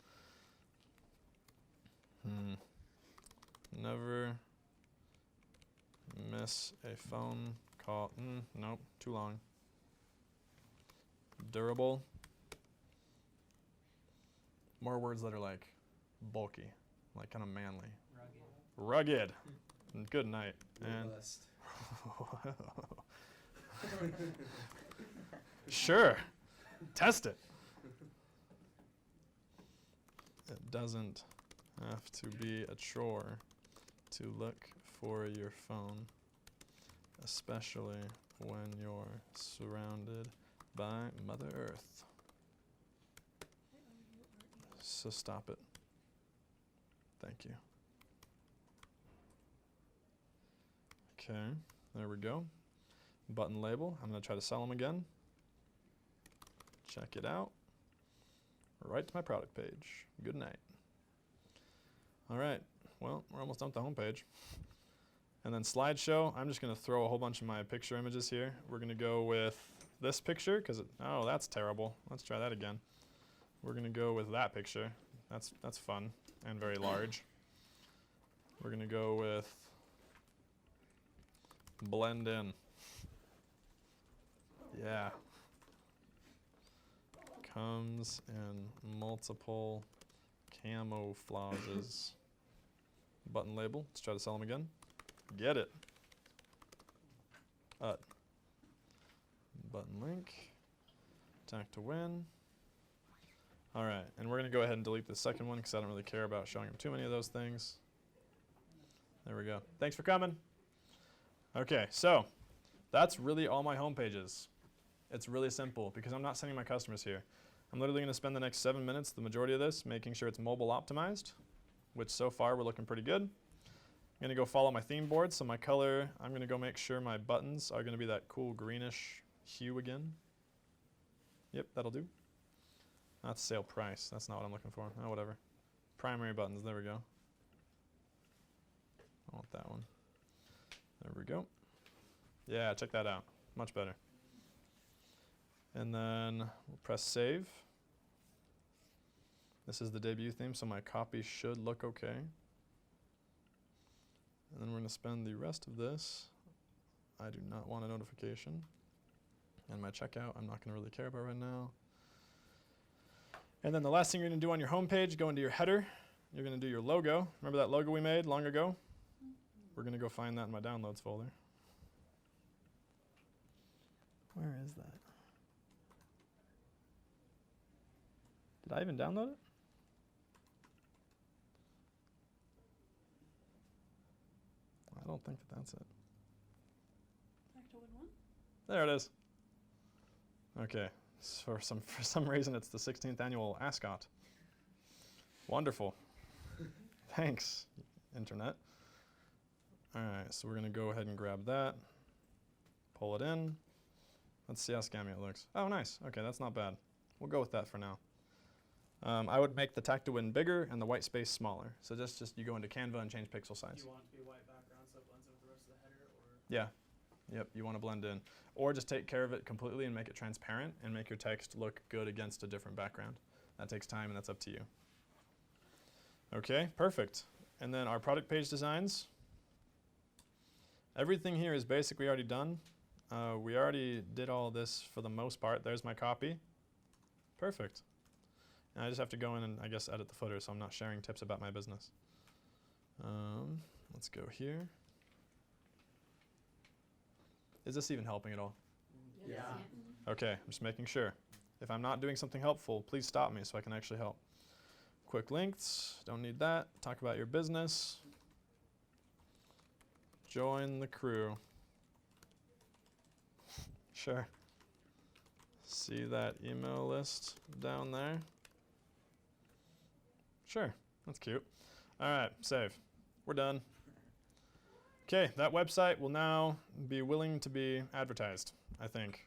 Never miss a phone call. Nope, too long. Durable. More words that are like bulky, like kind of manly. Rugged. Good night. And sure. Test it. It doesn't have to be a chore to look for your phone, especially when you're surrounded by Mother Earth. So stop it. Thank you. Okay, there we go. Button label. I'm going to try to sell them again. Check it out. Right to my product page. Good night. All right. Well, we're almost done with the home page. And then slideshow. I'm just going to throw a whole bunch of my picture images here. We're going to go with this picture because oh, that's terrible. Let's try that again. We're going to go with that picture. That's fun and very large. We're going to go with blend in. Yeah. Comes in multiple camouflages. Button label. Let's try to sell them again. Get it. Button link. Attack to win. All right, and we're going to go ahead and delete the second one because I don't really care about showing them too many of those things. There we go. Thanks for coming. Okay, so that's really all my home pages. It's really simple because I'm not sending my customers here. I'm literally going to spend the next 7 minutes, the majority of this, making sure it's mobile optimized, which so far we're looking pretty good. I'm going to go follow my theme board. So my color, I'm going to go make sure my buttons are going to be that cool greenish hue again. Yep, that'll do. That's sale price. That's not what I'm looking for. Oh, whatever. Primary buttons. There we go. I want that one. There we go. Yeah, check that out. Much better. And then we'll press save. This is the debut theme, so my copy should look okay. And then we're going to spend the rest of this. I do not want a notification. And my checkout, I'm not going to really care about right now. And then the last thing you're going to do on your home page, go into your header. You're going to do your logo. Remember that logo we made long ago? we're going to go find that in my downloads folder. Where is that? Did I even download it? I don't think that that's it. Back to win one? There it is. Okay. So for some reason, it's the 16th annual Ascot. Wonderful. Thanks, Internet. All right, so we're going to go ahead and grab that. Pull it in. Let's see how scammy it looks. Oh, nice. Okay, that's not bad. We'll go with that for now. I would make the tag to win bigger and the white space smaller. So just you go into Canva and change pixel size. Do you want it to be a white background so it blends in with the rest of the header, or? Yeah. Yep, you want to blend in. Or just take care of it completely and make it transparent and make your text look good against a different background. That takes time and that's up to you. Okay, perfect. And then our product page designs. Everything here is basically already done. We already did all this for the most part. There's my copy. Perfect. And I just have to go in and, I guess, edit the footer so I'm not sharing tips about my business. Let's go here. Is this even helping at all? Yeah. Okay, I'm just making sure. If I'm not doing something helpful, please stop me so I can actually help. Quick links, don't need that. Talk about your business. Join the crew. Sure. See that email list down there? Sure, that's cute. All right, save. We're done. Okay, that website will now be willing to be advertised, I think.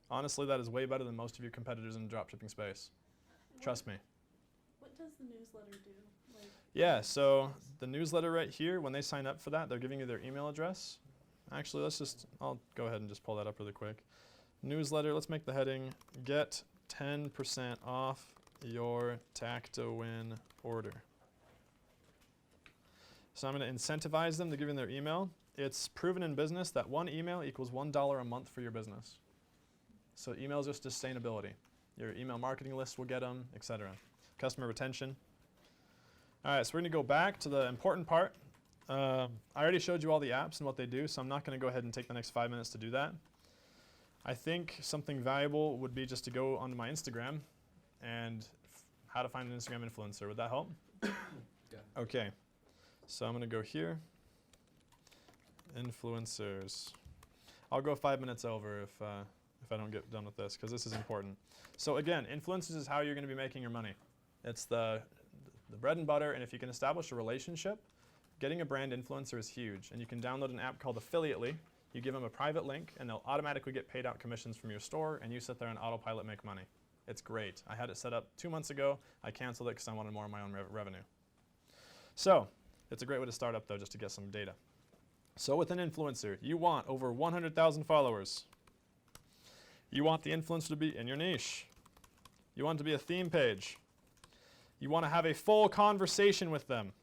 Honestly, that is way better than most of your competitors in the dropshipping space. Trust me. What does the newsletter do? Like, Yeah, so the newsletter right here, when they sign up for that, they're giving you their email address. Actually, I'll go ahead and just pull that up really quick. Newsletter, let's make the heading, get 10% off your tag to win order. So I'm going to incentivize them to give in their email. It's proven in business that one email equals $1 a month for your business. So email is just sustainability. Your email marketing list will get them, etc. Customer retention. All right, so we're going to go back to the important part. I already showed you all the apps and what they do, so I'm not going to go ahead and take the next 5 minutes to do that. I think something valuable would be just to go onto my Instagram and how to find an Instagram influencer. Would that help? Yeah. Okay. So I'm going to go here. Influencers. I'll go 5 minutes over if I don't get done with this, because this is important. So again, influencers is how you're going to be making your money. It's the bread and butter, and if you can establish a relationship, getting a brand influencer is huge. And you can download an app called Affiliately. You give them a private link, and they'll automatically get paid out commissions from your store, and you sit there and autopilot make money. It's great. I had it set up 2 months ago. I canceled it because I wanted more of my own revenue. So it's a great way to start up, though, just to get some data. So with an influencer, you want over 100,000 followers. You want the influencer to be in your niche. You want it to be a theme page. You want to have a full conversation with them.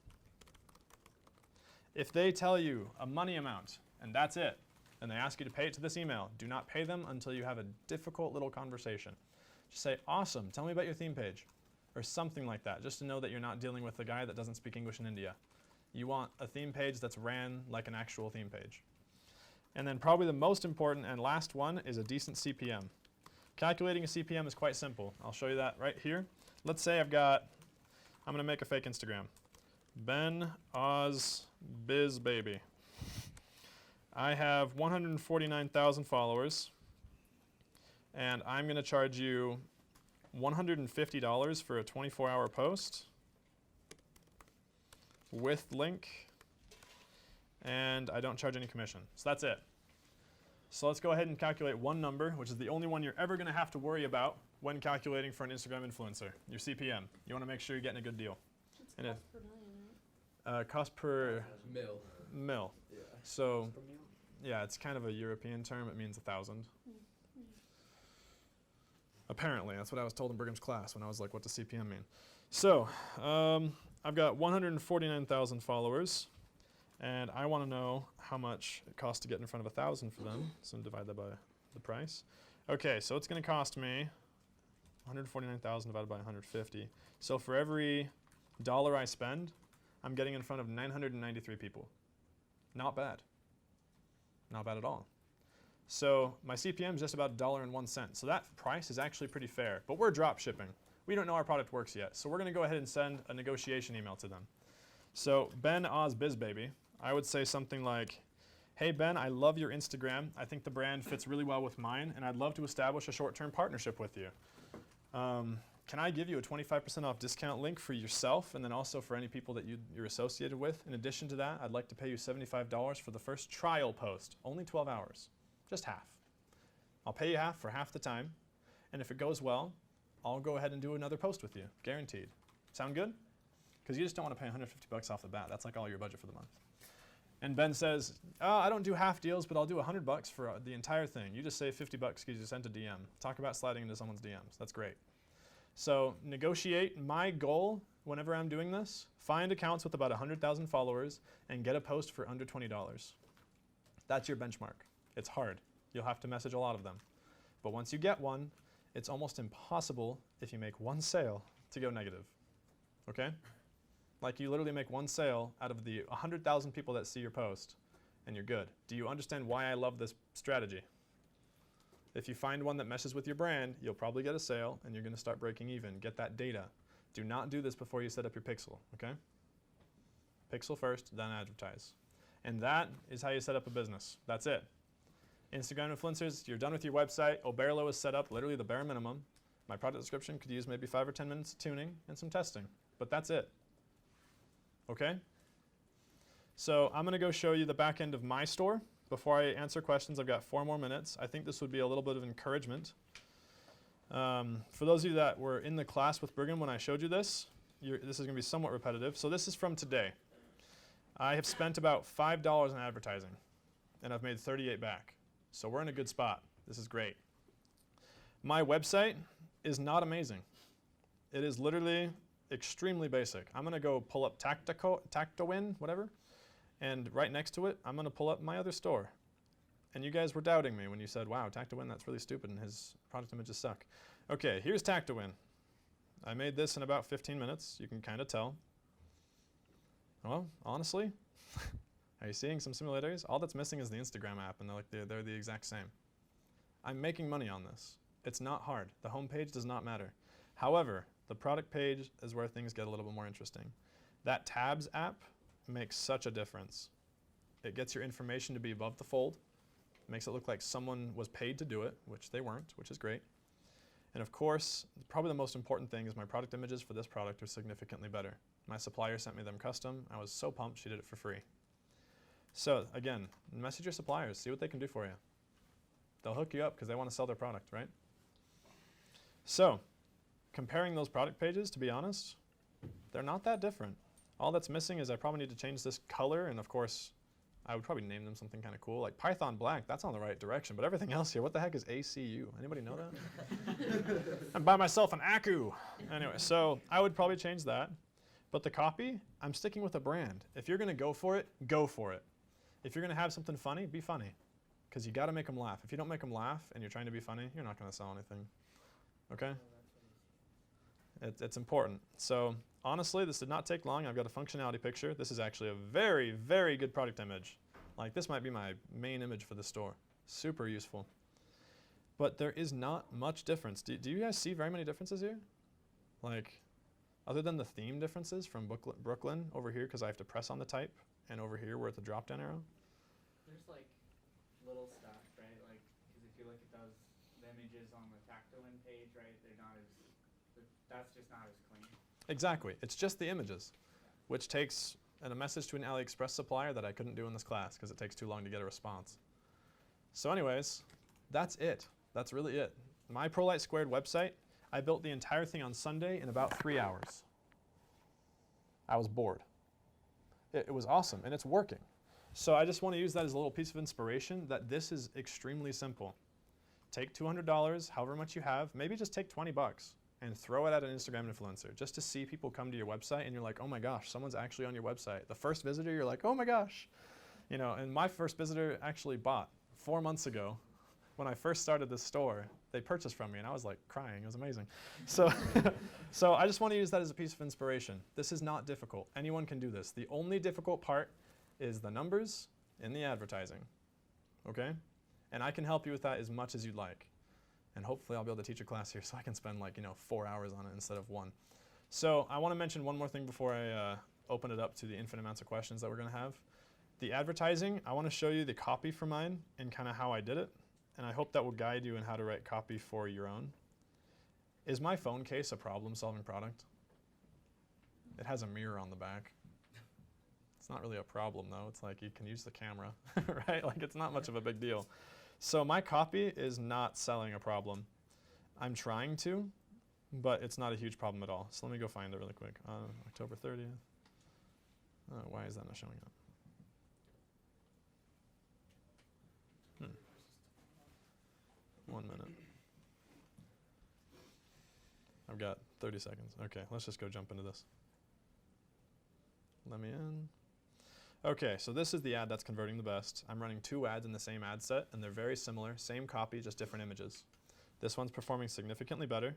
If they tell you a money amount, and that's it, and they ask you to pay it to this email, do not pay them until you have a difficult little conversation. Just say, awesome, tell me about your theme page, or something like that, just to know that you're not dealing with a guy that doesn't speak English in India. You want a theme page that's ran like an actual theme page. And then probably the most important and last one is a decent CPM. Calculating a CPM is quite simple. I'll show you that right here. Let's say I'm going to make a fake Instagram. Ben Oz Biz Baby. I have 149,000 followers, and I'm going to charge you $150 for a 24-hour post with link, and I don't charge any commission. So that's it. So let's go ahead and calculate one number, which is the only one you're ever going to have to worry about when calculating for an Instagram influencer, your CPM. You want to make sure you're getting a good deal. it's And cost per million, right? Cost per mil. Yeah. So yeah, it's kind of a European term. It means 1,000. Mm-hmm. Apparently, that's what I was told in Brigham's class when I was like, what does CPM mean? So I've got 149,000 followers, and I want to know how much it costs to get in front of 1,000 for them. So divide that by the price. Okay, so it's going to cost me 149,000 divided by 150. So for every $1 I spend, I'm getting in front of 993 people. Not bad. Not bad at all. So my CPM is just about $1.01. So that price is actually pretty fair. But we're drop shipping. We don't know our product works yet. So we're going to go ahead and send a negotiation email to them. So Ben Oz BizBaby, I would say something like, hey Ben, I love your Instagram. I think the brand fits really well with mine, and I'd love to establish a short-term partnership with you. Can I give you a 25% off discount link for yourself and then also for any people that you're associated with? In addition to that, I'd like to pay you $75 for the first trial post, only 12 hours, just half. I'll pay you half for half the time, and if it goes well, I'll go ahead and do another post with you, guaranteed. Sound good? Because you just don't want to pay $150 off the bat. That's like all your budget for the month. And Ben says, oh, I don't do half deals, but I'll do $100 for the entire thing. You just save $50 because you sent a DM. Talk about sliding into someone's DMs. That's great. So negotiate. My goal, whenever I'm doing this, find accounts with about 100,000 followers and get a post for under $20. That's your benchmark. It's hard. You'll have to message a lot of them. But once you get one, it's almost impossible if you make one sale to go negative. Okay? Like you literally make one sale out of the 100,000 people that see your post, and you're good. Do you understand why I love this strategy? If you find one that meshes with your brand, you'll probably get a sale, and you're going to start breaking even. Get that data. Do not do this before you set up your pixel, okay? Pixel first, then advertise. And that is how you set up a business. That's it. Instagram influencers, you're done with your website. Oberlo is set up, literally the bare minimum. My product description could use maybe 5 or 10 minutes of tuning and some testing, but that's it. Okay? So I'm going to go show you the back end of my store. Before I answer questions, I've got 4 more minutes. I think this would be a little bit of encouragement. For those of you that were in the class with Brigham when I showed you this, this is going to be somewhat repetitive. So this is from today. I have spent about $5 in advertising, and I've made 38 back. So we're in a good spot. This is great. My website is not amazing. It is literally extremely basic. I'm going to go pull up Tactowin, whatever, and right next to it, I'm going to pull up my other store. And you guys were doubting me when you said, wow, Tactowin, that's really stupid, and his product images suck. Okay, here's Tactowin. I made this in about 15 minutes. You can kind of tell. Well, honestly, are you seeing some similarities? All that's missing is the Instagram app, and they're the exact same. I'm making money on this. It's not hard. The home page does not matter. However, the product page is where things get a little bit more interesting. That Tabs app makes such a difference. It gets your information to be above the fold. It makes it look like someone was paid to do it, which they weren't, which is great. And of course, probably the most important thing is my product images for this product are significantly better. My supplier sent me them custom. I was so pumped she did it for free. So again, message your suppliers, see what they can do for you. They'll hook you up because they want to sell their product, right? So, comparing those product pages, to be honest, they're not that different. All that's missing is I probably need to change this color, and of course, I would probably name them something kind of cool, like Python Black. That's on the right direction, but everything else here, what the heck is ACU? Anybody know that? I'm by myself an ACU. Anyway, so I would probably change that. But the copy, I'm sticking with a brand. If you're going to go for it, go for it. If you're going to have something funny, be funny. Because you got to make them laugh. If you don't make them laugh and you're trying to be funny, you're not going to sell anything. Okay? It's important. So honestly, this did not take long. I've got a functionality picture. This is actually a very, very good product image. Like this might be my main image for the store. Super useful. But there is not much difference. Do you guys see very many differences here? Like, other than the theme differences from Brooklyn over here, because I have to press on the type, and over here we're at the drop-down arrow. There's like little stuff, right? Like, because if you look at those, the images on the Tactowin page, right, they're not as, that's just not as clean. Exactly. It's just the images, which takes a message to an Aliexpress supplier that I couldn't do in this class because it takes too long to get a response. So anyways, that's it. That's really it. My ProLight Squared website, I built the entire thing on Sunday in about 3 hours. I was bored. It was awesome, and it's working. So I just want to use that as a little piece of inspiration that this is extremely simple. Take $200, however much you have, maybe just take 20 bucks and throw it at an Instagram influencer just to see people come to your website and you're like, oh my gosh, someone's actually on your website. The first visitor, you're like, oh my gosh. You know, and my first visitor actually bought 4 months ago. When I first started this store, they purchased from me, and I was like crying. It was amazing. So, so I just want to use that as a piece of inspiration. This is not difficult. Anyone can do this. The only difficult part is the numbers in the advertising, okay? And I can help you with that as much as you'd like. And hopefully I'll be able to teach a class here so I can spend 4 hours on it instead of 1. So I want to mention one more thing before I open it up to the infinite amounts of questions that we're going to have. The advertising, I want to show you the copy for mine and kind of how I did it. And I hope that will guide you in how to write copy for your own. Is my phone case a problem-solving product? It has a mirror on the back. It's not really a problem, though. It's like you can use the camera, right? Like, it's not much of a big deal. So my copy is not selling a problem. I'm trying to, but it's not a huge problem at all. So let me go find it really quick. October 30th. Why is that not showing up? 1 minute. I've got 30 seconds. Okay, let's just go jump into this. Let me in. Okay, so this is the ad that's converting the best. I'm running 2 ads in the same ad set, and they're very similar. Same copy, just different images. This one's performing significantly better.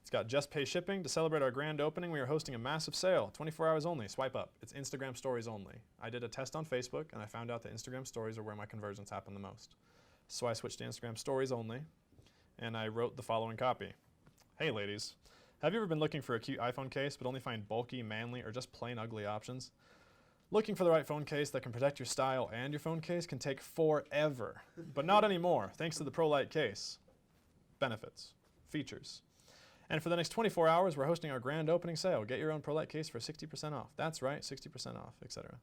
It's got just pay shipping. To celebrate our grand opening, we are hosting a massive sale. 24 hours only. Swipe up. It's Instagram stories only. I did a test on Facebook, and I found out that Instagram stories are where my conversions happen the most. So I switched to Instagram stories only, and I wrote the following copy. Hey ladies, have you ever been looking for a cute iPhone case but only find bulky, manly, or just plain ugly options? Looking for the right phone case that can protect your style and your phone case can take forever, but not anymore thanks to the ProLite case. Benefits, features. And for the next 24 hours, we're hosting our grand opening sale. Get your own ProLite case for 60% off. That's right, 60% off, etc.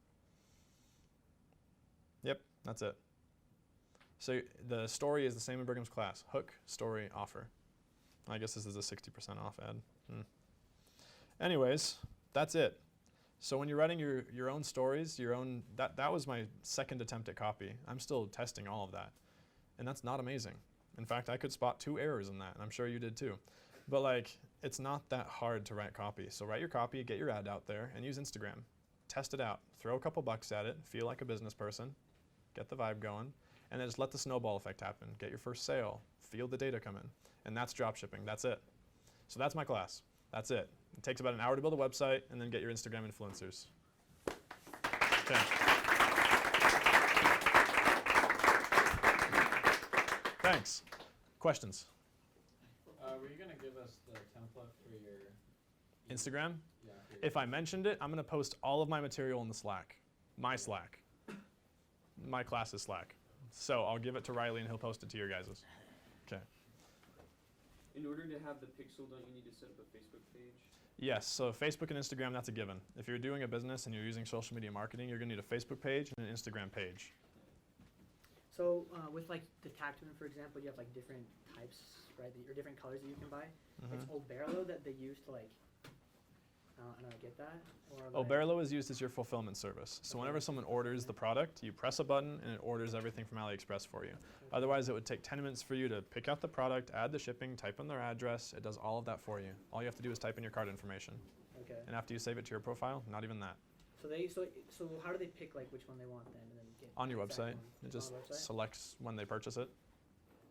Yep, that's it. So the story is the same in Brigham's class. Hook, story, offer. I guess this is a 60% off ad. Anyways, that's it. So when you're writing your own stories, that was my second attempt at copy. I'm still testing all of that. And that's not amazing. In fact, I could spot 2 errors in that, and I'm sure you did too. But it's not that hard to write copy. So write your copy, get your ad out there, and use Instagram. Test it out. Throw a couple bucks at it. Feel like a business person. Get the vibe going. And then just let the snowball effect happen. Get your first sale. Feel the data come in. And that's dropshipping. That's it. So that's my class. That's it. It takes about an hour to build a website and then get your Instagram influencers. Okay. Thanks. Questions? Were you going to give us the template for your Instagram? Yeah. If I mentioned it, I'm going to post all of my material in the Slack. My Slack. My class's Slack. So I'll give it to Riley and he'll post it to your guys's. Okay. In order to have the pixel, don't you need to set up a Facebook page? Yes, so Facebook and Instagram, that's a given. If you're doing a business and you're using social media marketing, you're going to need a Facebook page and an Instagram page. So with the Tactman, for example, you have different types, right? Or different colors that you can buy. It's Oberlo that they use to I don't know, get that? Or Oberlo is used as your fulfillment service. So whenever someone orders the product, you press a button and it orders everything from Aliexpress for you. Otherwise, it would take 10 minutes for you to pick out the product, add the shipping, type in their address. It does all of that for you. All you have to do is type in your card information. Okay. And after you save it to your profile, not even that. So how do they pick which one they want then, and then get On your the exact website, one? it just On the website? selects when they purchase it.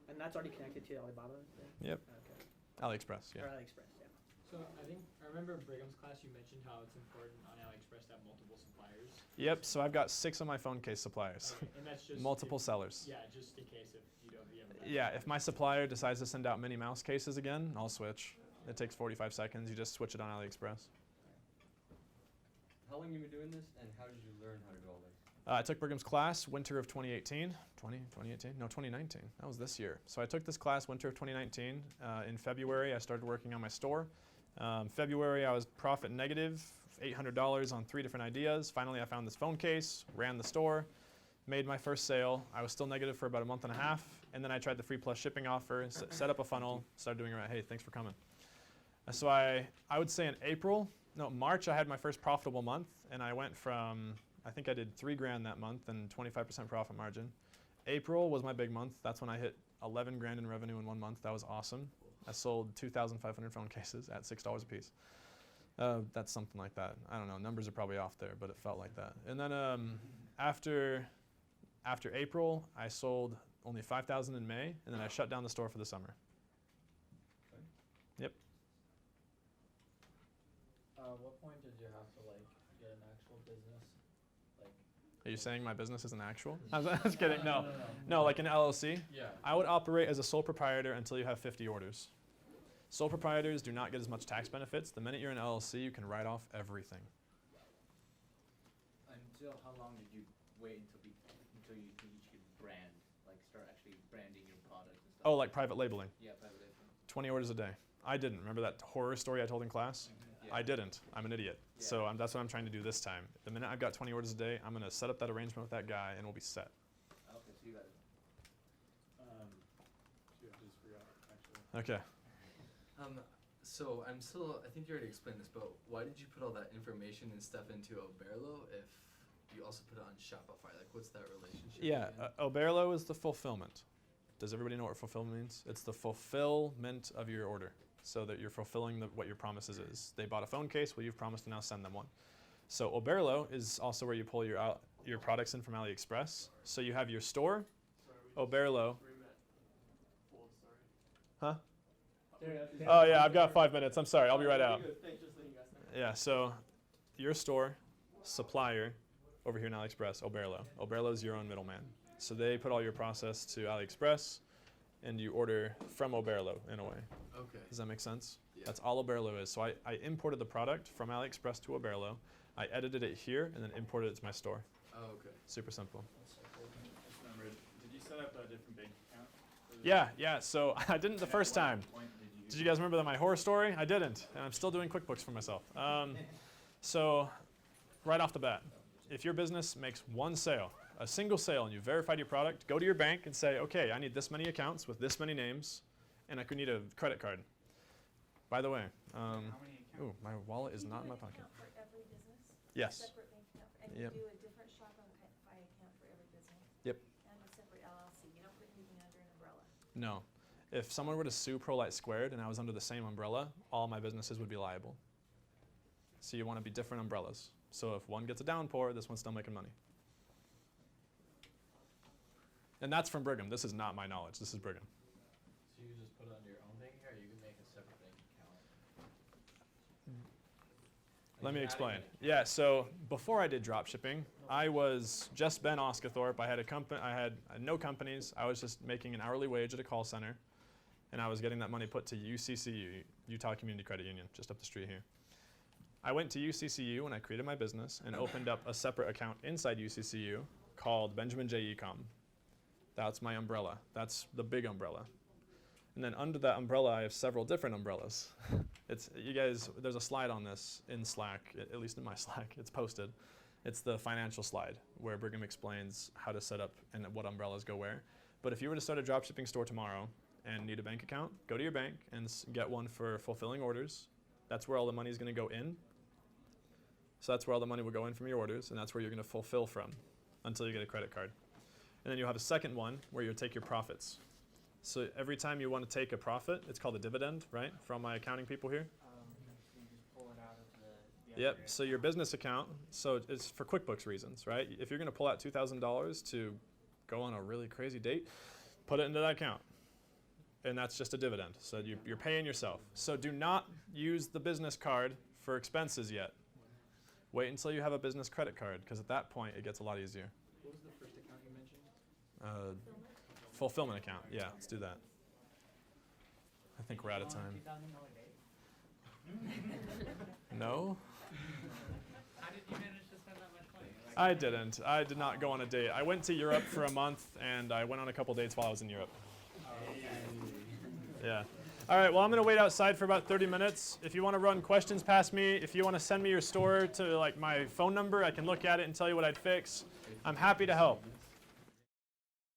And that's already connected to Alibaba? Then? Yep. Okay. Aliexpress, yeah. Or Aliexpress, yeah. So I remember Brigham's class, you mentioned how it's important on Aliexpress to have multiple suppliers. Yep, so I've got 6 of my phone case suppliers. Okay, and that's just multiple sellers. Yeah, just in case if you don't have that. Yeah, if my supplier decides to send out Minnie Mouse cases again, I'll switch. It takes 45 seconds. You just switch it on AliExpress. How long have you been doing this, and how did you learn how to do all this? I took Brigham's class winter of 2018. 2018? No, 2019. That was this year. So I took this class winter of 2019. In February, I started working on my store. February, I was profit negative, $800 on 3 different ideas. Finally, I found this phone case, ran the store, made my first sale. I was still negative for about a month and a half, and then I tried the free plus shipping offer, set up a funnel, started doing it right. Hey, thanks for coming. So I would say in March, I had my first profitable month, and I went from, I think I did $3,000 that month and 25% profit margin. April was my big month. That's when I hit $11,000 in revenue in 1 month. That was awesome. I sold 2,500 phone cases at $6 a piece. That's something like that. I don't know. Numbers are probably off there, but it felt like that. And then after April, I sold only 5,000 in May, and then I shut down the store for the summer. Okay. Yep. What point did you have to get an actual business? Are you saying my business isn't actual? I was kidding. No. No, like an LLC. Yeah. I would operate as a sole proprietor until you have 50 orders. Sole proprietors do not get as much tax benefits. The minute you're an LLC, you can write off everything. Until how long did you wait until you think you could brand, like start actually branding your products and stuff? Oh, like private labeling. Yeah, private labeling. 20 orders a day. I didn't. Remember that horror story I told in class? Yeah. I didn't. I'm an idiot. Yeah. So that's what I'm trying to do this time. The minute I've got 20 orders a day, I'm going to set up that arrangement with that guy, and we'll be set. Okay, so you got it. Shoot, I just forgot, actually. Okay. So I'm still, I think you already explained this, but why did you put all that information and stuff into Oberlo if you also put it on Shopify? Like, what's that relationship? Yeah, again? Oberlo is the fulfillment. Does everybody know what fulfillment means? It's the fulfillment of your order, so that you're fulfilling what your promises is. They bought a phone case, well, you've promised to now send them one. So Oberlo is also where you pull your products in from Aliexpress. So you have your store, Oberlo. Huh? Oh yeah, I've got 5 minutes. I'm sorry, I'll be right out. Yeah, so your store, supplier, over here in Aliexpress, Oberlo. Oberlo is your own middleman. So they put all your process to Aliexpress, and you order from Oberlo in a way. Okay. Does that make sense? Yeah. That's all Oberlo is. So I imported the product from Aliexpress to Oberlo. I edited it here and then imported it to my store. Oh, okay. Super simple. Just remembered, did you set up a different bank account? Yeah. So I didn't the first time. Did you guys remember my horror story? I didn't, and I'm still doing QuickBooks for myself. So right off the bat, if your business makes one sale, a single sale, and you verified your product, go to your bank and say, okay, I need this many accounts with this many names, and I could need a credit card. By the way, ooh, my wallet is not in my pocket. For every business? Yes. Separate bank account, and Yep. you do a different Shopify account for every business? Yep. And a separate LLC, you don't put anything under an umbrella? No. If someone were to sue ProLight Squared and I was under the same umbrella, all my businesses would be liable. So you want to be different umbrellas. So if one gets a downpour, this one's still making money. And that's from Brigham. This is not my knowledge. This is Brigham. So you just put it under your own bank account, or you can make a separate bank account? Let me explain. Yeah, so before I did dropshipping, I was just Ben Osguthorpe. I had no companies. I was just making an hourly wage at a call center, and I was getting that money put to UCCU, Utah Community Credit Union, just up the street here. I went to UCCU when I created my business and opened up a separate account inside UCCU called Benjamin J. Ecom. That's my umbrella. That's the big umbrella. And then under that umbrella, I have several different umbrellas. You guys, there's a slide on this in Slack, at least in my Slack, it's posted. It's the financial slide where Brigham explains how to set up and what umbrellas go where. But if you were to start a dropshipping store tomorrow and need a bank account, go to your bank and get one for fulfilling orders. That's where all the money is going to go in. So that's where all the money will go in from your orders, and that's where you're going to fulfill from until you get a credit card. And then you'll have a second one where you'll take your profits. So every time you want to take a profit, it's called a dividend, right? From my accounting people here. You just pull it out of the Yep, so your business account, so it's for QuickBooks reasons, right? If you're going to pull out $2,000 to go on a really crazy date, put it into that account. And that's just a dividend, so you're paying yourself. So do not use the business card for expenses yet. Wait until you have a business credit card, because at that point, it gets a lot easier. What was the first account you mentioned? Fulfillment account, yeah, let's do that. I think we're out of time. No? How did you manage to spend that much money? I didn't. I did not go on a date. I went to Europe for a month, and I went on a couple dates while I was in Europe. Yeah. All right, well, I'm going to wait outside for about 30 minutes. If you want to run questions past me, if you want to send me your store to like my phone number, I can look at it and tell you what I'd fix. I'm happy to help.